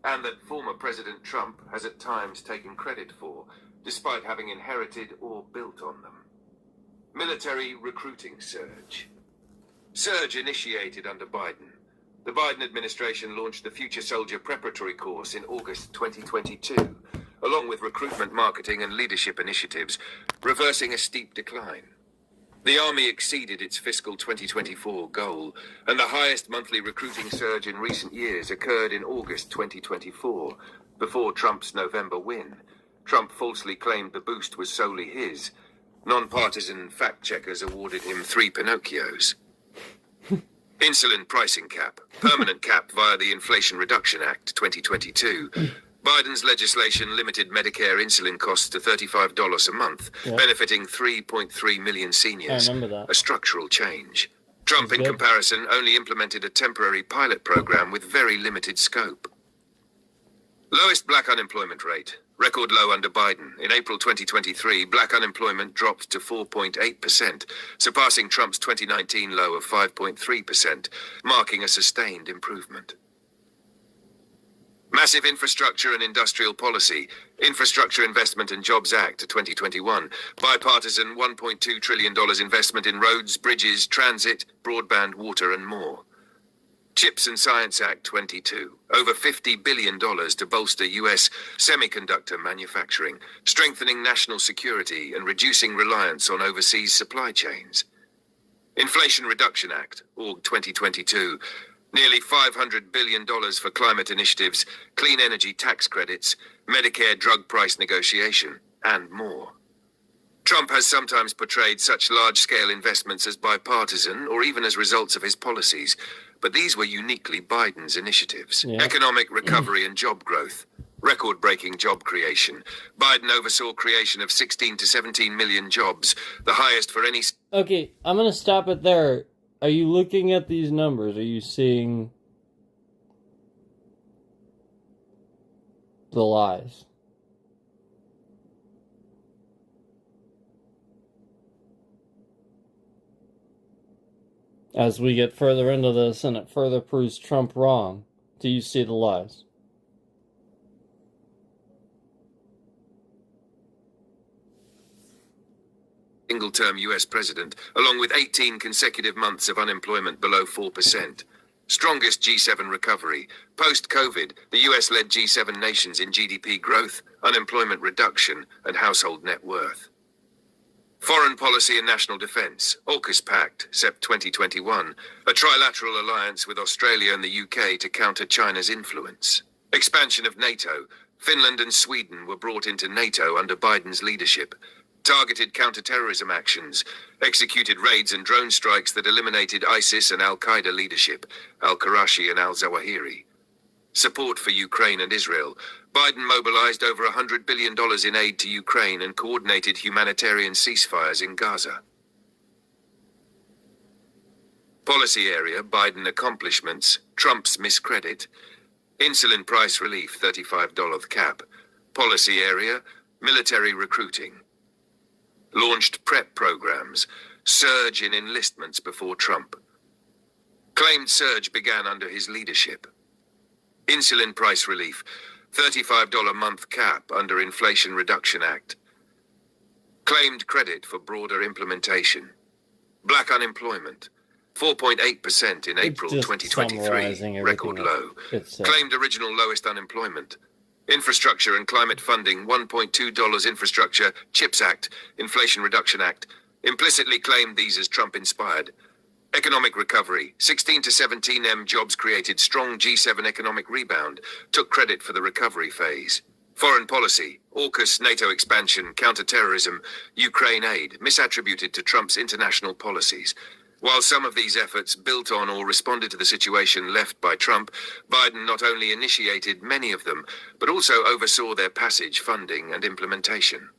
and that former President Trump has at times taken credit for, despite having inherited or built on them. Military recruiting surge. Surge initiated under Biden. The Biden administration launched the Future Soldier Preparatory Course in August 2022, along with recruitment, marketing, and leadership initiatives, reversing a steep decline. The Army exceeded its fiscal 2024 goal, and the highest monthly recruiting surge in recent years occurred in August 2024, before Trump's November win. Trump falsely claimed the boost was solely his. Non-partisan fact-checkers awarded him 3 Pinocchios. Insulin pricing cap, permanent cap via the Inflation Reduction Act 2022. Biden's legislation limited Medicare insulin costs to $35 a month, benefiting 3.3 million seniors. I remember that. A structural change. Trump, in good. comparison, only implemented a temporary pilot program with very limited scope. Lowest black unemployment rate. Record low under Biden. In April 2023, black unemployment dropped to 4.8%, surpassing Trump's 2019 low of 5.3%, marking a sustained improvement. Massive infrastructure and industrial policy. Infrastructure Investment and Jobs Act of 2021. Bipartisan $1.2 trillion investment in roads, bridges, transit, broadband, water, and more. CHIPS and Science Act 22. Over $50 billion to bolster U.S. semiconductor manufacturing, strengthening national security and reducing reliance on overseas supply chains. Inflation Reduction Act, Org 2022. Nearly $500 billion for climate initiatives, clean energy tax credits, Medicare drug price negotiation, and more. Trump has sometimes portrayed such large-scale investments as bipartisan or even as results of his policies, but these were uniquely Biden's initiatives. Yeah. Economic recovery and job growth. Record-breaking job creation. Biden oversaw creation of 16 to 17 million jobs, the highest for any... Okay, I'm going to stop it there. Are you looking at these numbers? Are you seeing the lies? As we get further into this and it further proves Trump wrong, do you see the lies? Single-term U.S. president, along with 18 consecutive months of unemployment below 4%. Strongest G7 recovery. Post-COVID, the U.S. led G7 nations in GDP growth, unemployment reduction, and household net worth. Foreign policy and national defense. AUKUS Pact, Sep 2021, a trilateral alliance with Australia and the UK to counter China's influence. Expansion of NATO. Finland and Sweden were brought into NATO under Biden's leadership. Targeted counter-terrorism actions, executed raids and drone strikes that eliminated ISIS and al-Qaeda leadership, al-Qurashi and al-Zawahiri. Support for Ukraine and Israel. Biden mobilized over $100 billion in aid to Ukraine and coordinated humanitarian ceasefires in Gaza. Policy area, Biden accomplishments, Trump's miscredit. Insulin price relief, $35 cap. Policy area, military recruiting. Launched PrEP programs, surge in enlistments before Trump. Claimed surge began under his leadership. Insulin price relief, $35 month cap under Inflation Reduction Act. Claimed credit for broader implementation. Black unemployment, 4.8% in April 2023, record low. Claimed original lowest unemployment. Infrastructure and climate funding, $1.2 infrastructure, CHIPS Act, Inflation Reduction Act, implicitly claimed these as Trump-inspired. Economic recovery, 16 to 17 M jobs created, strong G7 economic rebound, took credit for the recovery phase. Foreign policy, AUKUS, NATO expansion, counter-terrorism, Ukraine aid, misattributed to Trump's international policies. While some of these efforts built on or responded to the situation left by Trump, Biden not only initiated many of them, but also oversaw their passage, funding, and implementation.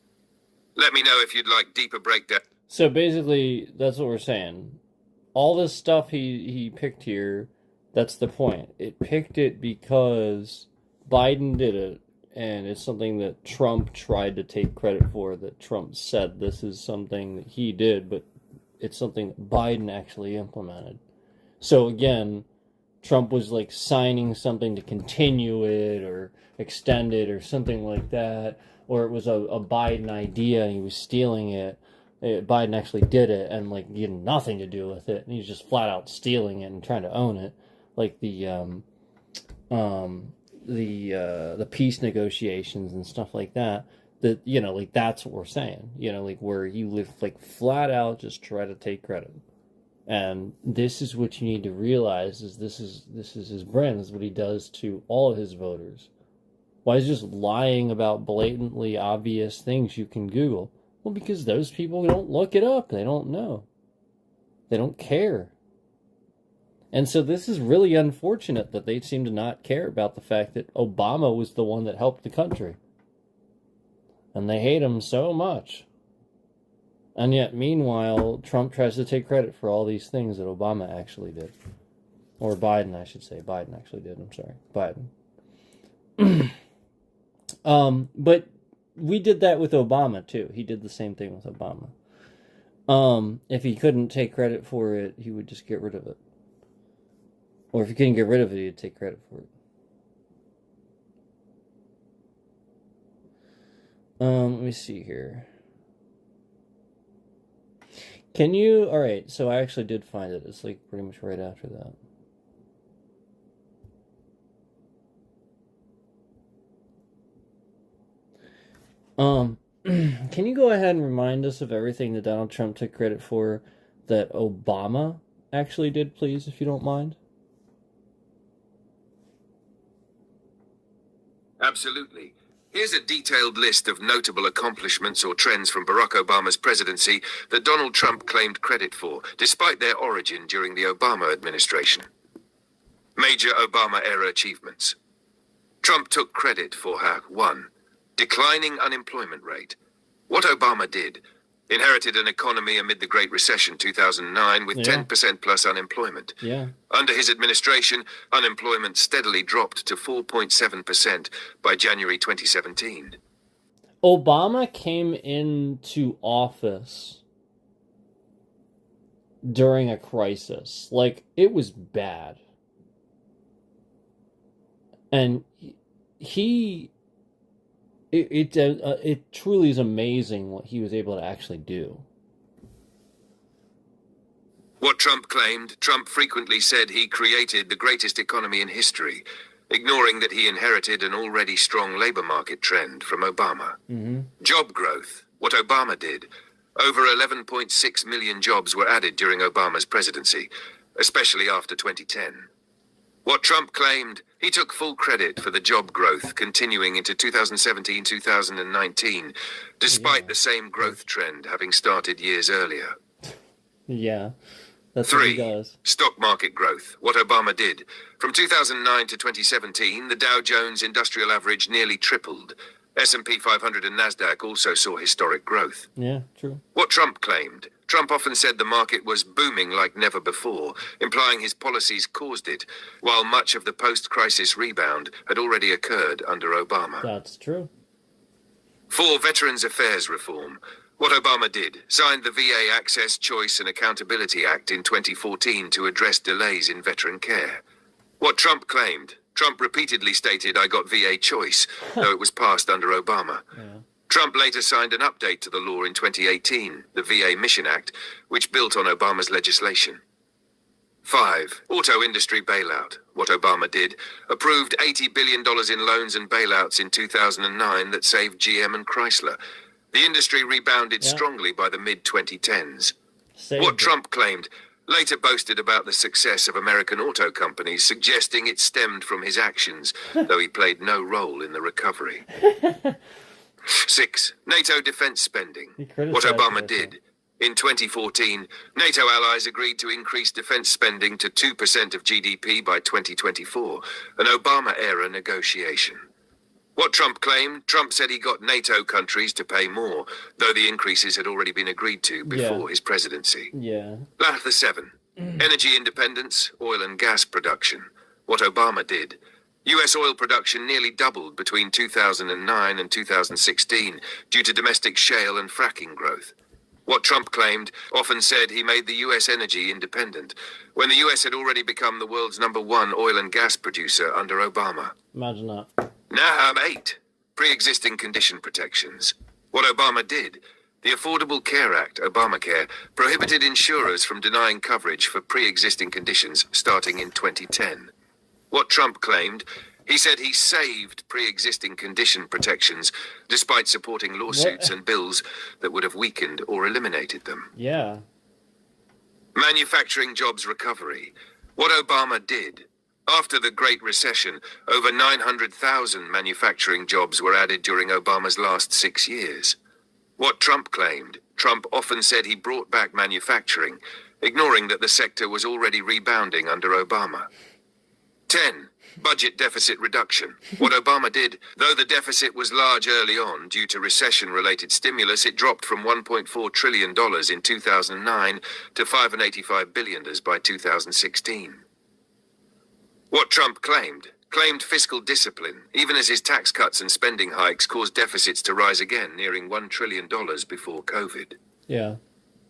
Let me know if you'd like deeper breakdown. So basically, that's what we're saying. All this stuff he picked here, that's the point. It picked it because Biden did it, and it's something that Trump tried to take credit for, that Trump said this is something that he did, but it's something that Biden actually implemented. So again, Trump was like signing something to continue it or extend it or something like that, or it was a Biden idea and he was stealing it. Biden actually did it and like he had nothing to do with it, and he's just flat out stealing it and trying to own it, like the peace negotiations and stuff like that. That, you know, like, that's what we're saying, you know, like, where you live, like, flat out just try to take credit. And this is what you need to realize, is this is his brand. This is what he does to all of his voters. Why is he just lying about blatantly obvious things you can Google? Well, because those people don't look it up. They don't know. They don't care. And so this is really unfortunate that they seem to not care about the fact that Obama was the one that helped the country. And they hate him so much. And yet, meanwhile, Trump tries to take credit for all these things that Obama actually did. Or Biden, I should say. Biden actually did. I'm sorry. Biden. But we did that with Obama, too. He did the same thing with Obama. If he couldn't take credit for it, he would just get rid of it. Or if he couldn't get rid of it, he'd take credit for it. Let me see here. Can you... Alright, so I actually did find it. It's like pretty much right after that. Can you go ahead and remind us of everything that Donald Trump took credit for that Obama actually did, please, if you don't mind? Absolutely. Here's a detailed list of notable accomplishments or trends from Barack Obama's presidency that Donald Trump claimed credit for, despite their origin during the Obama administration. Major Obama-era achievements. Trump took credit for her 1. Declining unemployment rate. What Obama did: inherited an economy amid the Great Recession 2009 with 10% plus unemployment. Under his administration, unemployment steadily dropped to 4.7% by January 2017. Obama came into office during a crisis. Like, it was bad. And it truly is amazing what he was able to actually do. What Trump claimed: Trump frequently said he created the greatest economy in history, ignoring that he inherited an already strong labor market trend from Obama. Job growth. What Obama did: over 11.6 million jobs were added during Obama's presidency, especially after 2010. What Trump claimed: he took full credit for the job growth continuing into 2017-2019, despite the same growth trend having started years earlier. Yeah, that's what he 3. does. Stock market growth. What Obama did: from 2009 to 2017, the Dow Jones Industrial Average nearly tripled. S&P 500 and NASDAQ also saw historic growth. Yeah, true. What Trump claimed: Trump often said the market was booming like never before, implying his policies caused it, while much of the post-crisis rebound had already occurred under Obama. That's true. 4. Veterans Affairs reform. What Obama did: signed the VA Access, Choice and Accountability Act in 2014 to address delays in veteran care. What Trump claimed: Trump repeatedly stated, "I got VA choice," though it was passed under Obama. Trump later signed an update to the law in 2018, the VA Mission Act, which built on Obama's legislation. 5. Auto industry bailout. What Obama did: approved $80 billion in loans and bailouts in 2009 that saved GM and Chrysler. The industry rebounded strongly by the mid-2010s. What Trump claimed: later boasted about the success of American auto companies, suggesting it stemmed from his actions, though he played no role in the recovery. 6. NATO defense spending. What Obama did: in 2014, NATO allies agreed to increase defense spending to 2% of GDP by 2024, an Obama-era negotiation. What Trump claimed: Trump said he got NATO countries to pay more, though the increases had already been agreed to before his presidency. Latter 7. Energy independence, oil and gas production. What Obama did: U.S. oil production nearly doubled between 2009 and 2016 due to domestic shale and fracking growth. What Trump claimed: often said he made the U.S. energy independent, when the U.S. had already become the world's #1 oil and gas producer under Obama. Imagine that. Now, 8. Pre-existing condition protections. What Obama did: the Affordable Care Act, Obamacare, prohibited insurers from denying coverage for pre-existing conditions starting in 2010. What Trump claimed: he said he saved pre-existing condition protections despite supporting lawsuits and bills that would have weakened or eliminated them. Manufacturing jobs recovery. What Obama did: after the Great Recession, over 900,000 manufacturing jobs were added during Obama's last 6 years. What Trump claimed: Trump often said he brought back manufacturing, ignoring that the sector was already rebounding under Obama. 10. Budget deficit reduction. What Obama did, though the deficit was large early on due to recession-related stimulus, it dropped from $1.4 trillion in 2009 to $585 billion by 2016. What Trump claimed fiscal discipline, even as his tax cuts and spending hikes caused deficits to rise again, nearing $1 trillion before COVID. Yeah.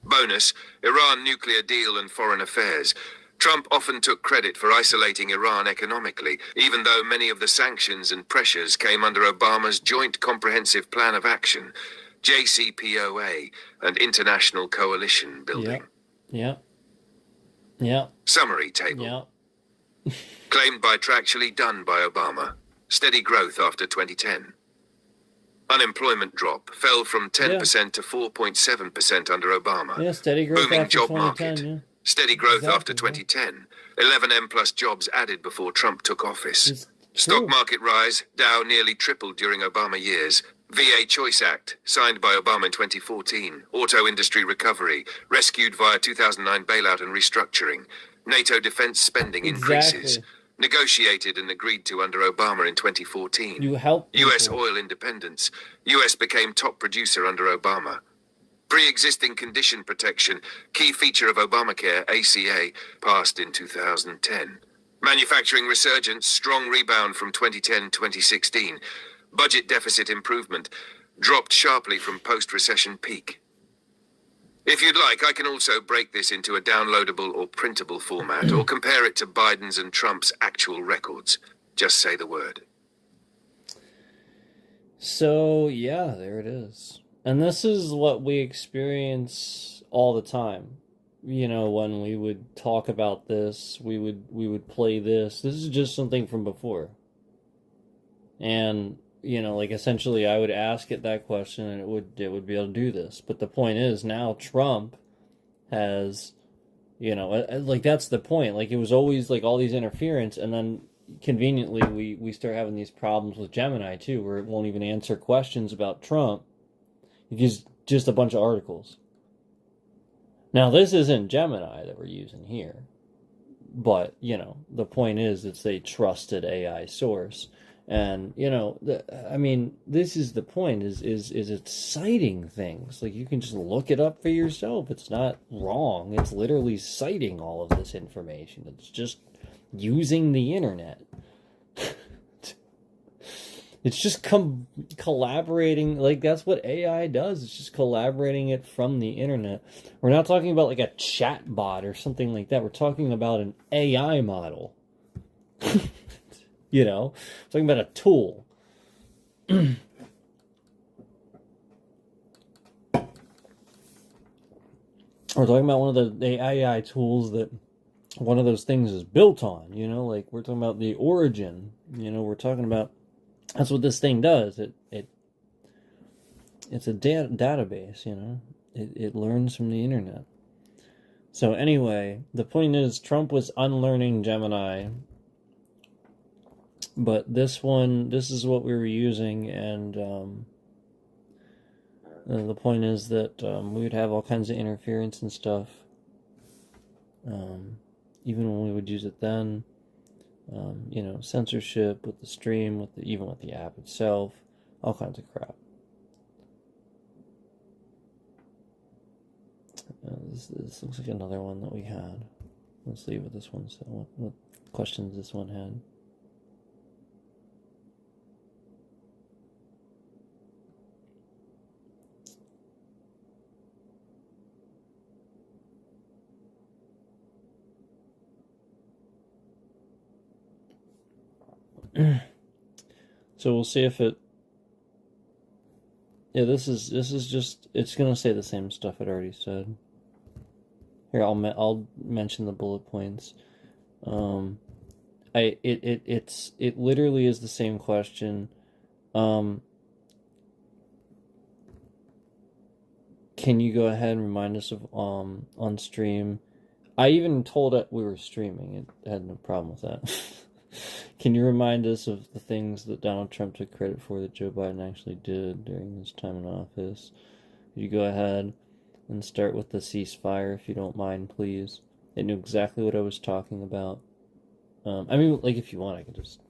Bonus, Iran nuclear deal and foreign affairs. Trump often took credit for isolating Iran economically, even though many of the sanctions and pressures came under Obama's Joint Comprehensive Plan of Action, JCPOA, and International Coalition Building. Yeah. Summary table. Yeah. Claimed bitractually, done by Obama. Steady growth after 2010. Unemployment drop fell from 10% to 4.7% under Obama. Yeah, steady growth Booming after job 2010, market. yeah. Steady growth after Exactly, 2010. 11 M+ jobs added before Trump took office. It's Stock true. market rise. Dow nearly tripled during Obama years. VA Choice Act, signed by Obama in 2014. Auto industry recovery, rescued via 2009 bailout and restructuring. NATO defense spending increases. Exactly. Negotiated and agreed to under Obama in 2014. You help U.S. people. oil independence. U.S. became top producer under Obama. Pre-existing condition protection, key feature of Obamacare, ACA, passed in 2010. Manufacturing resurgence, strong rebound from 2010-2016. Budget deficit improvement, dropped sharply from post-recession peak. If you'd like, I can also break this into a downloadable or printable format, or compare it to Biden's and Trump's actual records. Just say the word. So, yeah, there it is. And this is what we experience all the time. You know, when we would talk about this, we would play this. This is just something from before. And, you know, like essentially I would ask it that question and it would be able to do this. But the point is now Trump has, you know, like that's the point. Like it was always like all these interference, and then conveniently we start having these problems with Gemini too, where it won't even answer questions about Trump. It gives just a bunch of articles. Now this isn't Gemini that we're using here, but you know the point is it's a trusted AI source, and you know I mean this is the point is it's citing things like you can just look it up for yourself. It's not wrong. It's literally citing all of this information. It's just using the internet. It's just collaborating, like that's what AI does. It's just collaborating it from the internet. We're not talking about like a chat bot or something like that. We're talking about an AI model. You know, we're talking about a tool. We're talking about one of the AI tools that one of those things is built on, you know, like we're talking about the origin, you know, we're talking about that's what this thing does. It's a database, you know. It learns from the internet. So anyway, the point is Trump was unlearning Gemini, but this is what we were using, and the point is that we would have all kinds of interference and stuff, even when we would use it then. You know, censorship with the stream, even with the app itself, all kinds of crap. This looks like another one that we had. Let's see what this one said. What questions this one had. So we'll see if it. Yeah, this is just. It's gonna say the same stuff it already said. Here, I'll mention the bullet points. It literally is the same question. Can you go ahead and remind us of on stream? I even told it we were streaming. It had no problem with that. Can you remind us of the things that Donald Trump took credit for that Joe Biden actually did during his time in office? Could you go ahead? and start with the ceasefire, if you don't mind, please. It knew exactly what I was talking about. I mean, like, if you want, I can just...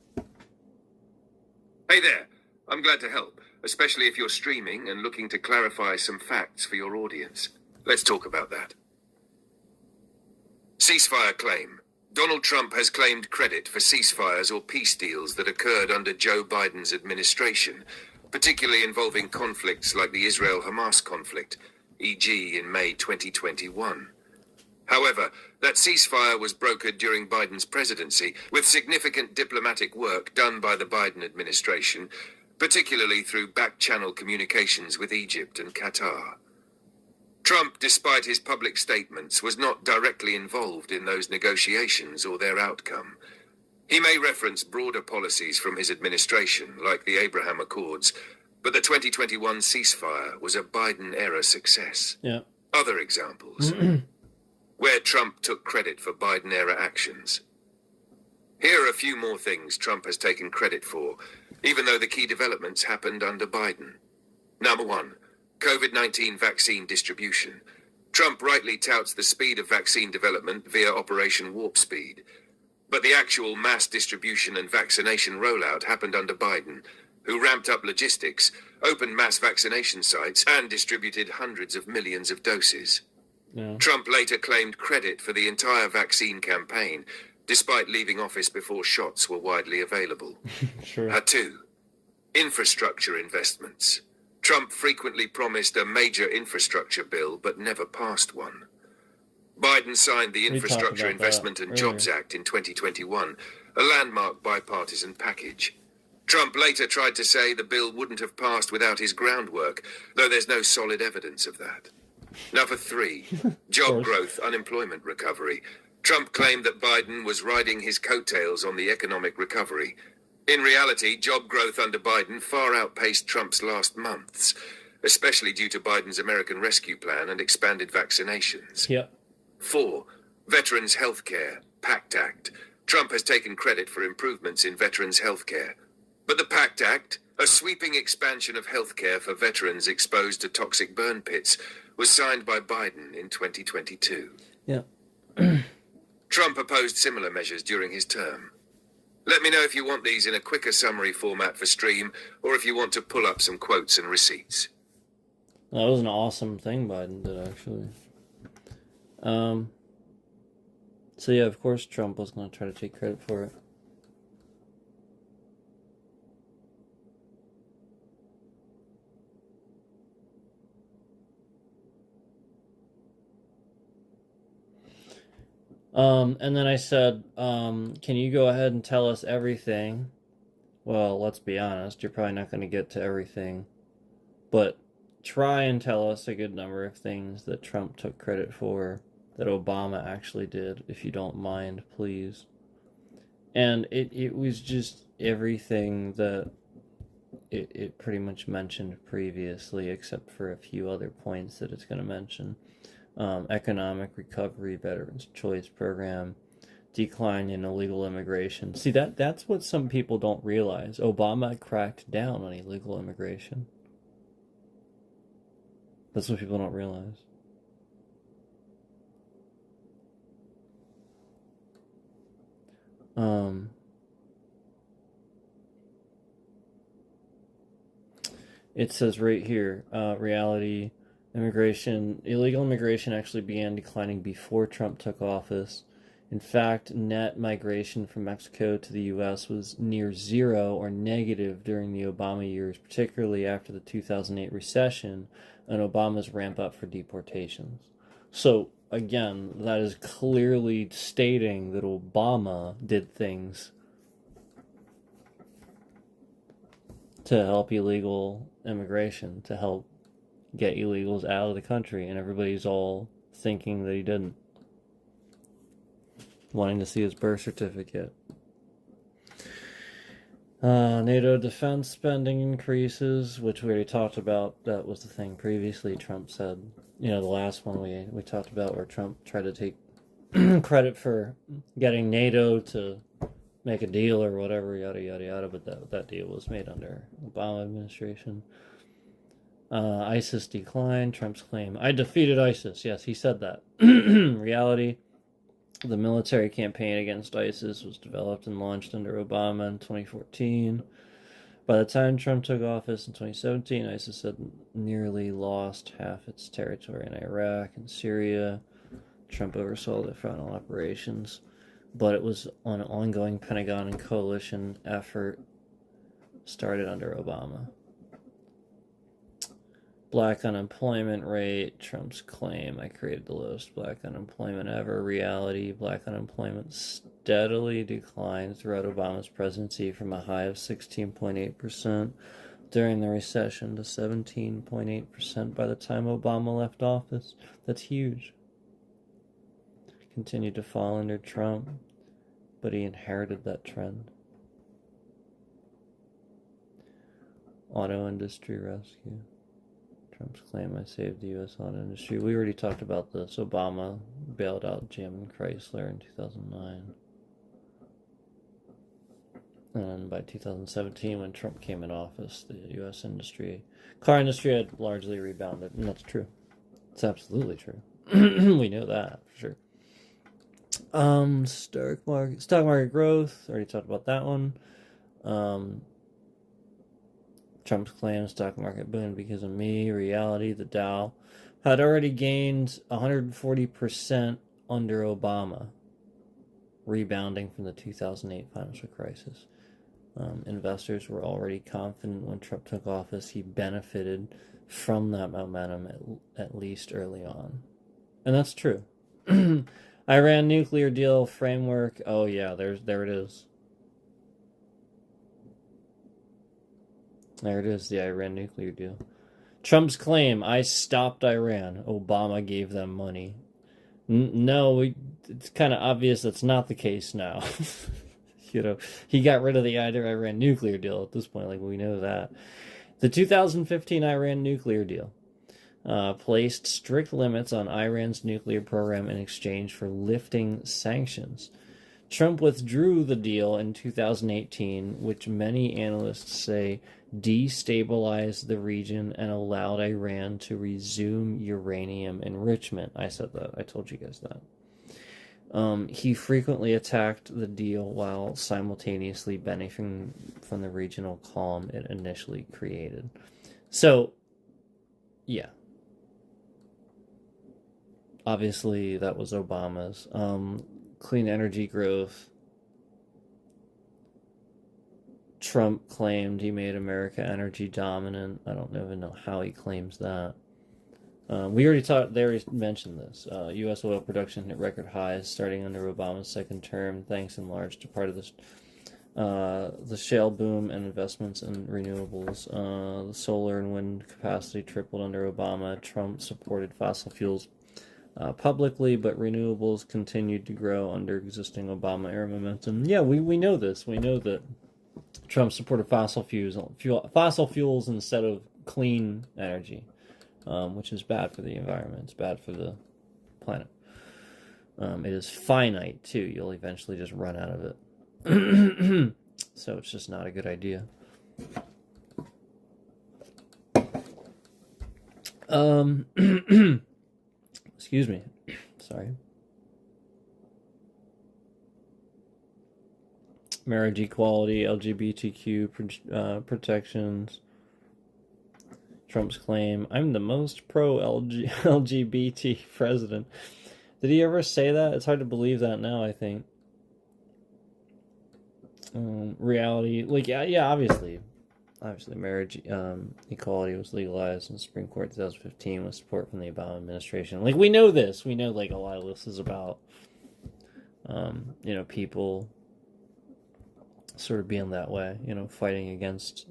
Hey there. I'm glad to help, especially if you're streaming and looking to clarify some facts for your audience. Let's talk about that. Ceasefire claim. Donald Trump has claimed credit for ceasefires or peace deals that occurred under Joe Biden's administration, particularly involving conflicts like the Israel-Hamas conflict, e.g. in May 2021. However, that ceasefire was brokered during Biden's presidency, with significant diplomatic work done by the Biden administration, particularly through back-channel communications with Egypt and Qatar. Trump, despite his public statements, was not directly involved in those negotiations or their outcome. He may reference broader policies from his administration, like the Abraham Accords, but the 2021 ceasefire was a Biden-era success. Yeah. Other examples, where Trump took credit for Biden-era actions. Here are a few more things Trump has taken credit for, even though the key developments happened under Biden. Number 1. COVID-19 vaccine distribution. Trump rightly touts the speed of vaccine development via Operation Warp Speed. But the actual mass distribution and vaccination rollout happened under Biden, who ramped up logistics, opened mass vaccination sites, and distributed hundreds of millions of doses. Yeah. Trump later claimed credit for the entire vaccine campaign, despite leaving office before shots were widely available. Sure. 2. Infrastructure investments. Trump frequently promised a major infrastructure bill, but never passed one. Biden signed the Infrastructure Investment and Jobs Act in 2021, a landmark bipartisan package. Trump later tried to say the bill wouldn't have passed without his groundwork, though there's no solid evidence of that. Number 3, job growth, unemployment recovery. Trump claimed that Biden was riding his coattails on the economic recovery. In reality, job growth under Biden far outpaced Trump's last months, especially due to Biden's American Rescue Plan and expanded vaccinations. Yep. 4, veterans health care, PACT Act. Trump has taken credit for improvements in veterans health care. But the PACT Act, a sweeping expansion of health care for veterans exposed to toxic burn pits, was signed by Biden in 2022. Yeah. Trump opposed similar measures during his term. Let me know if you want these in a quicker summary format for stream, or if you want to pull up some quotes and receipts. That was an awesome thing Biden did, actually. So yeah, of course Trump was going to try to take credit for it. And then I said, can you go ahead and tell us everything? Well, let's be honest, you're probably not going to get to everything, but try and tell us a good number of things that Trump took credit for that Obama actually did, if you don't mind, please. And it was just everything that it pretty much mentioned previously, except for a few other points that it's going to mention. Economic recovery, Veterans Choice Program, decline in illegal immigration. See, that's what some people don't realize. Obama cracked down on illegal immigration. That's what people don't realize. It says right here, reality, illegal immigration actually began declining before Trump took office. In fact, net migration from Mexico to the U.S. was near zero or negative during the Obama years, particularly after the 2008 recession and Obama's ramp up for deportations. So, again, that is clearly stating that Obama did things to help illegal immigration, to help get illegals out of the country, and everybody's all thinking that he didn't. Wanting to see his birth certificate. NATO defense spending increases, which we already talked about. That was the thing previously. Trump said, the last one we talked about, where Trump tried to take credit for getting NATO to make a deal or whatever, yada yada yada, but that deal was made under Obama administration. ISIS declined. Trump's claim, I defeated ISIS. Yes, he said that. Reality, the military campaign against ISIS was developed and launched under Obama in 2014. By the time Trump took office in 2017, ISIS had nearly lost half its territory in Iraq and Syria. Trump oversaw the final operations, but it was an ongoing Pentagon and coalition effort started under Obama. Black unemployment rate, Trump's claim, I created the lowest black unemployment ever. Reality, black unemployment steadily declined throughout Obama's presidency from a high of 16.8% during the recession to 17.8% by the time Obama left office. That's huge. Continued to fall under Trump, but he inherited that trend. Auto industry rescue. Trump's claim, I saved the U.S. auto industry. We already talked about this. Obama bailed out GM and Chrysler in 2009. And by 2017, when Trump came in office, the U.S. car industry had largely rebounded. And that's true. It's absolutely true. We know that for sure. Stock market growth. Already talked about that one. Trump's claim, stock market boom because of me. Reality, the Dow had already gained 140% under Obama, rebounding from the 2008 financial crisis. Investors were already confident when Trump took office. He benefited from that momentum at least early on. And that's true. Iran nuclear deal framework. Oh yeah, there it is. There it is, the Iran nuclear deal. Trump's claim, I stopped Iran. Obama gave them money. No, it's kind of obvious that's not the case now. He got rid of the Iran nuclear deal at this point. Like, we know that. The 2015 Iran nuclear deal placed strict limits on Iran's nuclear program in exchange for lifting sanctions. Trump withdrew the deal in 2018, which many analysts say destabilized the region and allowed Iran to resume uranium enrichment. I said that. I told you guys that. He frequently attacked the deal while simultaneously benefiting from the regional calm it initially created. So, yeah. Obviously, that was Obama's. Clean energy growth. Trump claimed he made America energy dominant. I don't even know how he claims that. They already mentioned this. U.S. oil production hit record highs starting under Obama's second term, thanks in large to part of the shale boom and investments in renewables. The solar and wind capacity tripled under Obama. Trump supported fossil fuels publicly, but renewables continued to grow under existing Obama-era momentum. Yeah, we know this. We know that Trump supported fossil fuels instead of clean energy, which is bad for the environment. It's bad for the planet. It is finite, too. You'll eventually just run out of it. So it's just not a good idea. Excuse me. Sorry. Marriage equality, LGBTQ protections. Trump's claim, I'm the most pro-LGBT president. Did he ever say that? It's hard to believe that now, I think. Reality, obviously marriage equality was legalized in the Supreme Court in 2015 with support from the Obama administration. Like, we know this. We know, like, a lot of this is about, people sort of being that way, fighting against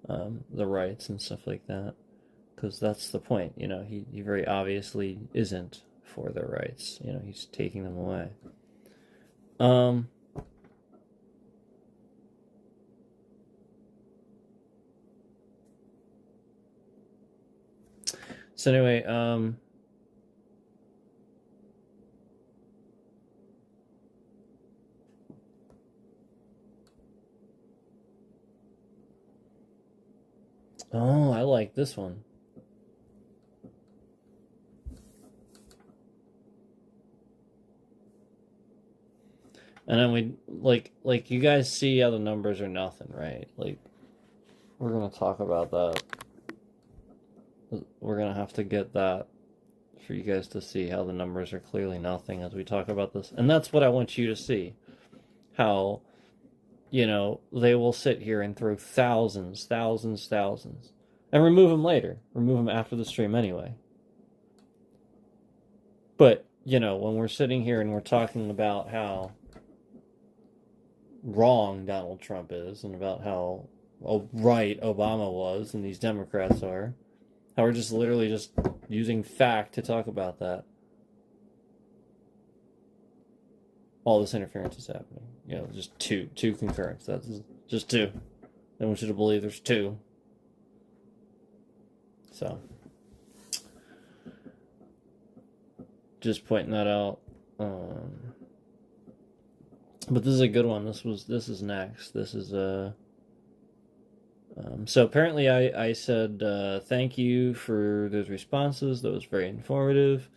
the rights and stuff like that. Because that's the point, he very obviously isn't for their rights. He's taking them away. So anyway, Oh, I like this one. And then we like you guys see how the numbers are nothing, right? Like we're gonna talk about that. We're gonna have to get that for you guys to see how the numbers are clearly nothing as we talk about this. And that's what I want you to see. How, you know, they will sit here and throw thousands, and remove them later. Remove them after the stream anyway. But, you know, when we're sitting here and we're talking about how wrong Donald Trump is and about how right Obama was and these Democrats are, how we're just literally just using fact to talk about that. All this interference is happening. You know, just two concurrents. That's just two. I want you to believe there's two. So, just pointing that out. But this is a good one. This is next. This is so apparently I said thank you for those responses. That was very informative.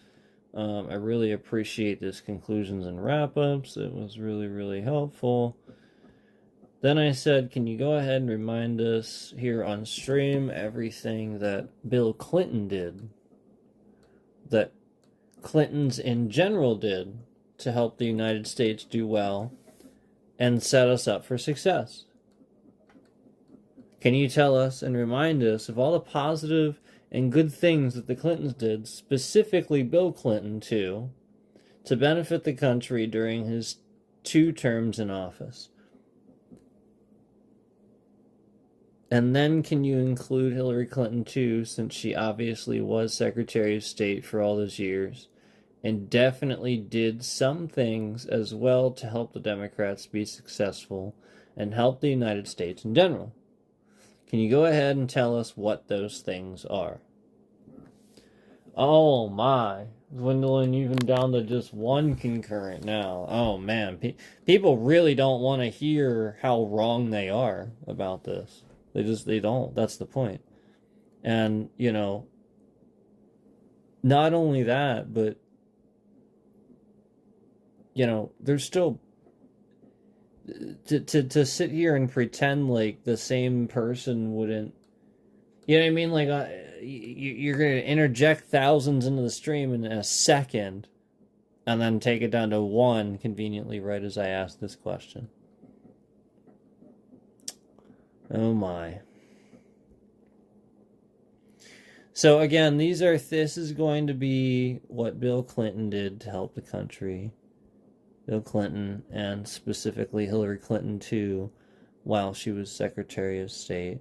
I really appreciate this conclusions and wrap-ups. It was really, really helpful. Then I said, can you go ahead and remind us here on stream everything that Bill Clinton did, that Clintons in general did to help the United States do well and set us up for success? Can you tell us and remind us of all the positive and good things that the Clintons did, specifically Bill Clinton too, to benefit the country during his 2 terms in office? And then can you include Hillary Clinton too, since she obviously was Secretary of State for all those years, and definitely did some things as well to help the Democrats be successful and help the United States in general? Can you go ahead and tell us what those things are? Oh my, dwindling even down to just 1 concurrent now. Oh man, people really don't want to hear how wrong they are about this. They don't. That's the point. And, you know, not only that, but, you know, there's still, to sit here and pretend like the same person wouldn't, you know what I mean? Like, you're going to interject thousands into the stream in a second and then take it down to 1 conveniently right as I ask this question. Oh my. So again, this is going to be what Bill Clinton did to help the country. Bill Clinton, and specifically Hillary Clinton too, while she was Secretary of State.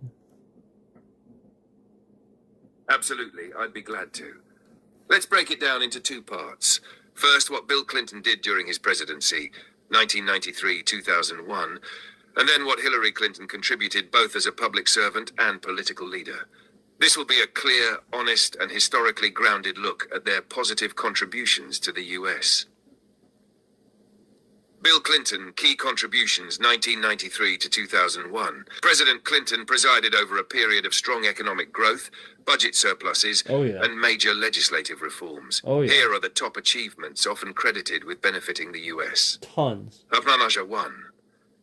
Absolutely, I'd be glad to. Let's break it down into 2 parts. First, what Bill Clinton did during his presidency, 1993-2001, and then what Hillary Clinton contributed both as a public servant and political leader. This will be a clear, honest, and historically grounded look at their positive contributions to the U.S. Bill Clinton, key contributions 1993 to 2001. President Clinton presided over a period of strong economic growth, budget surpluses, and major legislative reforms. Here are the top achievements often credited with benefiting the U.S. Tons. Apnamaja 1.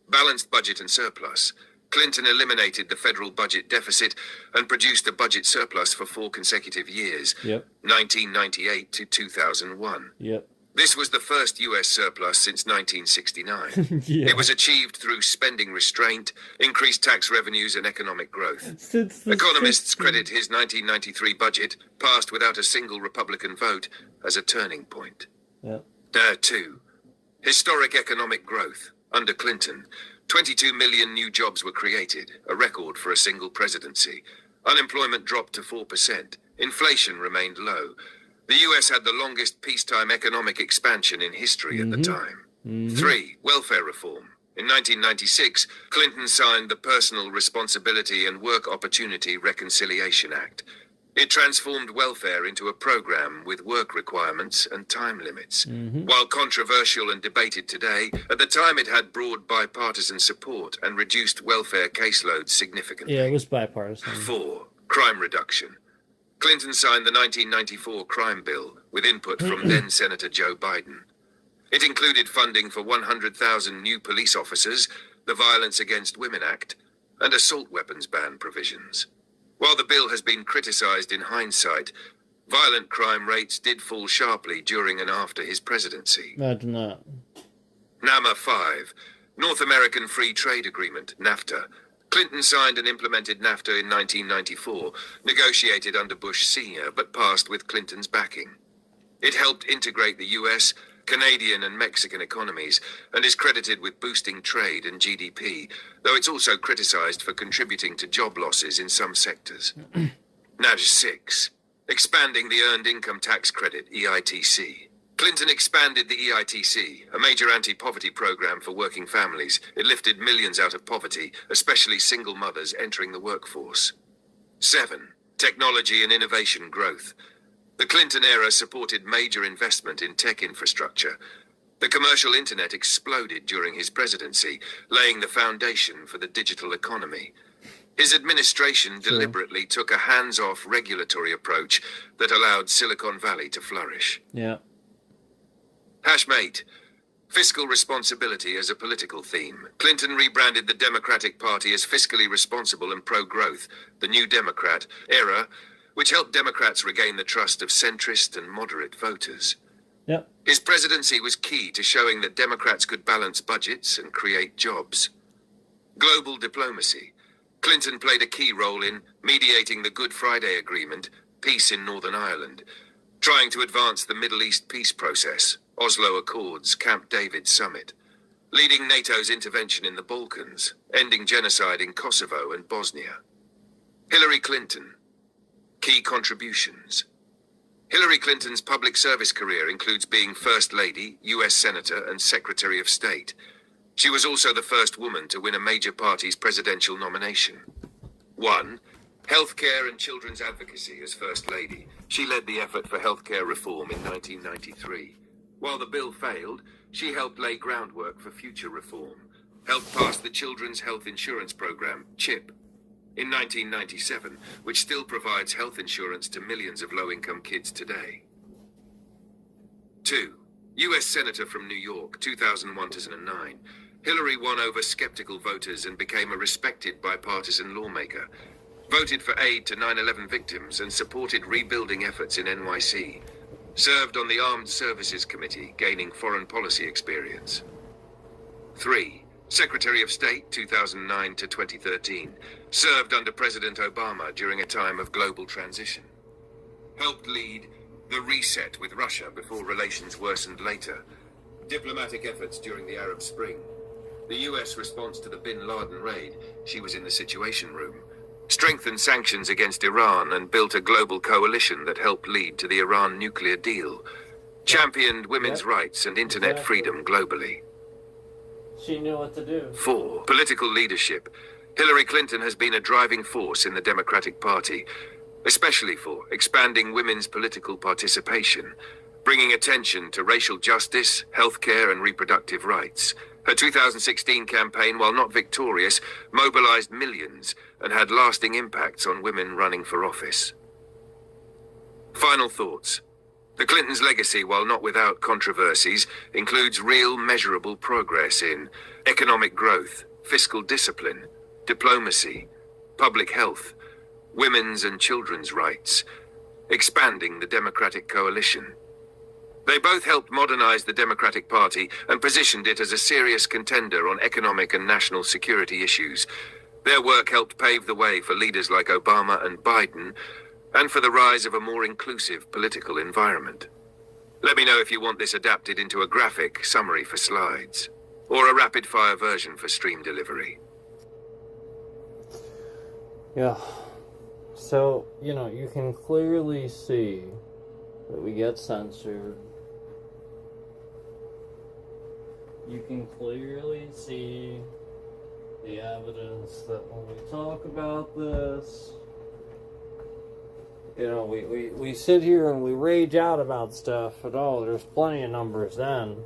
Balanced budget and surplus. Clinton eliminated the federal budget deficit and produced a budget surplus for 4 consecutive years, 1998 to 2001. This was the first U.S. surplus since 1969. It was achieved through spending restraint, increased tax revenues, and economic growth. Economists credit his 1993 budget, passed without a single Republican vote, as a turning point. 2. Historic economic growth. Under Clinton, 22 million new jobs were created, a record for a single presidency. Unemployment dropped to 4%. Inflation remained low. The U.S. had the longest peacetime economic expansion in history at the time. 3. Welfare reform. In 1996, Clinton signed the Personal Responsibility and Work Opportunity Reconciliation Act. It transformed welfare into a program with work requirements and time limits. While controversial and debated today, at the time it had broad bipartisan support and reduced welfare caseloads significantly. Yeah, it was bipartisan. 4. Crime reduction. Clinton signed the 1994 crime bill with input from then-Senator Joe Biden. It included funding for 100,000 new police officers, the Violence Against Women Act, and assault weapons ban provisions. While the bill has been criticized in hindsight, violent crime rates did fall sharply during and after his presidency. Imagine that. NAMA 5, North American Free Trade Agreement, NAFTA. Clinton signed and implemented NAFTA in 1994, negotiated under Bush Sr., but passed with Clinton's backing. It helped integrate the US, Canadian and Mexican economies, and is credited with boosting trade and GDP, though it's also criticized for contributing to job losses in some sectors. NAJ 6, expanding the Earned Income Tax Credit, EITC. Clinton expanded the EITC, a major anti-poverty program for working families. It lifted millions out of poverty, especially single mothers entering the workforce. 7. Technology and innovation growth. The Clinton era supported major investment in tech infrastructure. The commercial internet exploded during his presidency, laying the foundation for the digital economy. His administration deliberately took a hands-off regulatory approach that allowed Silicon Valley to flourish. Yeah. Hashmate, fiscal responsibility as a political theme. Clinton rebranded the Democratic Party as fiscally responsible and pro-growth, the New Democrat era, which helped Democrats regain the trust of centrist and moderate voters. Yep. His presidency was key to showing that Democrats could balance budgets and create jobs. Global diplomacy. Clinton played a key role in mediating the Good Friday Agreement, peace in Northern Ireland, trying to advance the Middle East peace process, Oslo Accords, Camp David Summit, leading NATO's intervention in the Balkans, ending genocide in Kosovo and Bosnia. Hillary Clinton. Key contributions. Hillary Clinton's public service career includes being First Lady, U.S. Senator, and Secretary of State. She was also the first woman to win a major party's presidential nomination. 1. Healthcare and children's advocacy as First Lady. She led the effort for healthcare reform in 1993. While the bill failed, she helped lay groundwork for future reform, helped pass the Children's Health Insurance Program, CHIP, in 1997, which still provides health insurance to millions of low-income kids today. 2. U.S. Senator from New York, 2001-2009. Hillary won over skeptical voters and became a respected bipartisan lawmaker, voted for aid to 9/11 victims and supported rebuilding efforts in NYC. Served on the Armed Services Committee, gaining foreign policy experience. 3. Secretary of State, 2009 to 2013. Served under President Obama during a time of global transition. Helped lead the reset with Russia before relations worsened later. Diplomatic efforts during the Arab Spring. The U.S. response to the Bin Laden raid. She was in the Situation Room. Strengthened sanctions against Iran and built a global coalition that helped lead to the Iran nuclear deal. Championed women's rights and internet freedom globally. She knew what to do. 4. Political leadership. Hillary Clinton has been a driving force in the Democratic Party, especially for expanding women's political participation, bringing attention to racial justice, healthcare, and reproductive rights. Her 2016 campaign, while not victorious, mobilized millions and had lasting impacts on women running for office. Final thoughts. The Clintons' legacy, while not without controversies, includes real measurable progress in economic growth, fiscal discipline, diplomacy, public health, women's and children's rights, expanding the Democratic coalition. They both helped modernize the Democratic Party and positioned it as a serious contender on economic and national security issues. Their work helped pave the way for leaders like Obama and Biden, and for the rise of a more inclusive political environment. Let me know if you want this adapted into a graphic summary for slides, or a rapid-fire version for stream delivery. Yeah. So, you can clearly see that we get censored. You can clearly see the evidence that when we talk about this, we sit here and we rage out about stuff, but there's plenty of numbers then.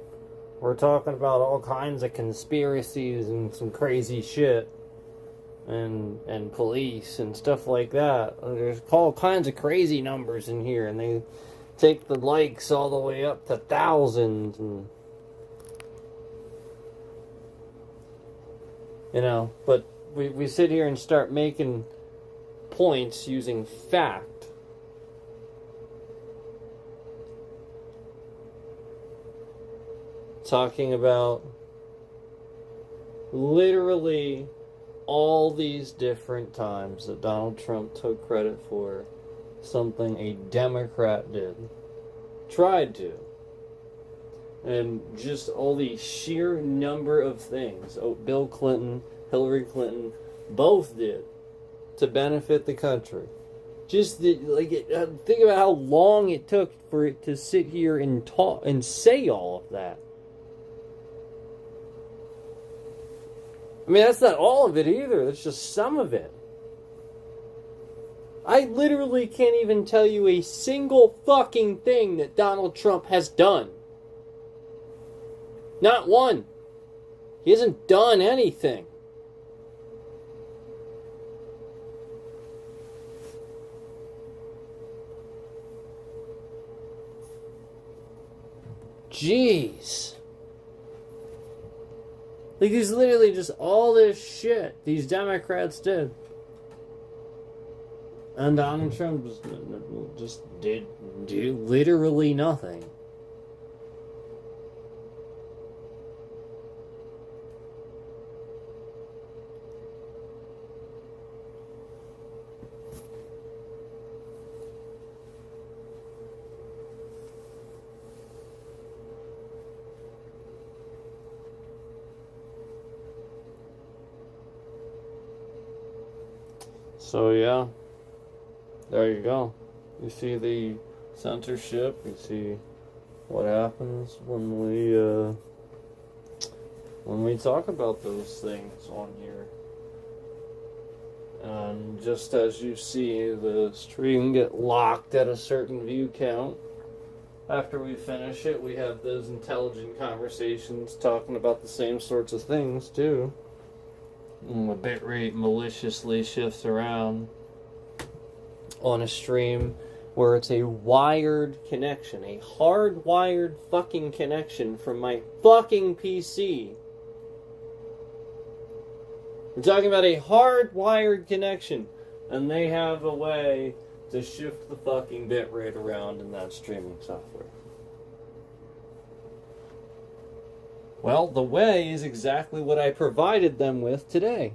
We're talking about all kinds of conspiracies and some crazy shit. and police and stuff like that. There's all kinds of crazy numbers in here, and they take the likes all the way up to thousands, and but we sit here and start making points using fact. Talking about literally all these different times that Donald Trump took credit for something a Democrat did, tried to, and just all the sheer number of things Bill Clinton, Hillary Clinton both did to benefit the country. Just think about how long it took for it to sit here and talk and say all of that. I mean, that's not all of it either. That's just some of it. I literally can't even tell you a single fucking thing that Donald Trump has done. Not one. He hasn't done anything. Jeez. Like, there's literally just all this shit these Democrats did. And Donald Trump just did literally nothing. So yeah, there you go. You see the censorship. You see what happens when we talk about those things on here. And just as you see the stream get locked at a certain view count, after we finish it, we have those intelligent conversations talking about the same sorts of things too. And the bitrate maliciously shifts around on a stream where it's a wired connection, a hardwired fucking connection from my fucking PC. We're talking about a hardwired connection, and they have a way to shift the fucking bitrate around in that streaming software. Well, the way is exactly what I provided them with today,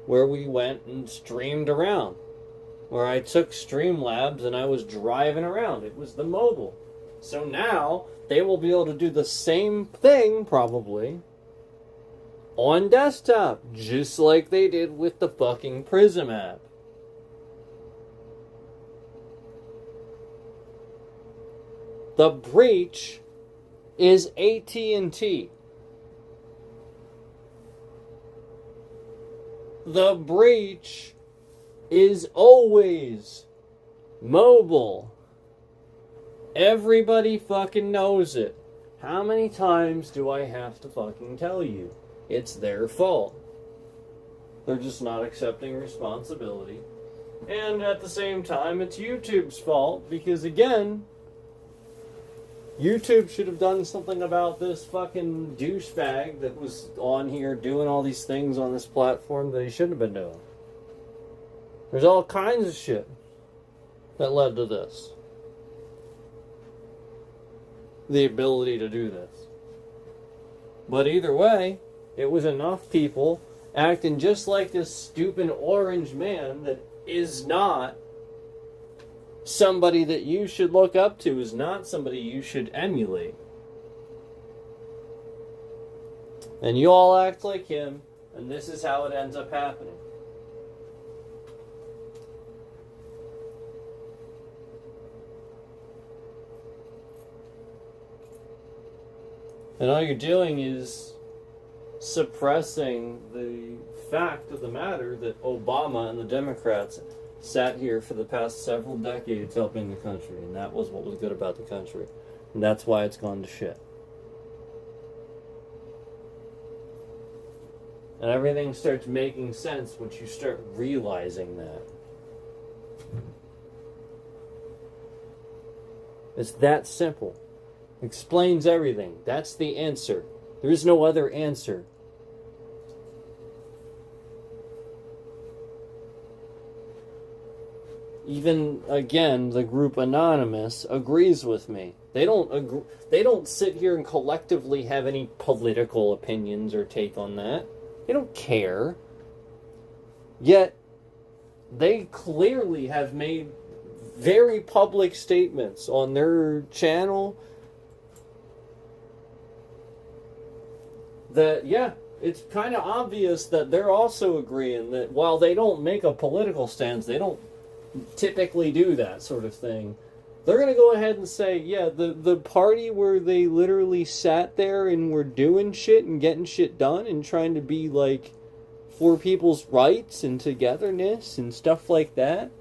where we went and streamed around, where I took Streamlabs and I was driving around. It was the mobile. So now they will be able to do the same thing, probably, on desktop, just like they did with the fucking Prism app. The breach is AT&T. The breach is always mobile. Everybody fucking knows it. How many times do I have to fucking tell you? It's their fault. They're just not accepting responsibility. And at the same time, it's YouTube's fault because, again, YouTube should have done something about this fucking douchebag that was on here doing all these things on this platform that he shouldn't have been doing. There's all kinds of shit that led to this. The ability to do this. But either way, it was enough people acting just like this stupid orange man that is not somebody that you should look up to, is not somebody you should emulate. And you all act like him, and this is how it ends up happening. And all you're doing is suppressing the fact of the matter that Obama and the Democrats sat here for the past several decades helping the country, and that was what was good about the country. And that's why it's gone to shit. And everything starts making sense once you start realizing that. It's that simple. Explains everything. That's the answer. There is no other answer. Even, again, the group Anonymous agrees with me. They don't sit here and collectively have any political opinions or take on that. They don't care. Yet, they clearly have made very public statements on their channel that, yeah, it's kind of obvious that they're also agreeing that while they don't make a political stance, they don't typically do that sort of thing. They're going to go ahead and say, yeah, the party where they literally sat there and were doing shit and getting shit done and trying to be like for people's rights and togetherness and stuff like that,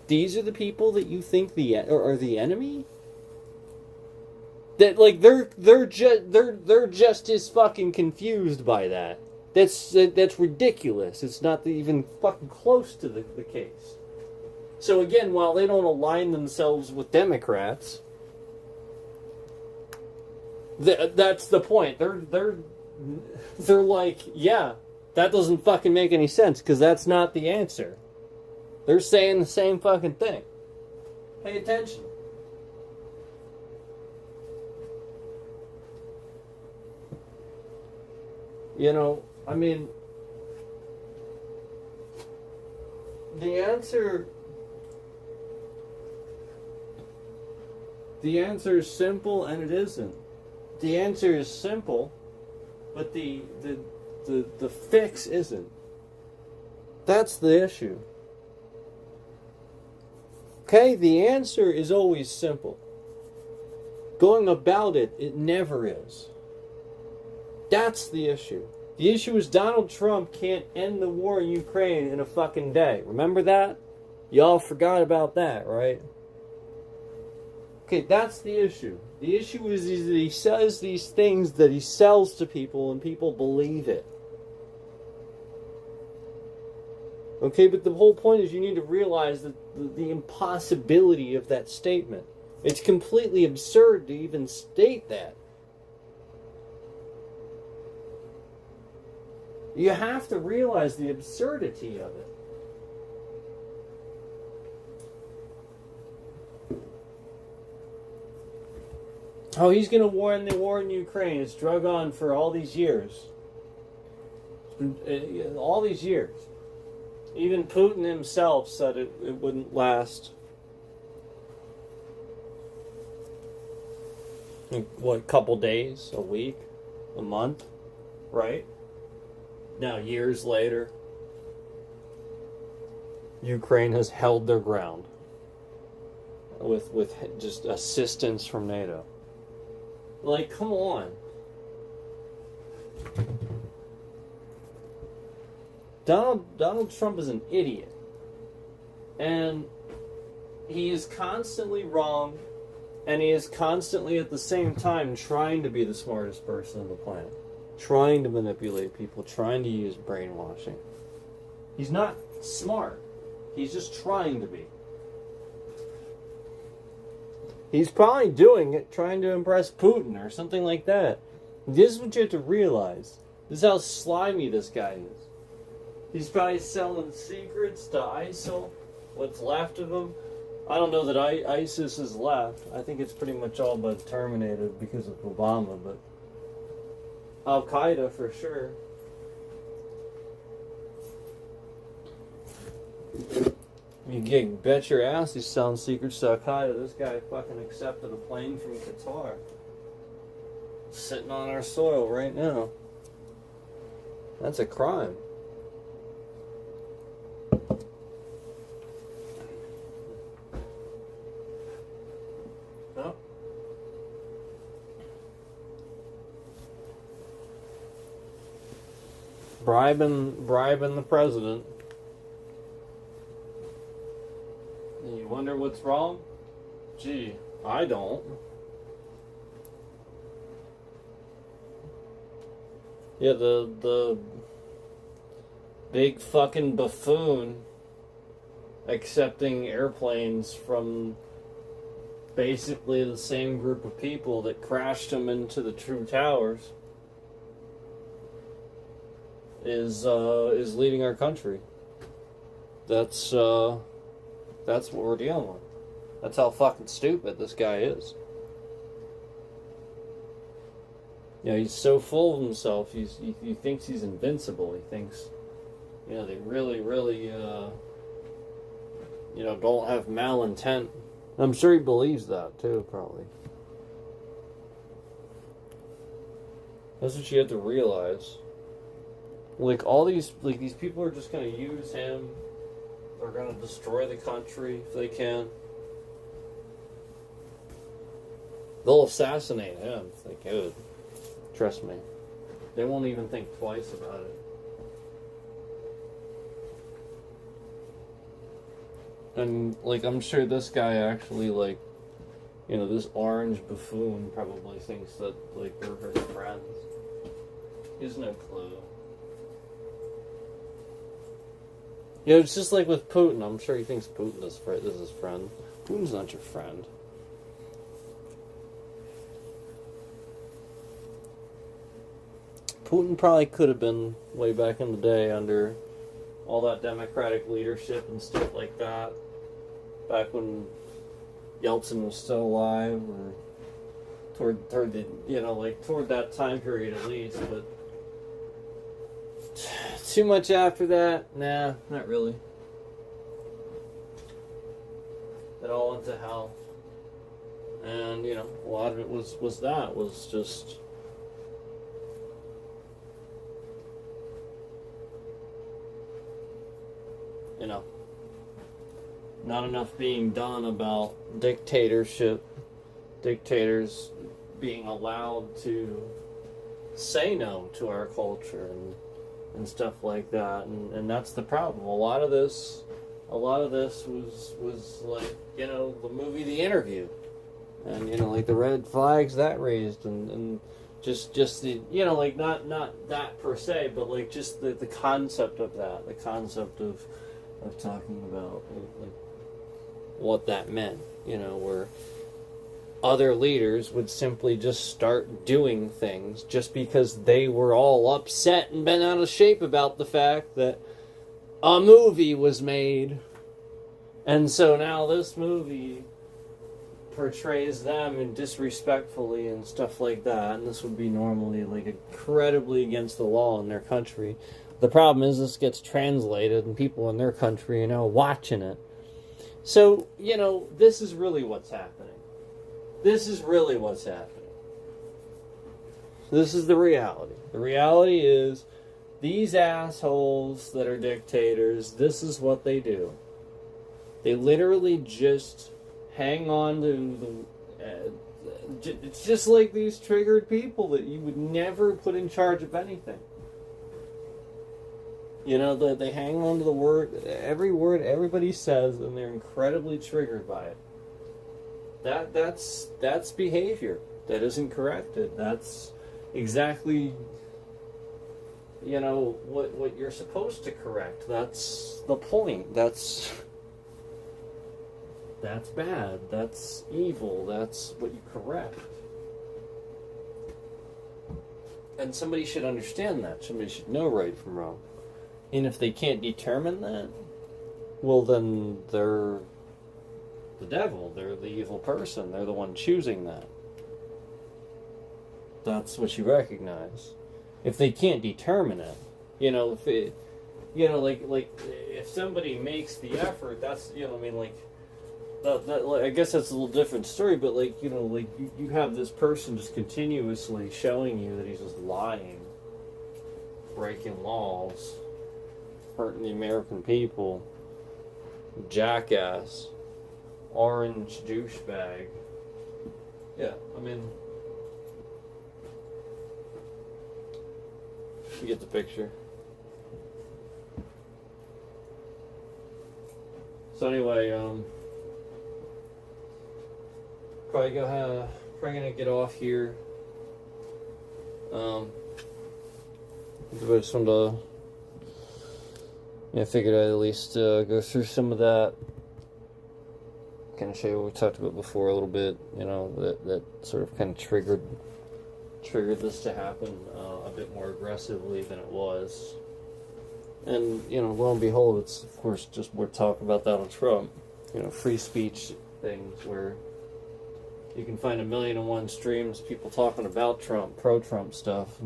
these are the people that you think are the enemy? That like they're just as fucking confused by that. That's ridiculous. It's not even fucking close to the case. So again, while they don't align themselves with Democrats, that's the point. They're like, yeah, that doesn't fucking make any sense because that's not the answer. They're saying the same fucking thing. Pay attention. You know, I mean, the answer is simple, and it isn't. The answer is simple, but the fix isn't. That's the issue. Okay, the answer is always simple. Going about it, it never is. That's the issue. The issue is Donald Trump can't end the war in Ukraine in a fucking day. Remember that? Y'all forgot about that, right? Okay, that's the issue. The issue is that he says these things that he sells to people and people believe it. Okay, but the whole point is you need to realize that the impossibility of that statement. It's completely absurd to even state that. You have to realize the absurdity of it. Oh, he's going to win the war in Ukraine. It's drug on for all these years. All these years. Even Putin himself said it wouldn't last. What, a couple days, a week, a month, right? Now, years later, Ukraine has held their ground with just assistance from NATO. Like, come on. Donald Trump is an idiot. And he is constantly wrong, and he is constantly at the same time trying to be the smartest person on the planet. Trying to manipulate people, trying to use brainwashing. He's not smart. He's just trying to be. He's probably doing it trying to impress Putin or something like that. This is what you have to realize. This is how slimy this guy is. He's probably selling secrets to ISIL, what's left of them. I don't know that ISIS is left. I think it's pretty much all but terminated because of Obama, but Al-Qaeda for sure. You can bet your ass he's selling secrets to Al-Qaeda. This guy fucking accepted a plane from Qatar. Sitting on our soil right now. That's a crime. No. Bribing the president. You wonder what's wrong? Gee, I don't. Yeah, the big fucking buffoon accepting airplanes from basically the same group of people that crashed them into the True Towers is leading our country. That's what we're dealing with. That's how fucking stupid this guy is. You know, he's so full of himself. He thinks he's invincible. He thinks, you know, they really, don't have malintent. I'm sure he believes that too, probably. That's what you have to realize. Like all these people are just gonna use him. They're gonna destroy the country if they can. They'll assassinate him if they could. Trust me. They won't even think twice about it. And, like, I'm sure this guy actually, like, you know, this orange buffoon probably thinks that, like, we're his friends. He has no clue. You know, it's just like with Putin. I'm sure he thinks Putin is his friend. Putin's not your friend. Putin probably could have been way back in the day under all that democratic leadership and stuff like that. Back when Yeltsin was still alive, or toward the, you know, like toward that time period at least. But too much after that, nah, not really. It all went to hell, and you know, a lot of it was just. You know, not enough being done about dictatorship, dictators being allowed to say no to our culture and stuff like that, and that's the problem. A lot of this was like, you know, the movie The Interview, and you know, like the red flags that raised, and just the, you know, like not that per se, but like just the concept of that, the concept of talking about like what that meant, you know, where other leaders would simply just start doing things just because they were all upset and bent out of shape about the fact that a movie was made, and so now this movie portrays them and disrespectfully and stuff like that, and this would be normally like incredibly against the law in their country. The problem is this gets translated and people in their country are now watching it. So, you know, this is really what's happening. This is really what's happening. This is the reality. The reality is these assholes that are dictators, this is what they do. They literally just hang on to the... it's just like these triggered people that you would never put in charge of anything. You know, they hang on to the word everybody says, and they're incredibly triggered by it. That's behavior that isn't corrected. That's exactly, you know, what you're supposed to correct. That's the point. That's bad. That's evil. That's what you correct. And somebody should understand that. Somebody should know right from wrong. And if they can't determine that, well, then they're the devil. They're the evil person. They're the one choosing that. That's what you recognize. If they can't determine it, you know, if it, you know, like if somebody makes the effort, that's, you know, I mean, like, I guess that's a little different story, but like, you know, like you have this person just continuously showing you that he's just lying, breaking laws, hurting the American people, jackass, orange douchebag. Yeah, I mean, you get the picture. So anyway, probably gonna get off here. I just wanted to I figured I'd at least go through some of that. Kind of show you what we talked about before a little bit. That sort of kind of triggered this to happen a bit more aggressively than it was. And, lo and behold, it's, of course, just more talk about Donald Trump. Free speech things where you can find 1,000,001 streams, people talking about Trump, pro-Trump stuff,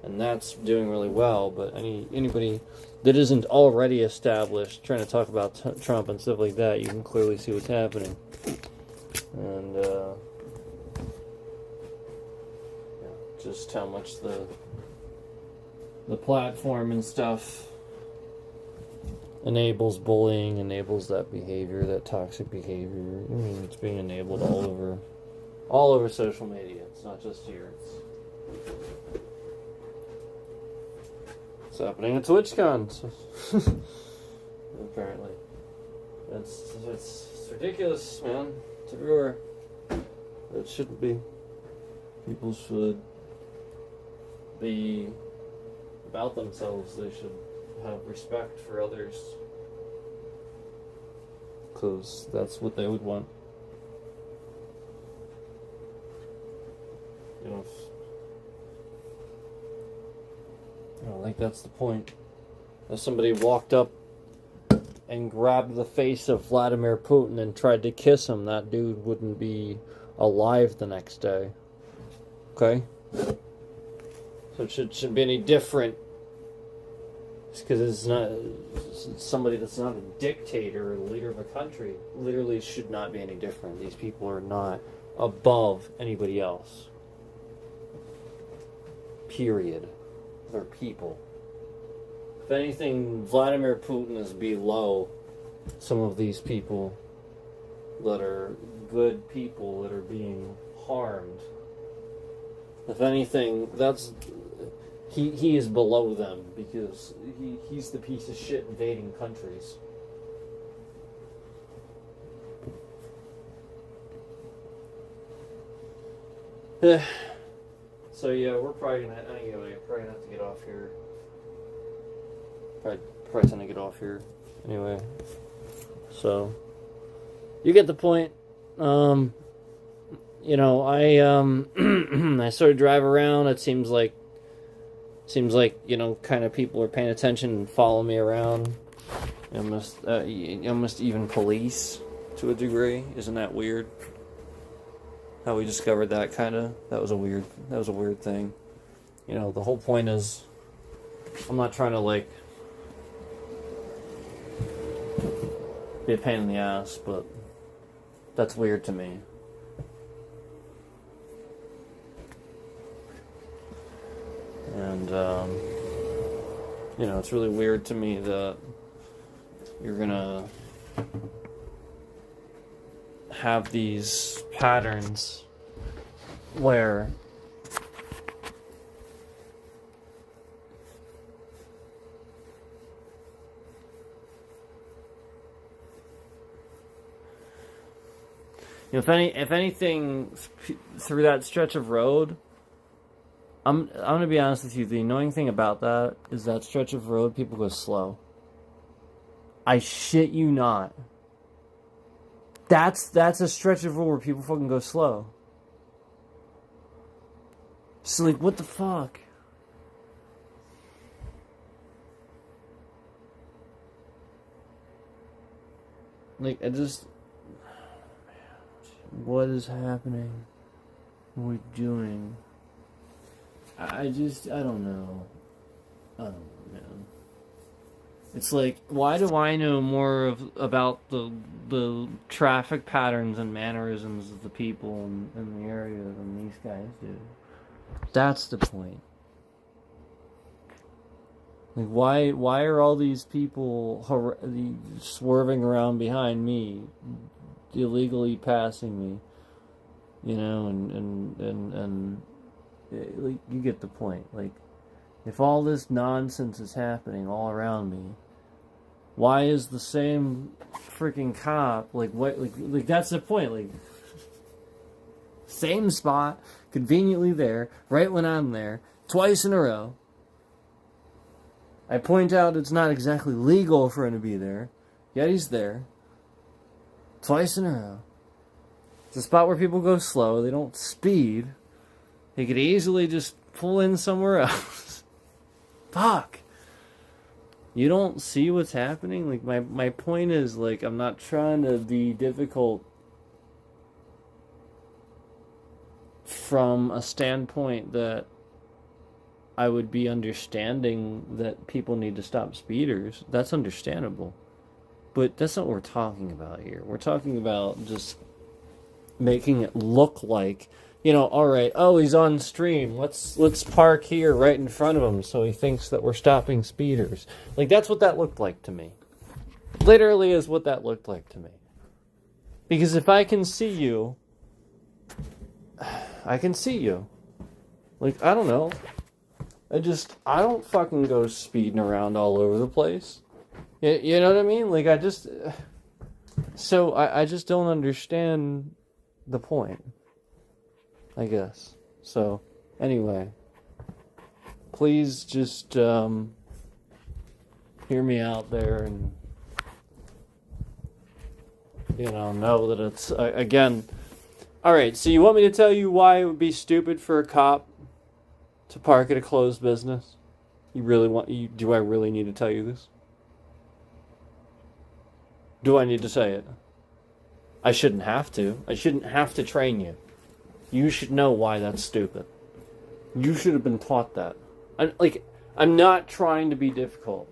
and that's doing really well. But anybody that isn't already established trying to talk about Trump and stuff like that, you can clearly see what's happening. And, just how much the platform and stuff enables bullying, enables that behavior, that toxic behavior. It's being enabled all over social media. It's not just here. It's happening at TwitchCon. Apparently. It's ridiculous, man. It's everywhere. It shouldn't be. People should be about themselves. They should have respect for others, because that's what they would want. I think that's the point. If somebody walked up and grabbed the face of Vladimir Putin and tried to kiss him, that dude wouldn't be alive the next day. Okay? So it shouldn't be any different. Because it's not somebody that's not a dictator or the leader of a country. Literally should not be any different. These people are not above anybody else. Period. They're people. If anything, Vladimir Putin is below some of these people that are good people that are being harmed. If anything, he is below them, because he's the piece of shit invading countries. So yeah, we're probably gonna have to get off here. Probably gonna get off here anyway. So you get the point. I I sort of drive around. It seems like kind of people are paying attention and follow me around. Almost even police to a degree. Isn't that weird? How we discovered that that was a weird thing. The whole point is, I'm not trying to be a pain in the ass, but that's weird to me. And it's really weird to me that you're gonna have these patterns where if anything through that stretch of road, I'm gonna be honest with you, the annoying thing about that is that stretch of road, people go slow. I shit you not. That's a stretch of road where people fucking go slow. So what the fuck? What is happening? What are we doing? I don't know. I don't know, man. It's why do I know more about the traffic patterns and mannerisms of the people in the area than these guys do? That's the point. Why are all these people swerving around behind me, illegally passing me? And you get the point. If all this nonsense is happening all around me, why is the same freaking cop that's the point. Same spot, conveniently there, right when I'm there, twice in a row. I point out it's not exactly legal for him to be there, yet he's there. Twice in a row. It's a spot where people go slow, they don't speed. They could easily just pull in somewhere else. Fuck. You don't see what's happening? Like, my point is, like, I'm not trying to be difficult from a standpoint that I would be understanding that people need to stop speeders. That's understandable. But that's not what we're talking about here. We're talking about just making it look like, you know, all right, oh, he's on stream. Let's park here right in front of him so he thinks that we're stopping speeders. Like, that's what that looked like to me. Literally is what that looked like to me. Because if I can see you, I can see you. Like, I don't know. I don't fucking go speeding around all over the place. You know what I mean? Like, I just don't understand the point, I guess. So, anyway, please just hear me out there and, you know that it's, again, alright, so you want me to tell you why it would be stupid for a cop to park at a closed business? Do I really need to tell you this? Do I need to say it? I shouldn't have to. I shouldn't have to train you. You should know why that's stupid. You should have been taught that. I'm not trying to be difficult.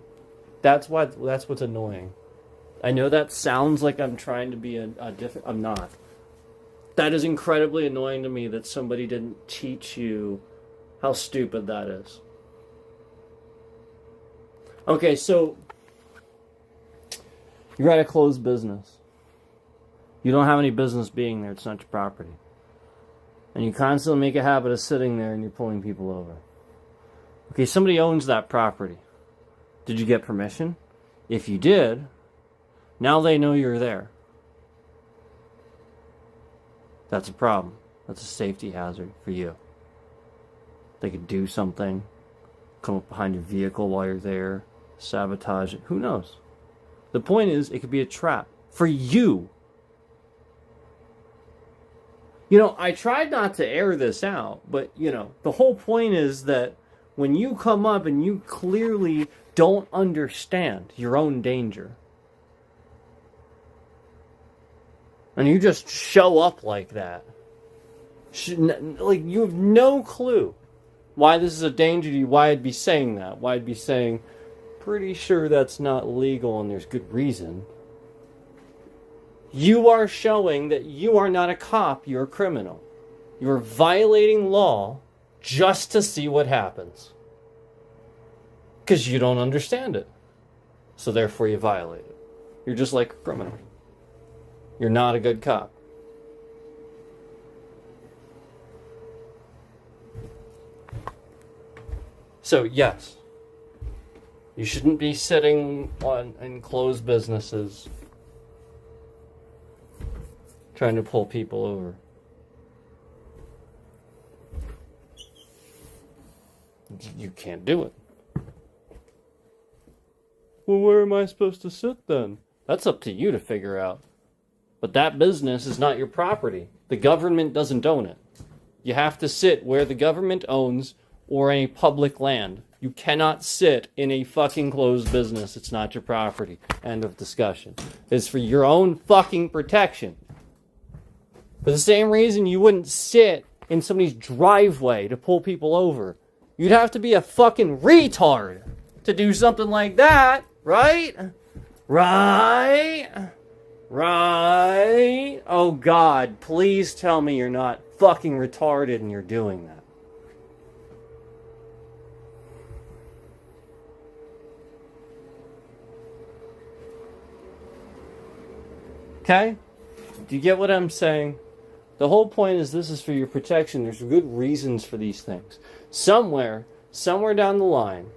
That's what's annoying. I know that sounds like I'm trying to be I'm not. That is incredibly annoying to me that somebody didn't teach you how stupid that is. Okay, so you're at a closed business. You don't have any business being there. It's not your property. And you constantly make a habit of sitting there and you're pulling people over. Okay, somebody owns that property. Did you get permission? If you did, now they know you're there. That's a problem. That's a safety hazard for you. They could do something, come up behind your vehicle while you're there, sabotage it. Who knows? The point is, it could be a trap for you. You know, I tried not to air this out, but, you know, the whole point is that when you come up and you clearly don't understand your own danger, and you just show up like that, like, you have no clue why this is a danger to you, why I'd be saying that, why I'd be saying, pretty sure that's not legal and there's good reason. You are showing that you are not a cop, you're a criminal. You're violating law just to see what happens. Because you don't understand it. So therefore you violate it. You're just like a criminal. You're not a good cop. So yes, you shouldn't be sitting in closed businesses trying to pull people over. You can't do it. Well, where am I supposed to sit then? That's up to you to figure out. But that business is not your property. The government doesn't own it. You have to sit where the government owns or any public land. You cannot sit in a fucking closed business. It's not your property. End of discussion. It's for your own fucking protection. For the same reason you wouldn't sit in somebody's driveway to pull people over. You'd have to be a fucking retard to do something like that, right? Right? Oh God, please tell me you're not fucking retarded and you're doing that. Okay? Do you get what I'm saying? The whole point is this is for your protection. There's good reasons for these things. Somewhere down the line,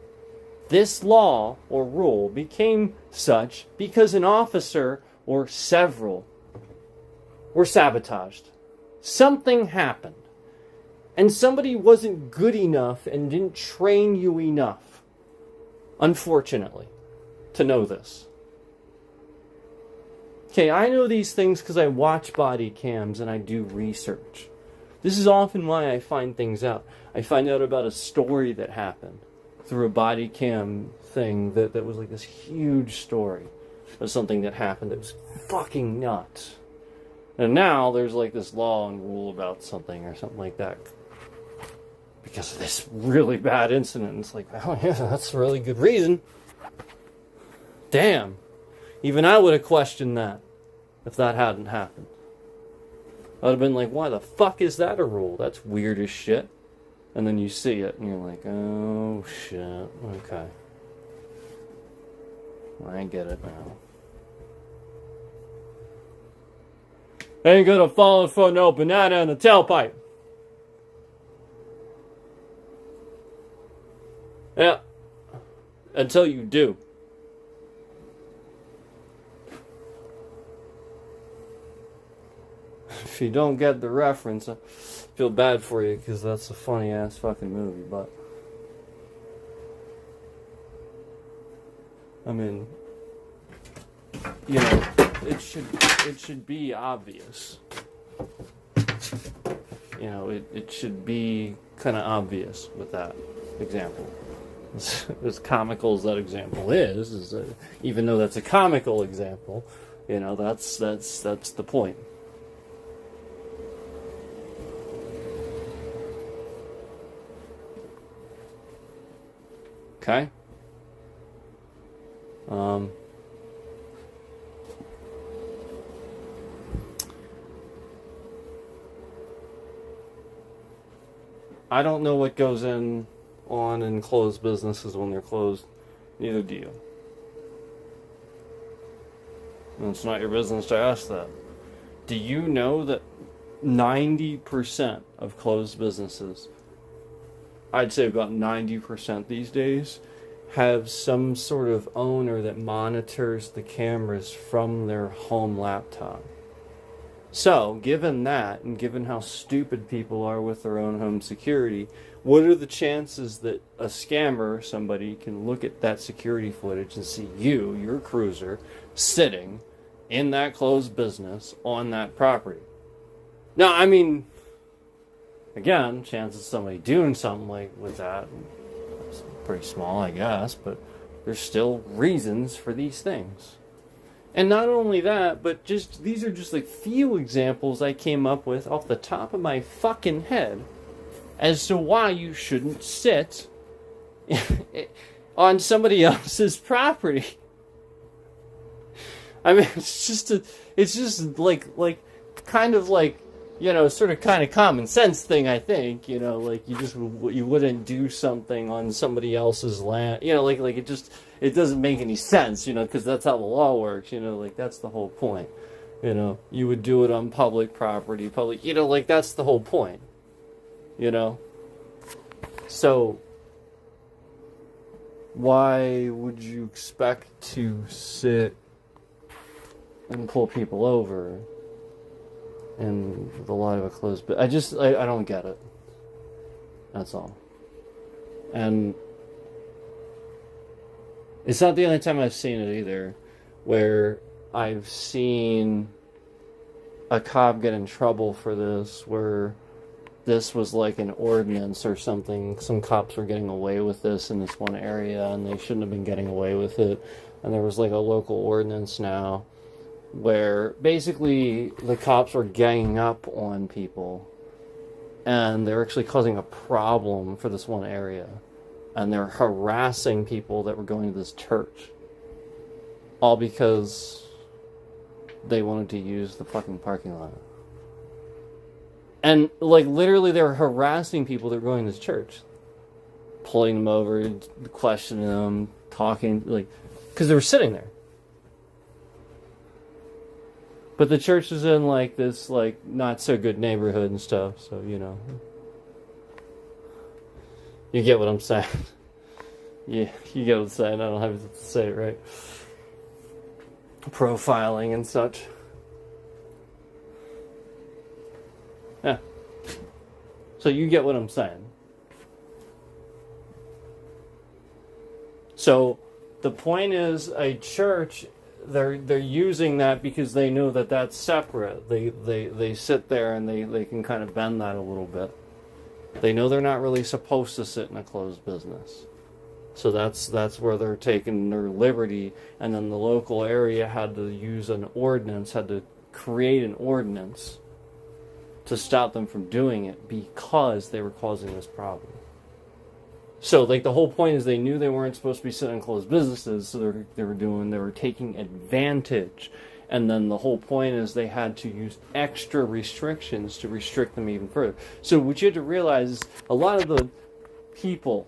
this law or rule became such because an officer or several were sabotaged. Something happened. And somebody wasn't good enough and didn't train you enough. unfortunately, to know this. Okay, I know these things because I watch body cams and I do research. This is often why I find things out. I find out about a story that happened through a body cam thing that was like this huge story of something that happened that was fucking nuts. And now there's like this law and rule about something or something like that because of this really bad incident. It's like, oh yeah, that's a really good reason. Damn. Even I would have questioned that if that hadn't happened. I would have been like, why the fuck is that a rule? That's weird as shit. And then you see it and you're like, oh shit, okay. I get it now. Ain't gonna fall for no banana in the tailpipe. Yeah. Until you do. If you don't get the reference, I feel bad for you because that's a funny ass fucking movie, but I mean, you know, it should be obvious. You know, it should be kind of obvious with that example. As comical as that example is that even though that's a comical example, you know, that's the point. Okay? I don't know what goes on in closed businesses when they're closed. Neither do you. And it's not your business to ask that. Do you know that 90% of closed businesses, I'd say about 90% these days, have some sort of owner that monitors the cameras from their home laptop? So, given that, and given how stupid people are with their own home security, what are the chances that a scammer, somebody, can look at that security footage and see you, your cruiser, sitting in that closed business on that property? Now, I mean, again, chances of somebody doing something like with that, it's pretty small, I guess, but there's still reasons for these things. And not only that, but just these are just like few examples I came up with off the top of my fucking head as to why you shouldn't sit on somebody else's property. I mean, it's just like kind of like, you know, sort of kind of common sense thing, I think, you know, like you wouldn't do something on somebody else's land, you know, like it doesn't make any sense, you know, because that's how the law works, you know, like that's the whole point, you know, you would do it on public property, you know, like that's the whole point, you know, so why would you expect to sit and pull people over in the light of a closed bit? I don't get it. That's all. And it's not the only time I've seen it either, where I've seen a cop get in trouble for this, where this was like an ordinance or something. Some cops were getting away with this in this one area, and they shouldn't have been getting away with it. And there was like a local ordinance now where basically the cops were ganging up on people, and they're actually causing a problem for this one area, and they're harassing people that were going to this church, all because they wanted to use the fucking parking lot. And like literally they were harassing people that were going to this church, pulling them over, questioning them, talking, like, because they were sitting there. But the church is in like this like not so good neighborhood and stuff, so you know. You get what I'm saying. Yeah, you get what I'm saying. I don't have to say it right. Profiling and such. Yeah. So you get what I'm saying. So the point is, a church, they're using that because they know that that's separate. They sit there and they can kind of bend that a little bit. They know they're not really supposed to sit in a closed business. So that's where they're taking their liberty, and then the local area had to use an ordinance, had to create an ordinance to stop them from doing it because they were causing this problem. So, like, the whole point is they knew they weren't supposed to be sitting in closed businesses, so they were taking advantage. And then the whole point is they had to use extra restrictions to restrict them even further. So what you have to realize is a lot of the people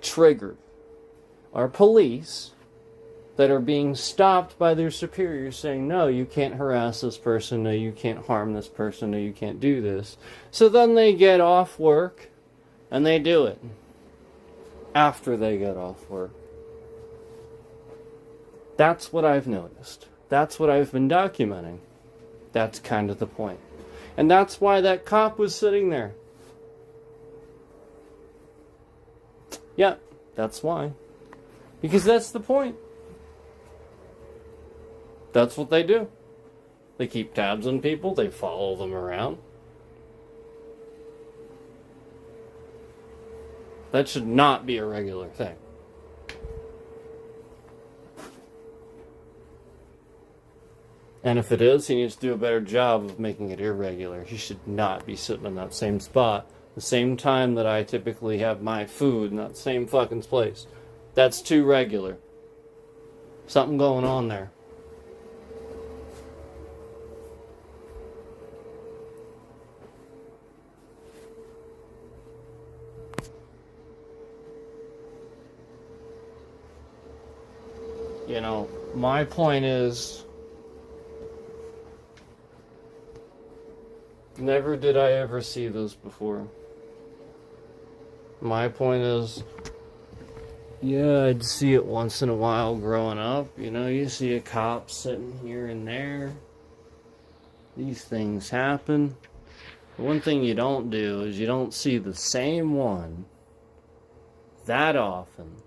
triggered are police that are being stopped by their superiors saying, no, you can't harass this person, no, you can't harm this person, no, you can't do this. So then they get off work and they do it after they get off work. That's what I've noticed. That's what I've been documenting. That's kind of the point. And that's why that cop was sitting there. Yeah, that's why. Because that's the point. That's what they do. They keep tabs on people. They follow them around. That should not be a regular thing. And if it is, he needs to do a better job of making it irregular. He should not be sitting in that same spot the same time that I typically have my food in that same fucking place. That's too regular. Something going on there. You know, my point is, never did I ever see this before. My point is, yeah, I'd see it once in a while growing up. You know, you see a cop sitting here and there. These things happen. The one thing you don't do is you don't see the same one that often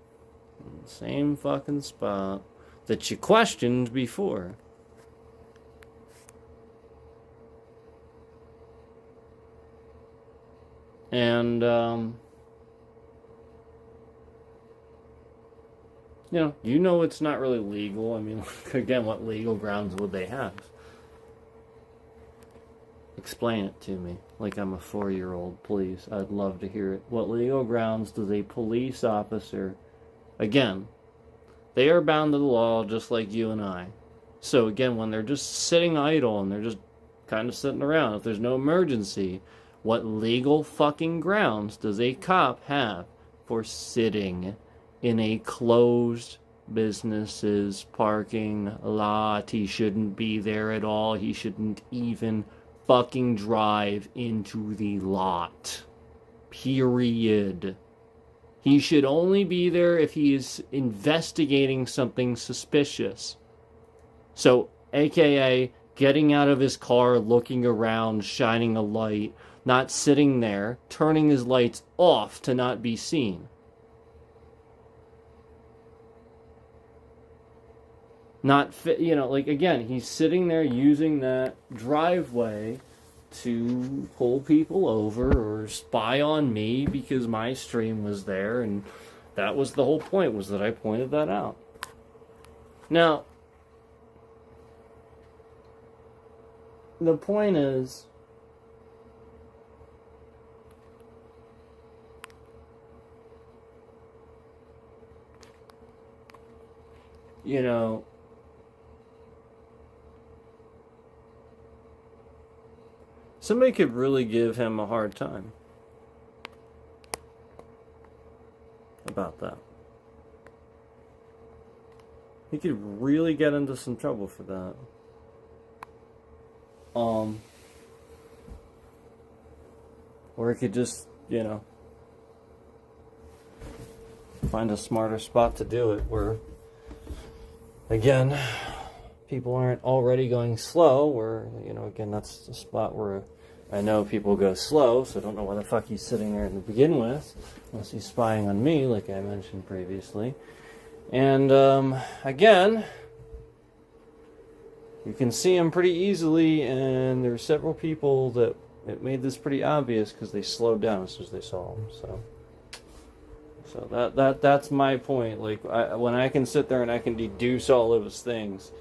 in the same fucking spot that you questioned before. And, you know it's not really legal. I mean, again, what legal grounds would they have? Explain it to me, like I'm a 4-year-old, please. I'd love to hear it. What legal grounds does a police officer... Again, they are bound to the law just like you and I. So again, when they're just sitting idle and they're just kind of sitting around, if there's no emergency, what legal fucking grounds does a cop have for sitting in a closed business's parking lot? He shouldn't be there at all. He shouldn't even fucking drive into the lot. Period. He should only be there if he is investigating something suspicious. So, aka getting out of his car, looking around, shining a light, not sitting there, turning his lights off to not be seen. Not, again, he's sitting there using that driveway to pull people over or spy on me because my stream was there, and that was the whole point, was that I pointed that out. Now, the point is, somebody could really give him a hard time about that. He could really get into some trouble for that. Or he could just, find a smarter spot to do it where, again, people aren't already going slow, where, again, that's the spot where I know people go slow, so I don't know why the fuck he's sitting there to begin with, unless he's spying on me, like I mentioned previously. And, again, you can see him pretty easily, and there were several people that it made this pretty obvious because they slowed down as soon as they saw him, So that's my point. Like, when I can sit there and I can deduce all of his things,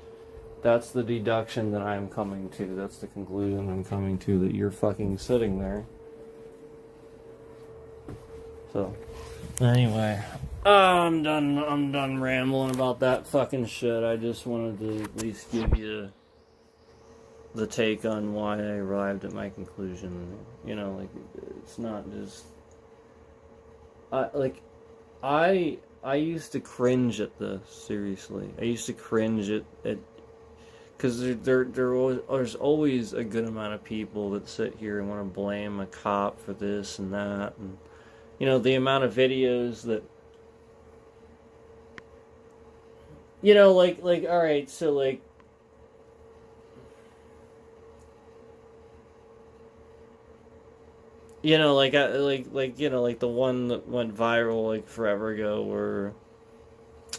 that's the deduction that I'm coming to. That's the conclusion I'm coming to, that you're fucking sitting there. So, anyway, I'm done rambling about that fucking shit. I just wanted to at least give you the take on why I arrived at my conclusion. You know, like, it's not just... I used to cringe at this, seriously. I used to cringe at because there's always a good amount of people that sit here and want to blame a cop for this and that, and you know, the amount of videos that, you know, like all right, so like, you know, like you know, like the one that went viral like forever ago, where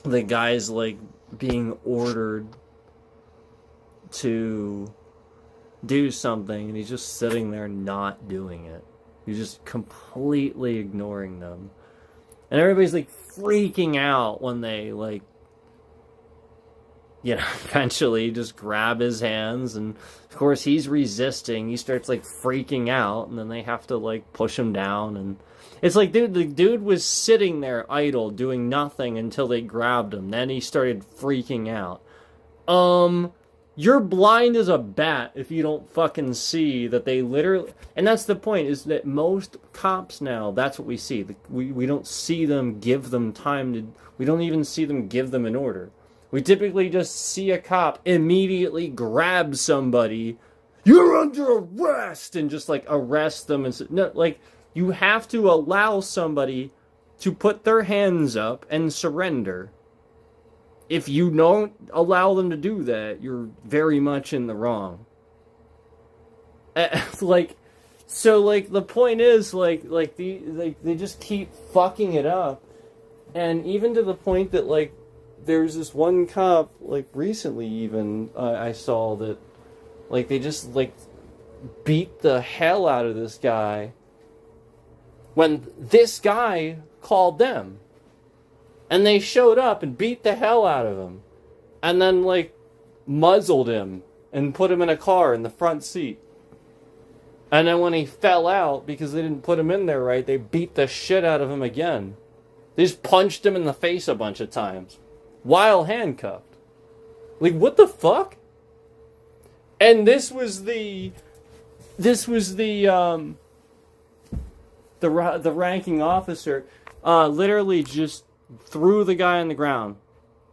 the guy's like being ordered to do something and he's just sitting there not doing it. He's just completely ignoring them. And everybody's like freaking out when they like, you know, eventually just grab his hands, and of course he's resisting. He starts like freaking out, and then they have to like push him down, and it's like, dude, the dude was sitting there idle doing nothing until they grabbed him. Then he started freaking out. You're blind as a bat if you don't fucking see that they literally... And that's the point, is that most cops now, that's what we see. We don't see them give them time to... We don't even see them give them an order. We typically just see a cop immediately grab somebody, "You're under arrest!" and just, like, arrest them. And no, like, you have to allow somebody to put their hands up and surrender. If you don't allow them to do that, you're very much in the wrong. So the point is, they just keep fucking it up. And even to the point that, like, there's this one cop, like, recently even, I saw that, like, they just, like, beat the hell out of this guy when this guy called them. And they showed up and beat the hell out of him. And then, like, muzzled him and put him in a car in the front seat. And then when he fell out, because they didn't put him in there right, they beat the shit out of him again. They just punched him in the face a bunch of times, while handcuffed. Like, what the fuck? And this was the ranking officer, literally just threw the guy on the ground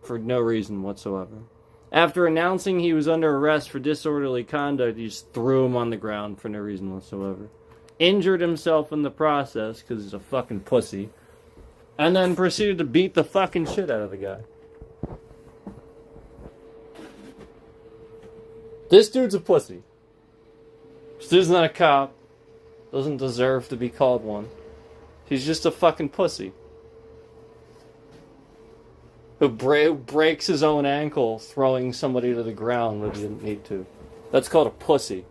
for no reason whatsoever. After announcing he was under arrest for disorderly conduct, he just threw him on the ground for no reason whatsoever. Injured himself in the process because he's a fucking pussy. And then proceeded to beat the fucking shit out of the guy. This dude's a pussy. This dude's not a cop. Doesn't deserve to be called one. He's just a fucking pussy. Who breaks his own ankle throwing somebody to the ground when he didn't need to. That's called a pussy.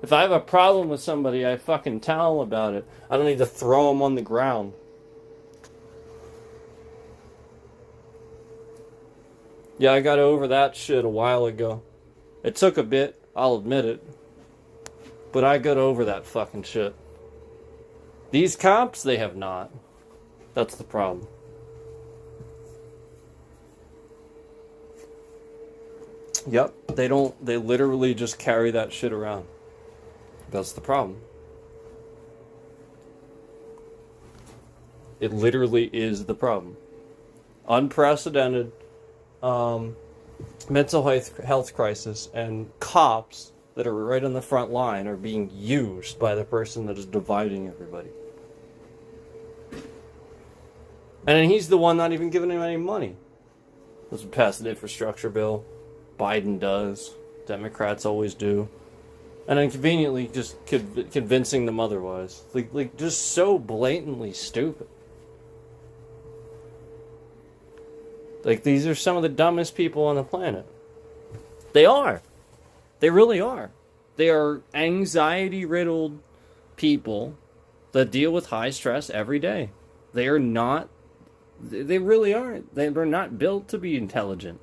If I have a problem with somebody, I fucking tell them about it. I don't need to throw them on the ground. Yeah, I got over that shit a while ago. It took a bit, I'll admit it. But I got over that fucking shit. These cops, they have not. That's the problem. Yep, they literally just carry that shit around. That's the problem. It literally is the problem. Unprecedented mental health crisis, and cops that are right on the front line are being used by the person that is dividing everybody. And then he's the one not even giving him any money. Doesn't pass an infrastructure bill. Biden does. Democrats always do. And then conveniently just convincing them otherwise. Like just so blatantly stupid. Like, these are some of the dumbest people on the planet. They are. They really are. They are anxiety-riddled people that deal with high stress every day. They are not... They really aren't. They're not built to be intelligent.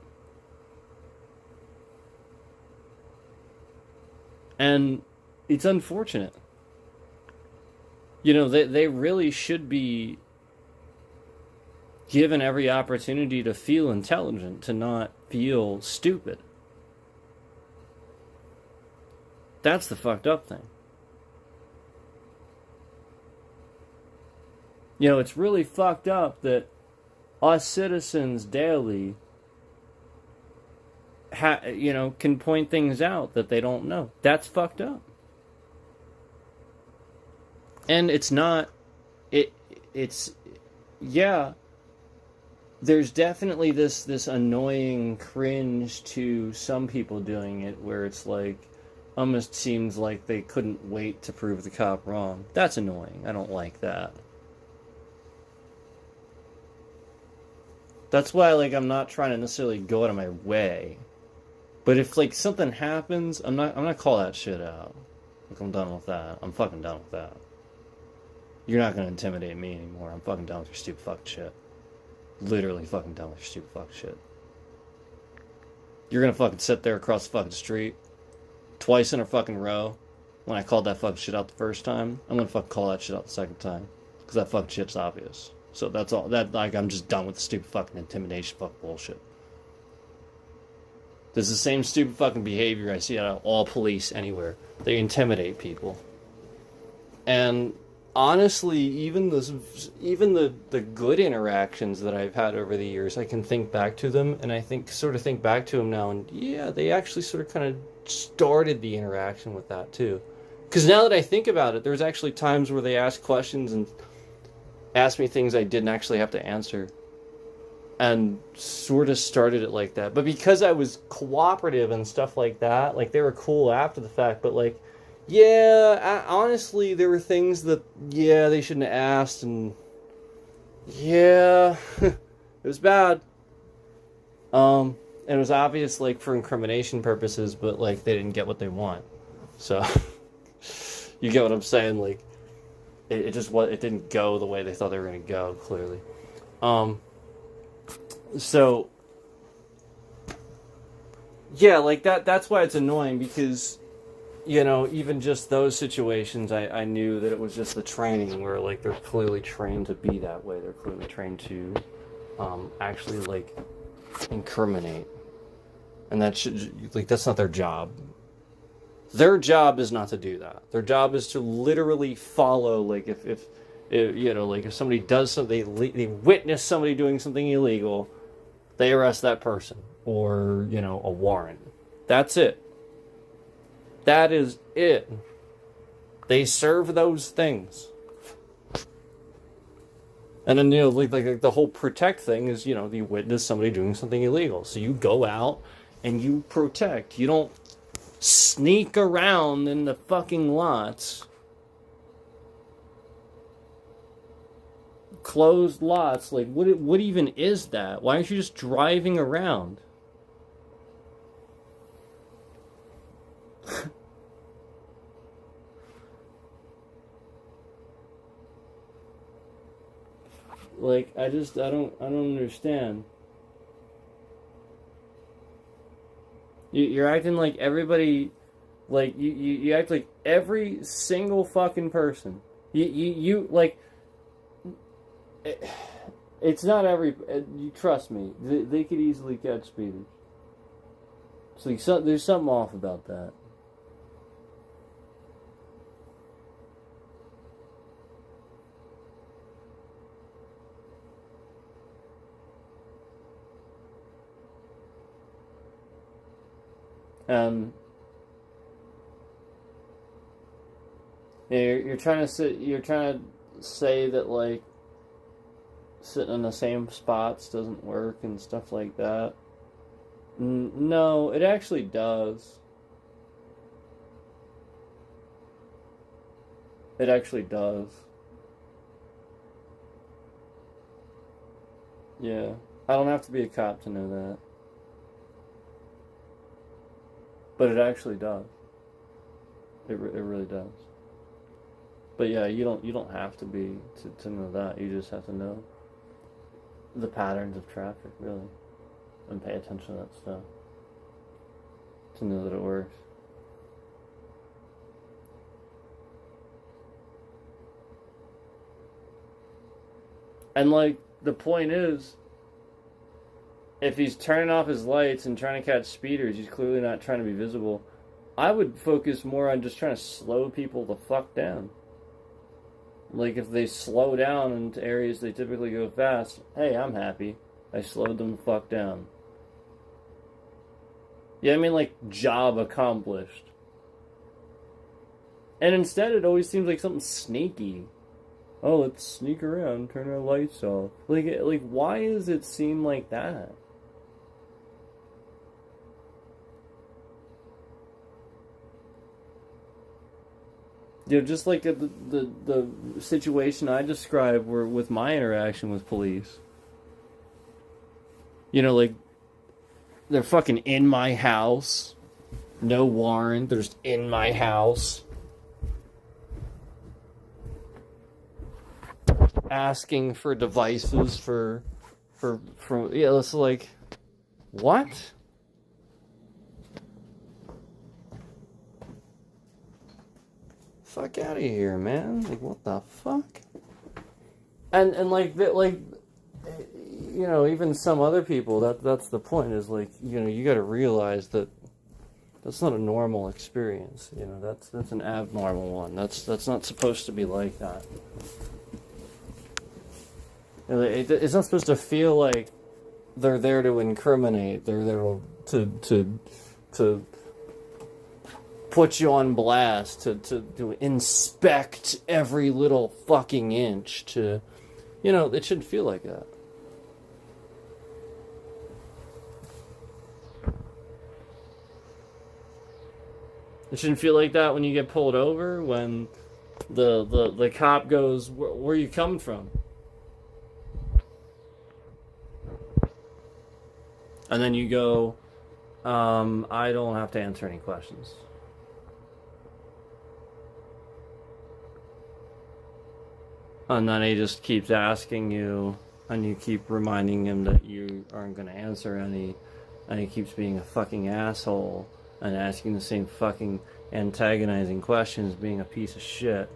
And it's unfortunate. You know, they really should be given every opportunity to feel intelligent, to not feel stupid. That's the fucked up thing. You know, it's really fucked up that us citizens daily can point things out that they don't know. That's fucked up. And it's not... It's... Yeah... There's definitely this annoying cringe to some people doing it, where it's like, almost seems like they couldn't wait to prove the cop wrong. That's annoying. I don't like that. That's why, like, I'm not trying to necessarily go out of my way. But if, like, something happens, I'm not gonna call that shit out. Like, I'm done with that. I'm fucking done with that. You're not gonna intimidate me anymore. I'm fucking done with your stupid fucking shit. Literally fucking done with your stupid fucking shit. You're gonna fucking sit there across the fucking street twice in a fucking row when I called that fucking shit out the first time. I'm gonna fucking call that shit out the second time. Because that fucking shit's obvious. So that's all. I'm just done with the stupid fucking intimidation fucking bullshit. There's the same stupid fucking behavior I see out of all police anywhere. They intimidate people. And honestly, even the good interactions that I've had over the years, I can think back to them, and I think back to them now, and yeah, they actually sort of kind of started the interaction with that too. Because now that I think about it, there's actually times where they ask questions and ask me things I didn't actually have to answer, and sort of started it like that. But because I was cooperative and stuff like that, like, they were cool after the fact, but like, yeah, honestly, there were things that, yeah, they shouldn't have asked, and yeah, it was bad. And it was obvious, like, for incrimination purposes, but, like, they didn't get what they want. So, you get what I'm saying? Like, it didn't go the way they thought they were going to go, clearly. So, yeah, like, that's why it's annoying, because, you know, even just those situations, I knew that it was just the training where, like, they're clearly trained to be that way. They're clearly trained to actually, like, incriminate. And that should, like, that's not their job. Their job is not to do that. Their job is to literally follow, like, if you know, like, if somebody does something, they witness somebody doing something illegal, they arrest that person. Or, you know, a warrant. That's it. That is it. They serve those things. And then, you know, like the whole protect thing is, you know, you witness somebody doing something illegal. So you go out and you protect. You don't sneak around in the fucking lots. Closed lots. Like, what even is that? Why aren't you just driving around? Like, I don't understand. You're acting like everybody, like, you act like every single fucking person. You like, it's not every, you trust me, they could easily catch speeders. So there's something off about that. You're trying to say that, like, sitting in the same spots doesn't work and stuff like that. No, it actually does. It actually does. Yeah. I don't have to be a cop to know that. But it actually does. It really does. But yeah, you don't have to be to know that. You just have to know the patterns of traffic, really, and pay attention to that stuff to know that it works. And like the point is, if he's turning off his lights and trying to catch speeders, he's clearly not trying to be visible. I would focus more on just trying to slow people the fuck down. Like, if they slow down into areas they typically go fast, hey, I'm happy. I slowed them the fuck down. Yeah, I mean, like, job accomplished. And instead, it always seems like something sneaky. Oh, let's sneak around, turn our lights off. Like, why does it seem like that? You know, just like the situation I described where with my interaction with police. You know, like, they're fucking in my house. No warrant, they're just in my house. Asking for devices for yeah, it's like, what? Fuck out of here, man. Like, what the fuck? And like you know, even some other people, that's the point, is like, you know, you got to realize that that's not a normal experience. You know, that's an abnormal one. That's not supposed to be like that. You know, it's not supposed to feel like they're there to incriminate. They're there to put you on blast, to inspect every little fucking inch, to, you know, it shouldn't feel like that. It shouldn't feel like that when you get pulled over, when the cop goes, where are you coming from? And then you go, I don't have to answer any questions. And then he just keeps asking you, and you keep reminding him that you aren't going to answer any, and he keeps being a fucking asshole, and asking the same fucking antagonizing questions, being a piece of shit.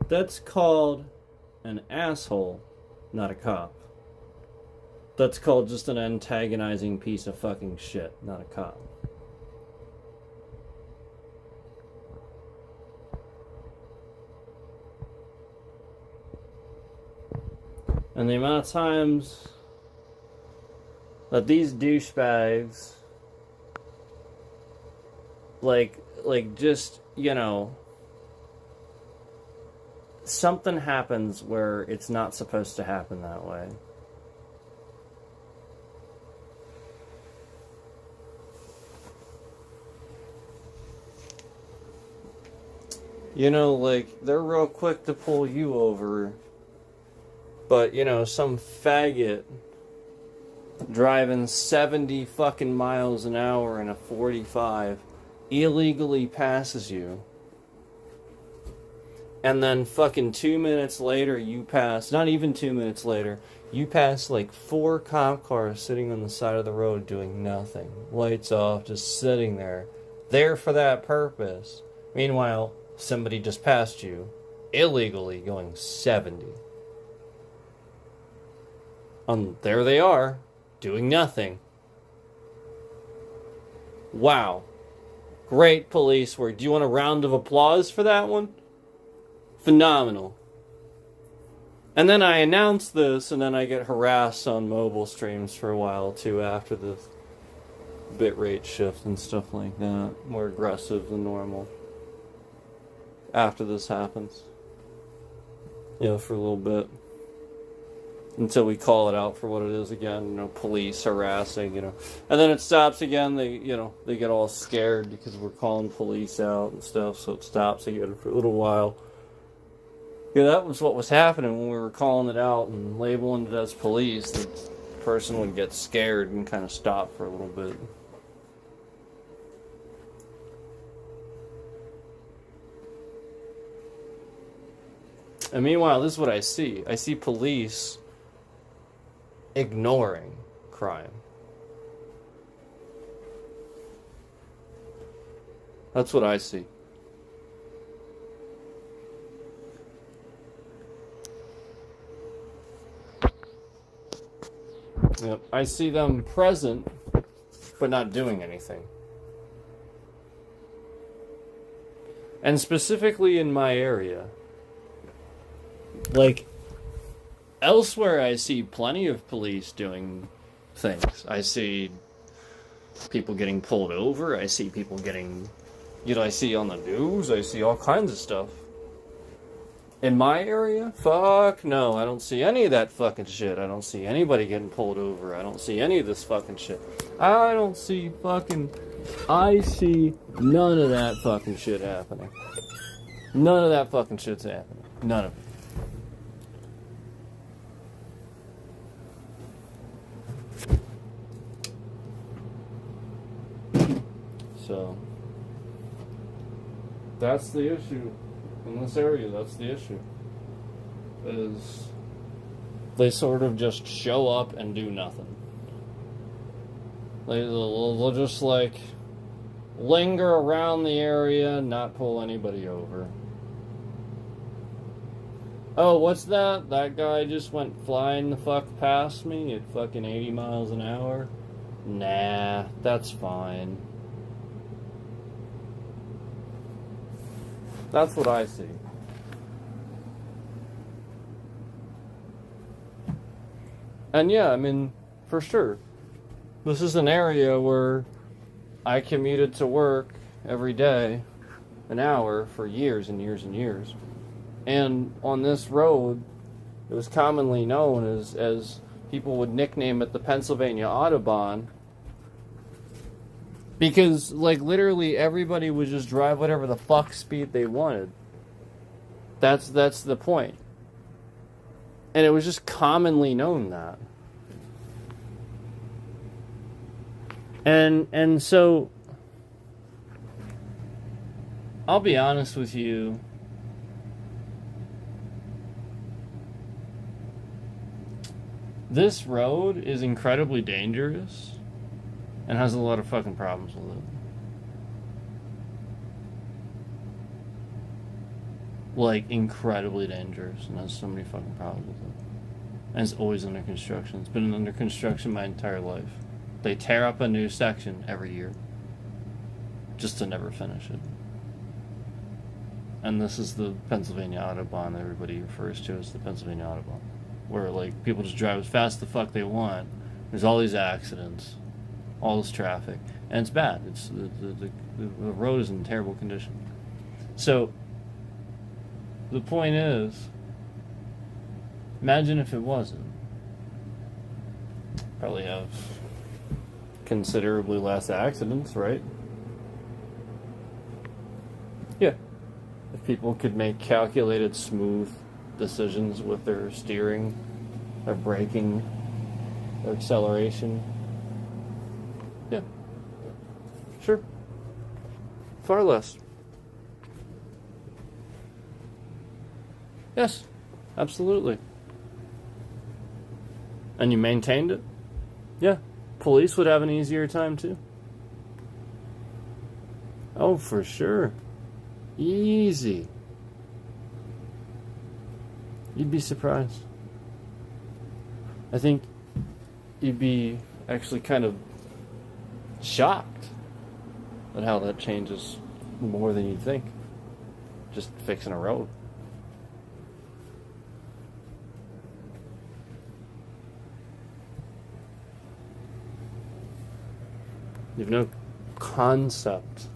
That's called an asshole, not a cop. That's called just an antagonizing piece of fucking shit, not a cop. And the amount of times that these douchebags, like just, you know, something happens where it's not supposed to happen that way. You know, like, they're real quick to pull you over, but, you know, some faggot driving 70 fucking miles an hour in a 45 illegally passes you. And then fucking 2 minutes later, you pass, not even 2 minutes later, you pass like 4 cop cars sitting on the side of the road doing nothing. Lights off, just sitting there for that purpose. Meanwhile, somebody just passed you illegally going 70. There they are, doing nothing. Wow. Great police work. Do you want a round of applause for that one? Phenomenal. And then I announce this, and then I get harassed on mobile streams for a while too after the bitrate shift and stuff like that. More aggressive than normal. After this happens. You know, for a little bit. until we call it out for what it is again, police harassing, and then it stops again. They get all scared because we're calling police out and stuff, so it stops again for a little while. Yeah, that was what was happening when we were calling it out and labeling it as police. The person would get scared and kind of stop for a little bit. And meanwhile, this is what I see. I see police ignoring crime. That's what I see. Yep. I see them present, but not doing anything. And specifically in my area. Like, elsewhere I see plenty of police doing things. I see people getting pulled over. I see people getting, I see on the news. I see all kinds of stuff. In my area? Fuck no, I don't see any of that fucking shit. I don't see anybody getting pulled over. I don't see any of this fucking shit. I see none of that fucking shit happening. None of that fucking shit's happening. None of it. So, that's the issue in this area. That's the issue. Is they sort of just show up and do nothing. They'll just linger around the area and not pull anybody over. Oh, what's that? That guy just went flying the fuck past me at fucking 80 miles an hour? Nah, that's fine. That's what I see. And yeah, I mean, for sure. This is an area where I commuted to work every day, an hour, for years and years and years. And on this road, it was commonly known as people would nickname it the Pennsylvania Autobahn. Because, literally everybody would just drive whatever the fuck speed they wanted. That's the point. And it was just commonly known that. And so, I'll be honest with you. This road is incredibly dangerous. And has a lot of fucking problems with it. Incredibly dangerous, and has so many fucking problems with it. And it's always under construction. It's been under construction my entire life. They tear up a new section every year. Just to never finish it. And this is the Pennsylvania Autobahn that everybody refers to as the Pennsylvania Autobahn. Where, people just drive as fast as the fuck they want. There's all these accidents. All this traffic, and it's bad. It's the road is in terrible condition. So the point is, imagine if it wasn't. Probably have considerably less accidents, right? Yeah. If people could make calculated, smooth decisions with their steering, their braking, their acceleration. Yeah. Sure. Far less. Yes. Absolutely. And you maintained it? Yeah. Police would have an easier time too. Oh, for sure. Easy. You'd be surprised. I think you'd be actually kind of shocked at how that changes more than you'd think. Just fixing a road. You've no concept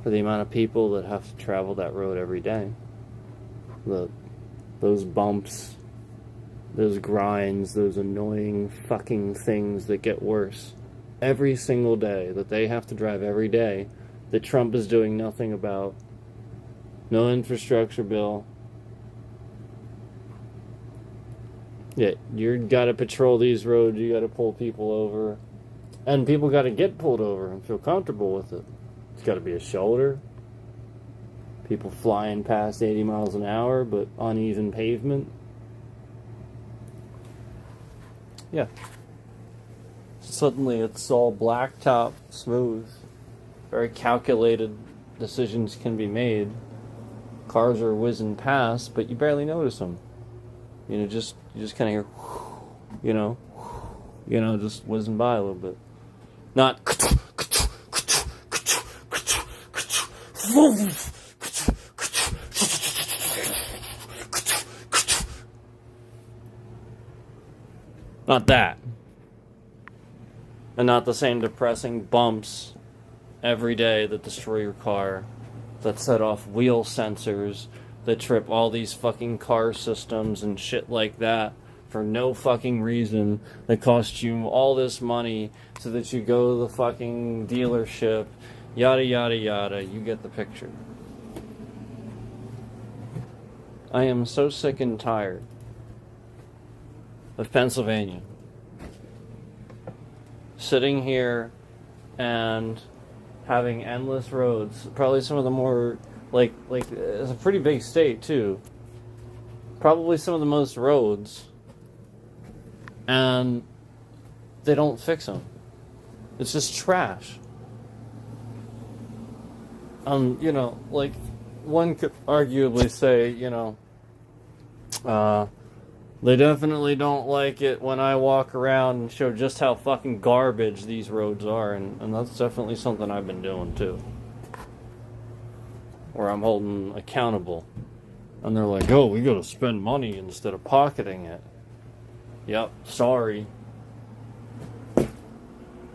for the amount of people that have to travel that road every day. Those bumps, those grinds, those annoying fucking things that get worse every single day, that they have to drive every day, that Trump is doing nothing about. No infrastructure bill. Yeah, you gotta patrol these roads, you gotta pull people over. And people gotta get pulled over and feel comfortable with it. It's gotta be a shoulder. People flying past 80 miles an hour, but uneven pavement. Yeah. Suddenly it's all blacktop, smooth. Very calculated decisions can be made. Cars are whizzing past, but you barely notice them. You know, you just kind of hear, just whizzing by a little bit. Not. Not that. And not the same depressing bumps every day that destroy your car, that set off wheel sensors, that trip all these fucking car systems and shit like that for no fucking reason, that cost you all this money so that you go to the fucking dealership, yada yada yada. You get the picture. I am so sick and tired of Pennsylvania sitting here and having endless roads. Probably some of the more like it's a pretty big state too. Probably some of the most roads, and they don't fix them. It's just trash. Like one could arguably say, they definitely don't like it when I walk around and show just how fucking garbage these roads are, and that's definitely something I've been doing too. Where I'm holding accountable. And they're like, oh, we gotta spend money instead of pocketing it. Yep, sorry.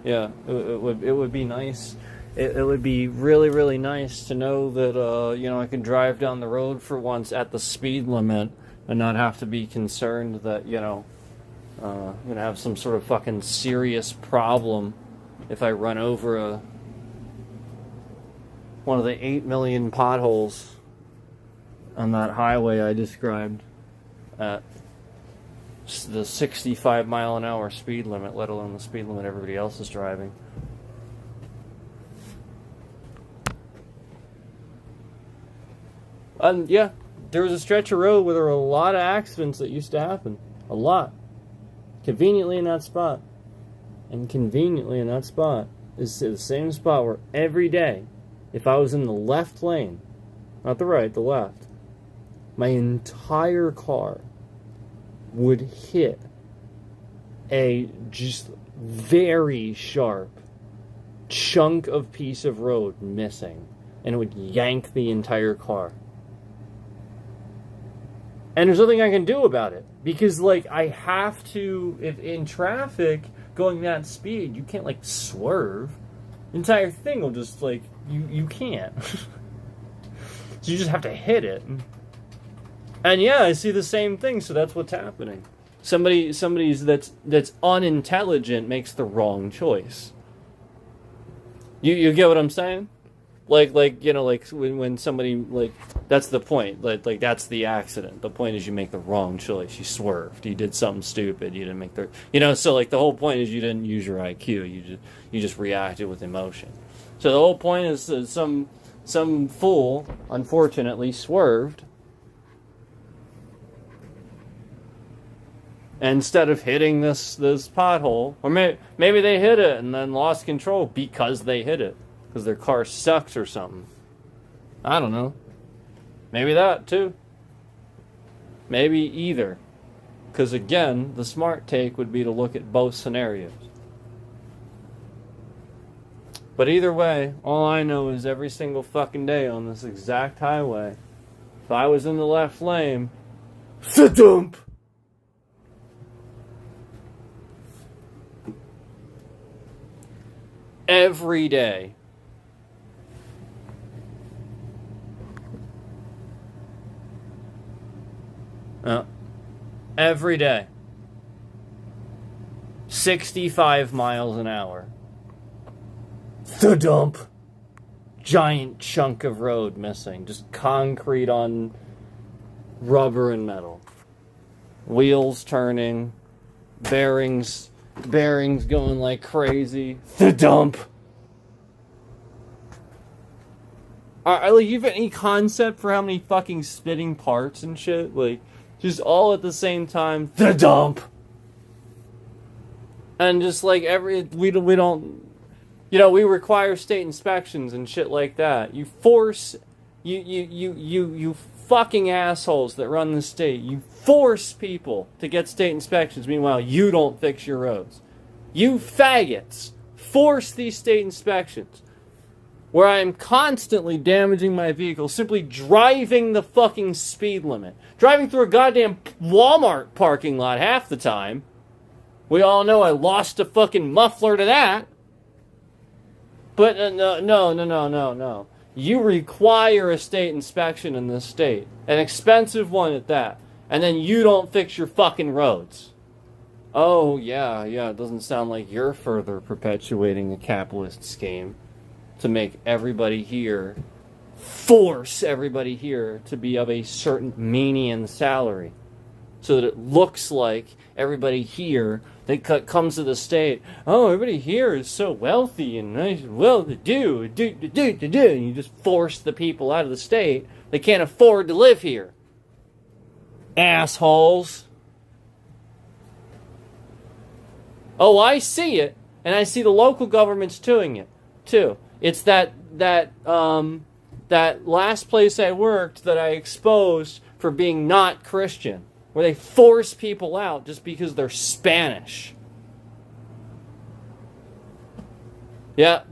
Yeah, it would be nice. It would be really, really nice to know that, I can drive down the road for once at the speed limit and not have to be concerned that, I'm gonna have some sort of fucking serious problem if I run over one of the 8 million potholes on that highway I described at the 65 mile an hour speed limit, let alone the speed limit everybody else is driving. And yeah, there was a stretch of road where there were a lot of accidents that used to happen. A lot. Conveniently in that spot. And conveniently in that spot is the same spot where every day, if I was in the left lane, not the right, the left, my entire car would hit a just very sharp chunk of piece of road missing, and it would yank the entire car. And there's nothing I can do about it, because I have to, if in traffic going that speed, you can't swerve. The entire thing will just you can't. So you just have to hit it. And yeah, I see the same thing, so that's what's happening. Somebody's that's unintelligent makes the wrong choice. You get what I'm saying? When somebody, that's the point. That's the accident. The point is you make the wrong choice. You swerved. You did something stupid. You didn't make so the whole point is you didn't use your IQ. You just reacted with emotion. So the whole point is some fool, unfortunately, swerved. Instead of hitting this pothole, or maybe they hit it and then lost control because they hit it. Because their car sucks or something. I don't know. Maybe that too. Maybe either. Because again, the smart take would be to look at both scenarios. But either way, all I know is every single fucking day on this exact highway, if I was in the left lane, dump. Every day. every day. 65 miles an hour. The dump. Giant chunk of road missing. Just concrete on rubber and metal. Wheels turning. Bearings going like crazy. The dump. Like, you have any concept for how many fucking spinning parts and shit? Like, just all at the same time. The dump. And just like we don't, you know, we require state inspections and shit like that. You force, you fucking assholes that run the state. You force people to get state inspections. Meanwhile, you don't fix your roads. You faggots force these state inspections, where I am constantly damaging my vehicle, simply driving the fucking speed limit. Driving through a goddamn Walmart parking lot half the time. We all know I lost a fucking muffler to that. But no. You require a state inspection in this state. An expensive one at that. And then you don't fix your fucking roads. Oh, yeah, it doesn't sound like you're further perpetuating a capitalist scheme to make everybody here, force everybody here to be of a certain median salary. So that it looks like everybody here that comes to the state, oh, everybody here is so wealthy and nice and well-to-do, and you just force the people out of the state. They can't afford to live here. Assholes. Oh, I see it, and I see the local governments doing it, too. It's that last place I worked that I exposed for being not Christian, where they force people out just because they're Spanish. Yeah.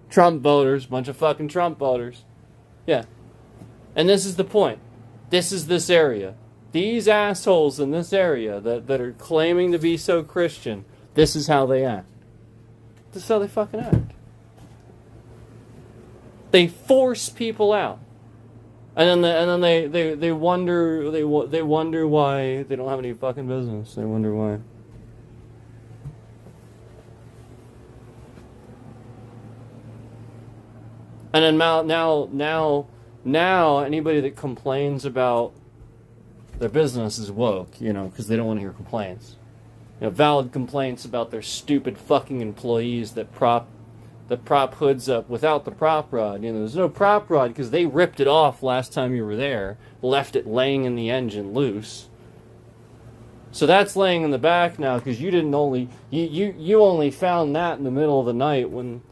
Trump voters, bunch of fucking Trump voters. Yeah. And this is the point. This is this area. These assholes in this area that are claiming to be so Christian, this is how they act. This is how they fucking act. They force people out. And then they wonder why they don't have any fucking business. They wonder why. And then now anybody that complains about their business is woke, you know, because they don't want to hear complaints. You know, valid complaints about their stupid fucking employees that prop hoods up without the prop rod. You know, there's no prop rod because they ripped it off last time you were there, left it laying in the engine loose. So that's laying in the back now because you only found that in the middle of the night when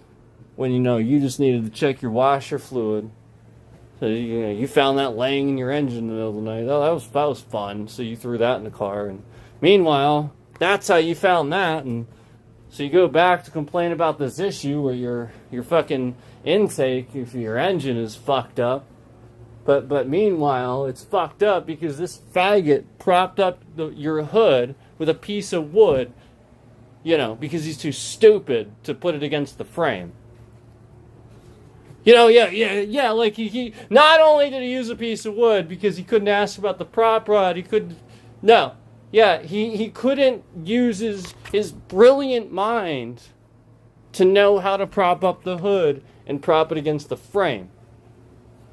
you know you just needed to check your washer fluid. So you found that laying in your engine in the middle of the night. Oh, that was fun. So you threw that in the car. And meanwhile, that's how you found that. And so you go back to complain about this issue where your fucking intake, if your engine is fucked up. But meanwhile, it's fucked up because this faggot propped up your hood with a piece of wood, you know, because he's too stupid to put it against the frame. You know, yeah, like he not only did he use a piece of wood because he couldn't ask about the prop rod, he couldn't use his brilliant mind to know how to prop up the hood and prop it against the frame.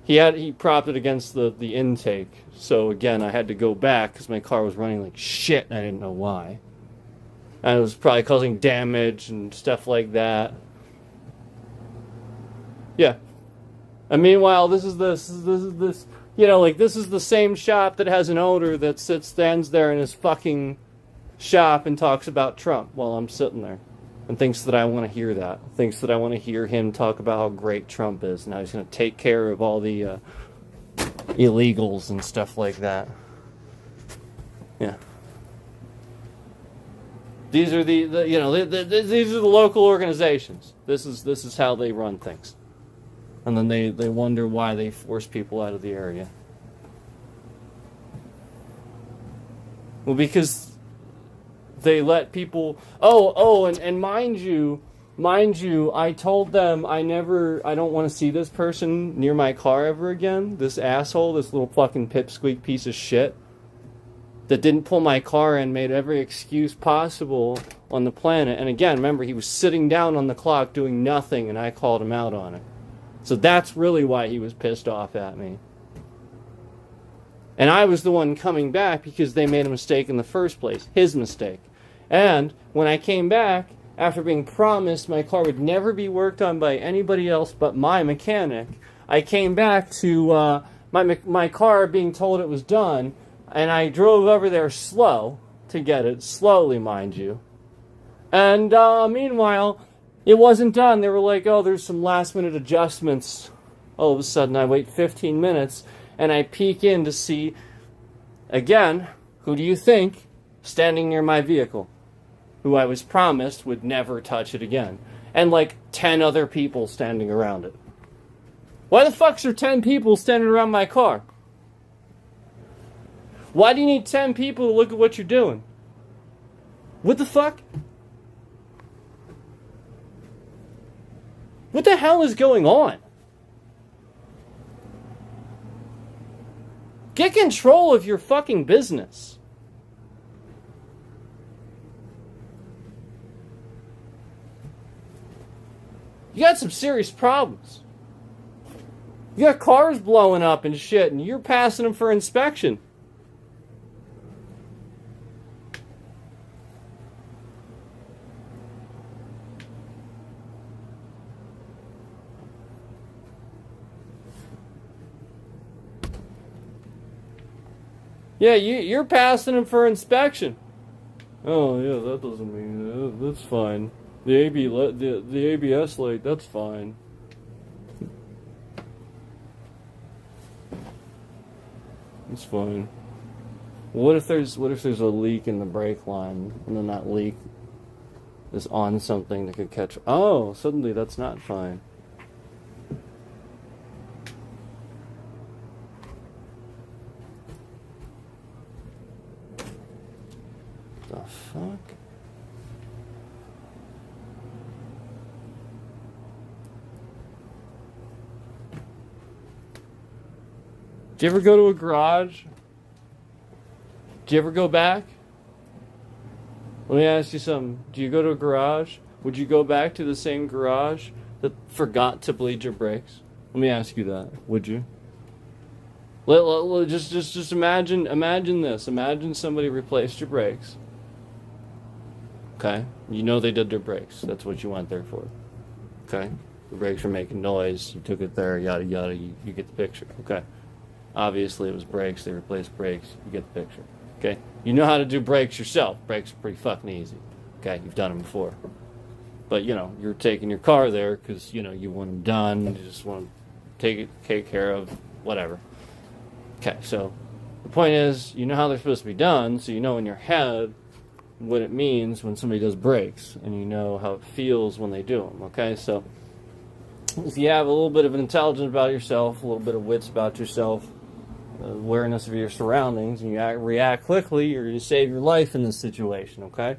He propped it against the intake. So again, I had to go back because my car was running like shit and I didn't know why. And it was probably causing damage and stuff like that. Yeah. And meanwhile, this is you know, like this is the same shop that has an owner that stands there in his fucking shop and talks about Trump while I'm sitting there. And thinks that I want to hear that. Thinks that I want to hear him talk about how great Trump is and how he's going to take care of all the illegals and stuff like that. Yeah. These are these are the local organizations. This is how they run things. And then they wonder why they force people out of the area. Well, because they let people. And mind you, I told them I don't want to see this person near my car ever again. This asshole, this little fucking pipsqueak piece of shit. that didn't pull my car in, made every excuse possible on the planet. And again, remember, he was sitting down on the clock doing nothing, and I called him out on it. So that's really why he was pissed off at me. And I was the one coming back because they made a mistake in the first place. His mistake. And when I came back, after being promised my car would never be worked on by anybody else but my mechanic, I came back to my car being told it was done, and I drove over there slow to get it, slowly, mind you. And meanwhile, it wasn't done. They were like, oh, there's some last-minute adjustments. All of a sudden, I wait 15 minutes, and I peek in to see, again, who do you think, standing near my vehicle, who I was promised would never touch it again, and like 10 other people standing around it. Why the fuck's there 10 people standing around my car? Why do you need 10 people to look at what you're doing? What the fuck? What the hell is going on? Get control of your fucking business. You got some serious problems. You got cars blowing up and shit, and you're passing them for inspection. Yeah, you're passing them for inspection. Oh, yeah, that doesn't mean that's fine. The ABS light, that's fine. It's fine. What if there's a leak in the brake line, and then that leak is on something that could catch? Oh, suddenly that's not fine. The fuck? Did you ever go to a garage? Did you ever go back? Let me ask you something. Do you go to a garage? Would you go back to the same garage that forgot to bleed your brakes? Let me ask you that. Would you? Just imagine this. Imagine somebody replaced your brakes. Okay? You know they did their brakes. That's what you went there for. Okay? The brakes were making noise. You took it there, yada yada. You get the picture. Okay? Obviously, it was brakes. They replaced brakes. You get the picture. Okay? You know how to do brakes yourself. Brakes are pretty fucking easy. Okay? You've done them before. But, you're taking your car there because, you want them done. You just want to take care of whatever. Okay, so the point is, you know how they're supposed to be done, so you know in your head what it means when somebody does brakes, and you know how it feels when they do them. Okay, so if you have a little bit of intelligence about yourself, a little bit of wits about yourself, awareness of your surroundings, and you react quickly, you're going to save your life in this situation, okay?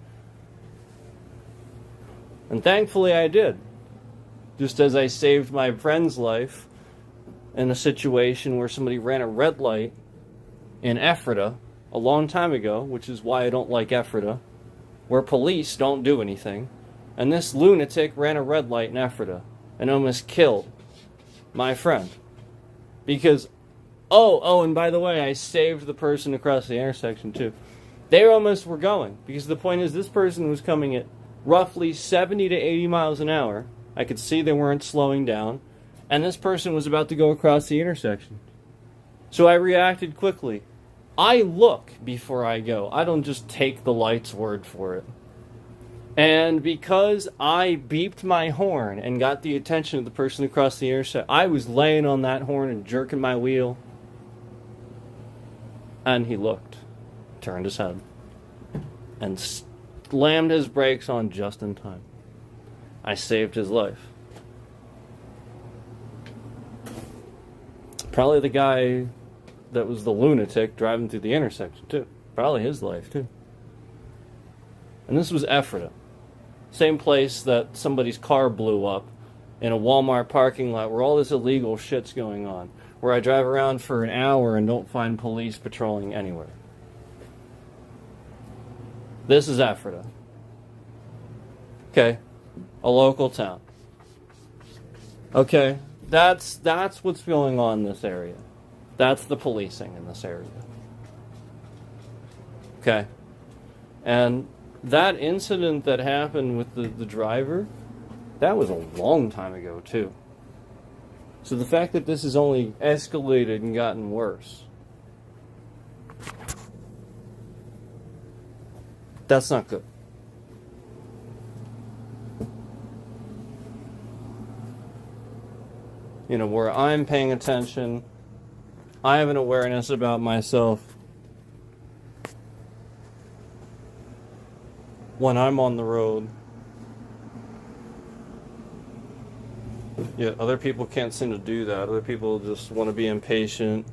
And thankfully I did. Just as I saved my friend's life in a situation where somebody ran a red light in Ephrata a long time ago, which is why I don't like Ephrata, where police don't do anything. And this lunatic ran a red light in Ephrata and almost killed my friend. Because, and by the way, I saved the person across the intersection too. They almost were going. Because the point is, this person was coming at roughly 70 to 80 miles an hour. I could see they weren't slowing down. And this person was about to go across the intersection. So I reacted quickly. I look before I go. I don't just take the light's word for it. And because I beeped my horn and got the attention of the person across the intersection, I was laying on that horn and jerking my wheel. And he looked, turned his head, and slammed his brakes on just in time. I saved his life. Probably the guy that was the lunatic driving through the intersection, too. Probably his life, too. And this was Ephrata. Same place that somebody's car blew up in a Walmart parking lot where all this illegal shit's going on. Where I drive around for an hour and don't find police patrolling anywhere. This is Ephrata. Okay. A local town. Okay. That's what's going on in this area. That's the policing in this area. Okay. And that incident that happened with the driver, that was a long time ago, too. So the fact that this has only escalated and gotten worse, that's not good. You know, where I'm paying attention, I have an awareness about myself. When I'm on the road, yeah, other people can't seem to do that. Other people just want to be impatient.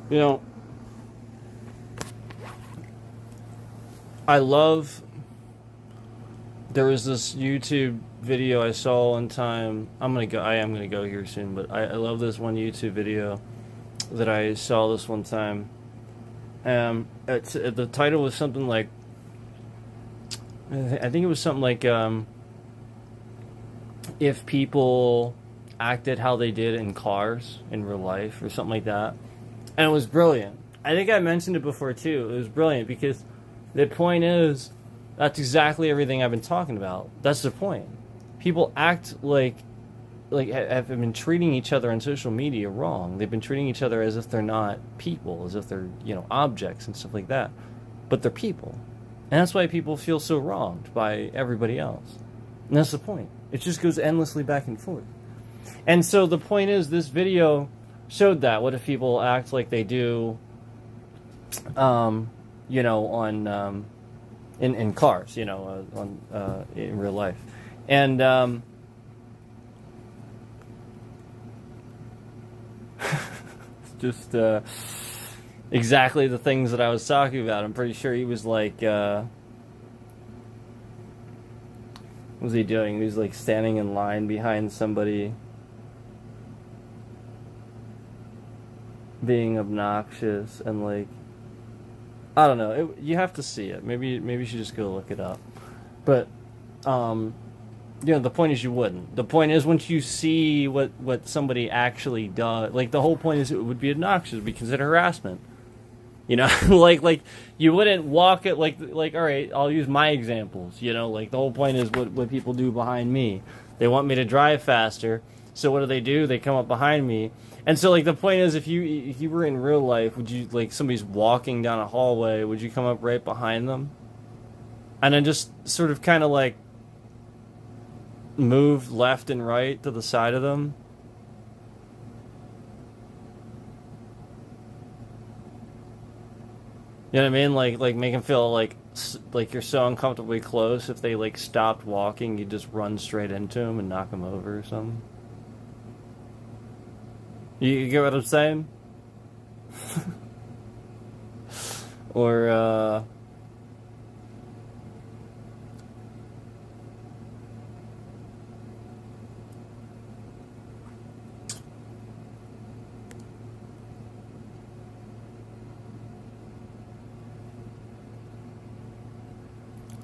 You know, there was this YouTube video I saw one time. I am gonna go here soon, but I love this one YouTube video that I saw this one time. The title was something like, I think it was something like, if people acted how they did in cars in real life, or something like that. And it was brilliant. I think I mentioned it before too. It was brilliant because the point is, that's exactly everything I've been talking about. That's the point. People act like have been treating each other on social media wrong. They've been treating each other as if they're not people, as if they're, you know, objects and stuff like that. But they're people. And that's why people feel so wronged by everybody else. And that's the point. It just goes endlessly back and forth. And so the point is, this video showed that. What if people act like they do, you know, on, in cars, you know, in real life. And, just exactly the things that I was talking about. I'm pretty sure he was like, what was he doing? He was like standing in line behind somebody, being obnoxious, and like, I don't know. You have to see it. Maybe you should just go look it up. But you know, the point is you wouldn't. The point is, once you see what somebody actually does, like, the whole point is it would be obnoxious, it would be considered harassment. You know, like you wouldn't walk it like, all right, I'll use my examples, you know, like, the whole point is what people do behind me. They want me to drive faster, so what do? They come up behind me. And so, like, the point is, if you were in real life, would you, like, somebody's walking down a hallway, would you come up right behind them? And then just sort of kind of, like, move left and right to the side of them? You know what I mean? Like make them feel like you're so uncomfortably close. If they, like, stopped walking, you just run straight into them and knock them over or something. You get what I'm saying? Or,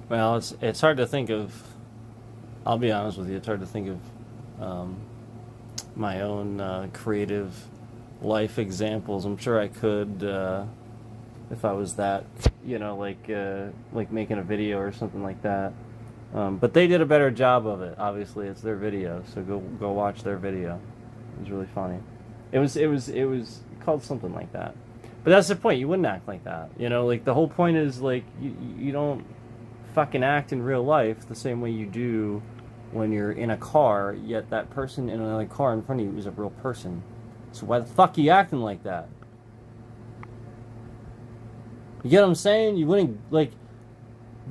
well, it's hard to think of. I'll be honest with you. It's hard to think of my own creative life examples. I'm sure I could if I was that, you know, like making a video or something like that. But they did a better job of it. Obviously, it's their video, so go watch their video. It was really funny. It was called something like that. But that's the point. You wouldn't act like that. You know, like, the whole point is, like, you don't fucking act in real life the same way you do when you're in a car, yet that person in another car in front of you is a real person. So why the fuck are you acting like that? You get what I'm saying? You wouldn't, like,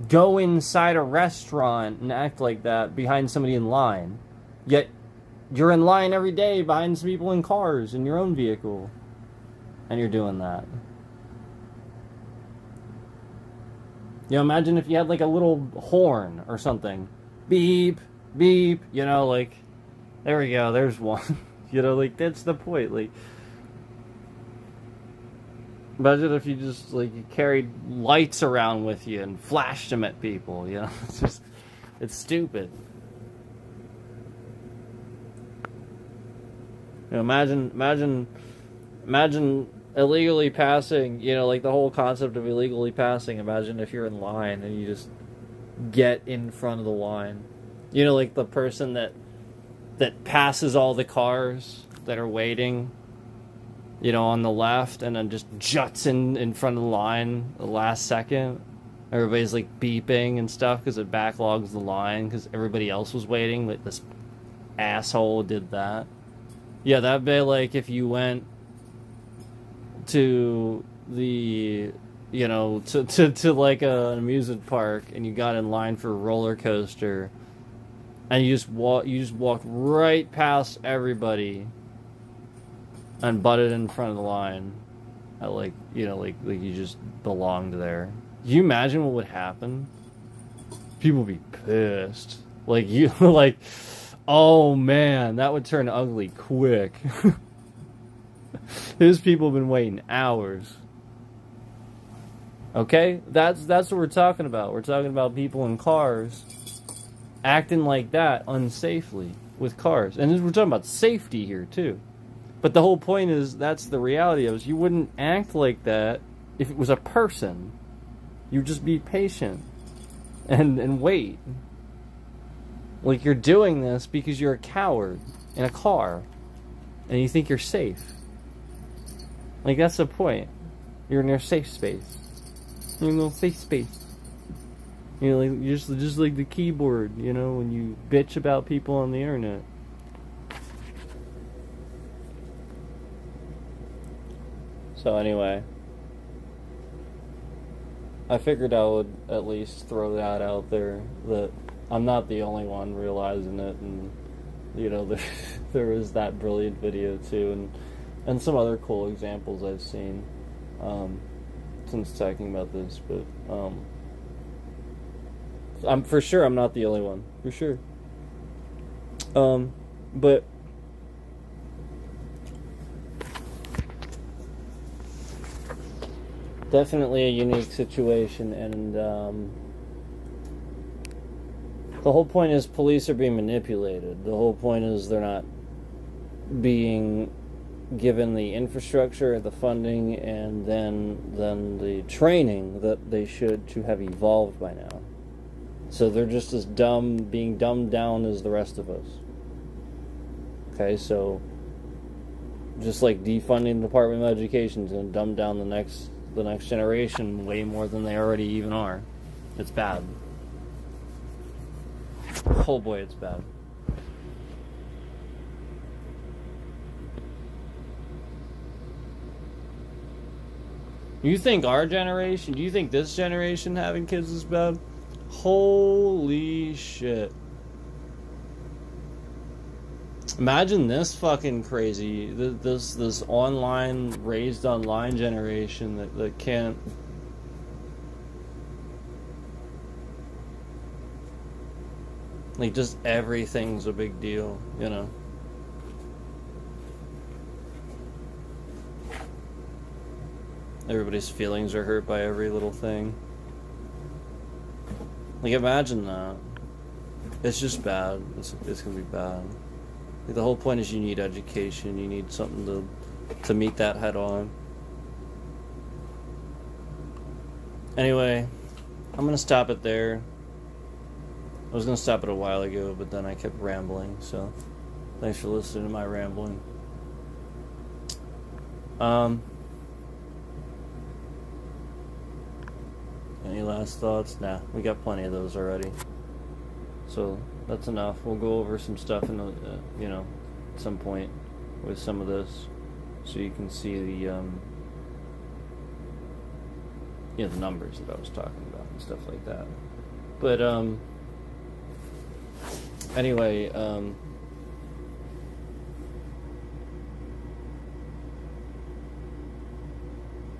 go inside a restaurant and act like that behind somebody in line, yet you're in line every day behind some people in cars in your own vehicle, and you're doing that. You know, imagine if you had, like, a little horn or something. Beep, beep, you know, like, there we go, there's one. You know, like, that's the point. Like, Imagine if you just, like, you carried lights around with you and flashed them at people, you know? It's just, it's stupid. You know, imagine illegally passing, you know, like the whole concept of illegally passing. Imagine if you're in line and you just get in front of the line. You know, like the person that passes all the cars that are waiting, you know, on the left, and then just juts in front of the line the last second. Everybody's like beeping and stuff because it backlogs the line because everybody else was waiting. Like this asshole did that. Yeah, that'd be like if you went to the, you know, to like an amusement park and you got in line for a roller coaster and you just walked right past everybody and butted in front of the line. Like, you know, like you just belonged there. Can you imagine what would happen? People would be pissed. Like, you, like, oh man, that would turn ugly quick. These people have been waiting hours. Okay? That's what we're talking about. We're talking about people in cars acting like that unsafely with cars. And we're talking about safety here, too. But the whole point is, that's the reality of it. You wouldn't act like that if it was a person. You'd just be patient and wait. Like, you're doing this because you're a coward in a car and you think you're safe. Like, that's the point. You're in your safe space. You're in a little safe space. You know, like, you're just like the keyboard, you know, when you bitch about people on the internet. So anyway, I figured I would at least throw that out there, that I'm not the only one realizing it, and, you know, there is that brilliant video too, and some other cool examples I've seen since talking about this, but I'm for sure I'm not the only one, for sure. But definitely a unique situation, and the whole point is police are being manipulated. The whole point is they're not being given the infrastructure, the funding, and then the training that they should to have evolved by now. So they're just as being dumbed down as the rest of us. Okay, so just like defunding the Department of Education is going to dumb down the next generation way more than they already even are. It's bad. Oh boy, it's bad. You think our generation, do you think this generation having kids is bad? Holy shit. Imagine this fucking crazy, this online, raised online generation that can't... Like, just everything's a big deal, you know? Everybody's feelings are hurt by every little thing. Like, imagine that. It's just bad. It's gonna be bad. Like, the whole point is you need education. You need something to meet that head on. Anyway, I'm gonna stop it there. I was gonna stop it a while ago, but then I kept rambling, so thanks for listening to my rambling. Any last thoughts? Nah, we got plenty of those already. So that's enough. We'll go over some stuff in the, you know, at some point with some of this, so you can see the, you know, the numbers that I was talking about and stuff like that. But anyway,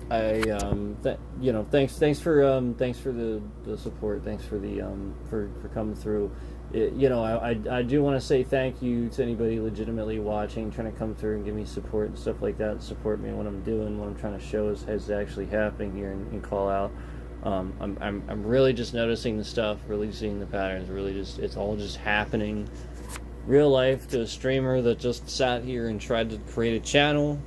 thanks for the support. Thanks for the for coming through. I do want to say thank you to anybody legitimately watching, trying to come through and give me support and stuff like that. Support me in what I'm doing, what I'm trying to show is actually happening here, and call out. I'm really just noticing the stuff, really seeing the patterns. Really, it's all just happening, real life, to a streamer that just sat here and tried to create a channel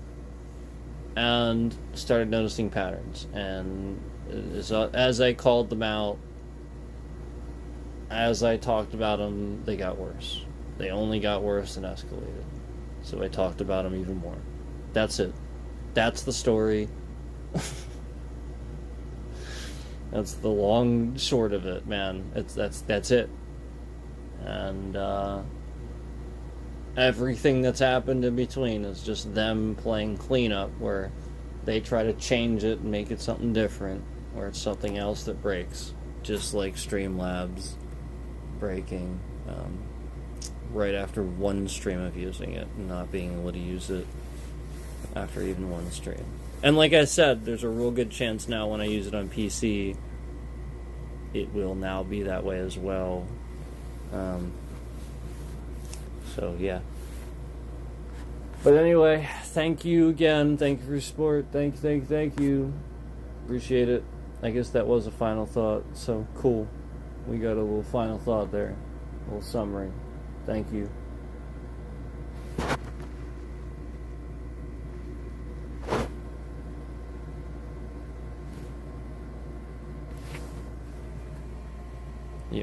and started noticing patterns. And as I called them out, as I talked about them, they got worse. They only got worse and escalated. So I talked about them even more. That's it. That's the story. That's the long short of it, man. That's it. And everything that's happened in between is just them playing cleanup, where they try to change it and make it something different, where it's something else that breaks, just like Streamlabs breaking right after one stream of using it and not being able to use it after even one stream. And like I said, there's a real good chance now when I use it on PC, it will now be that way as well. So yeah. But anyway, thank you again. Thank you for your support. Thank you. Appreciate it. I guess that was a final thought. So cool. We got a little final thought there. A little summary. Thank you.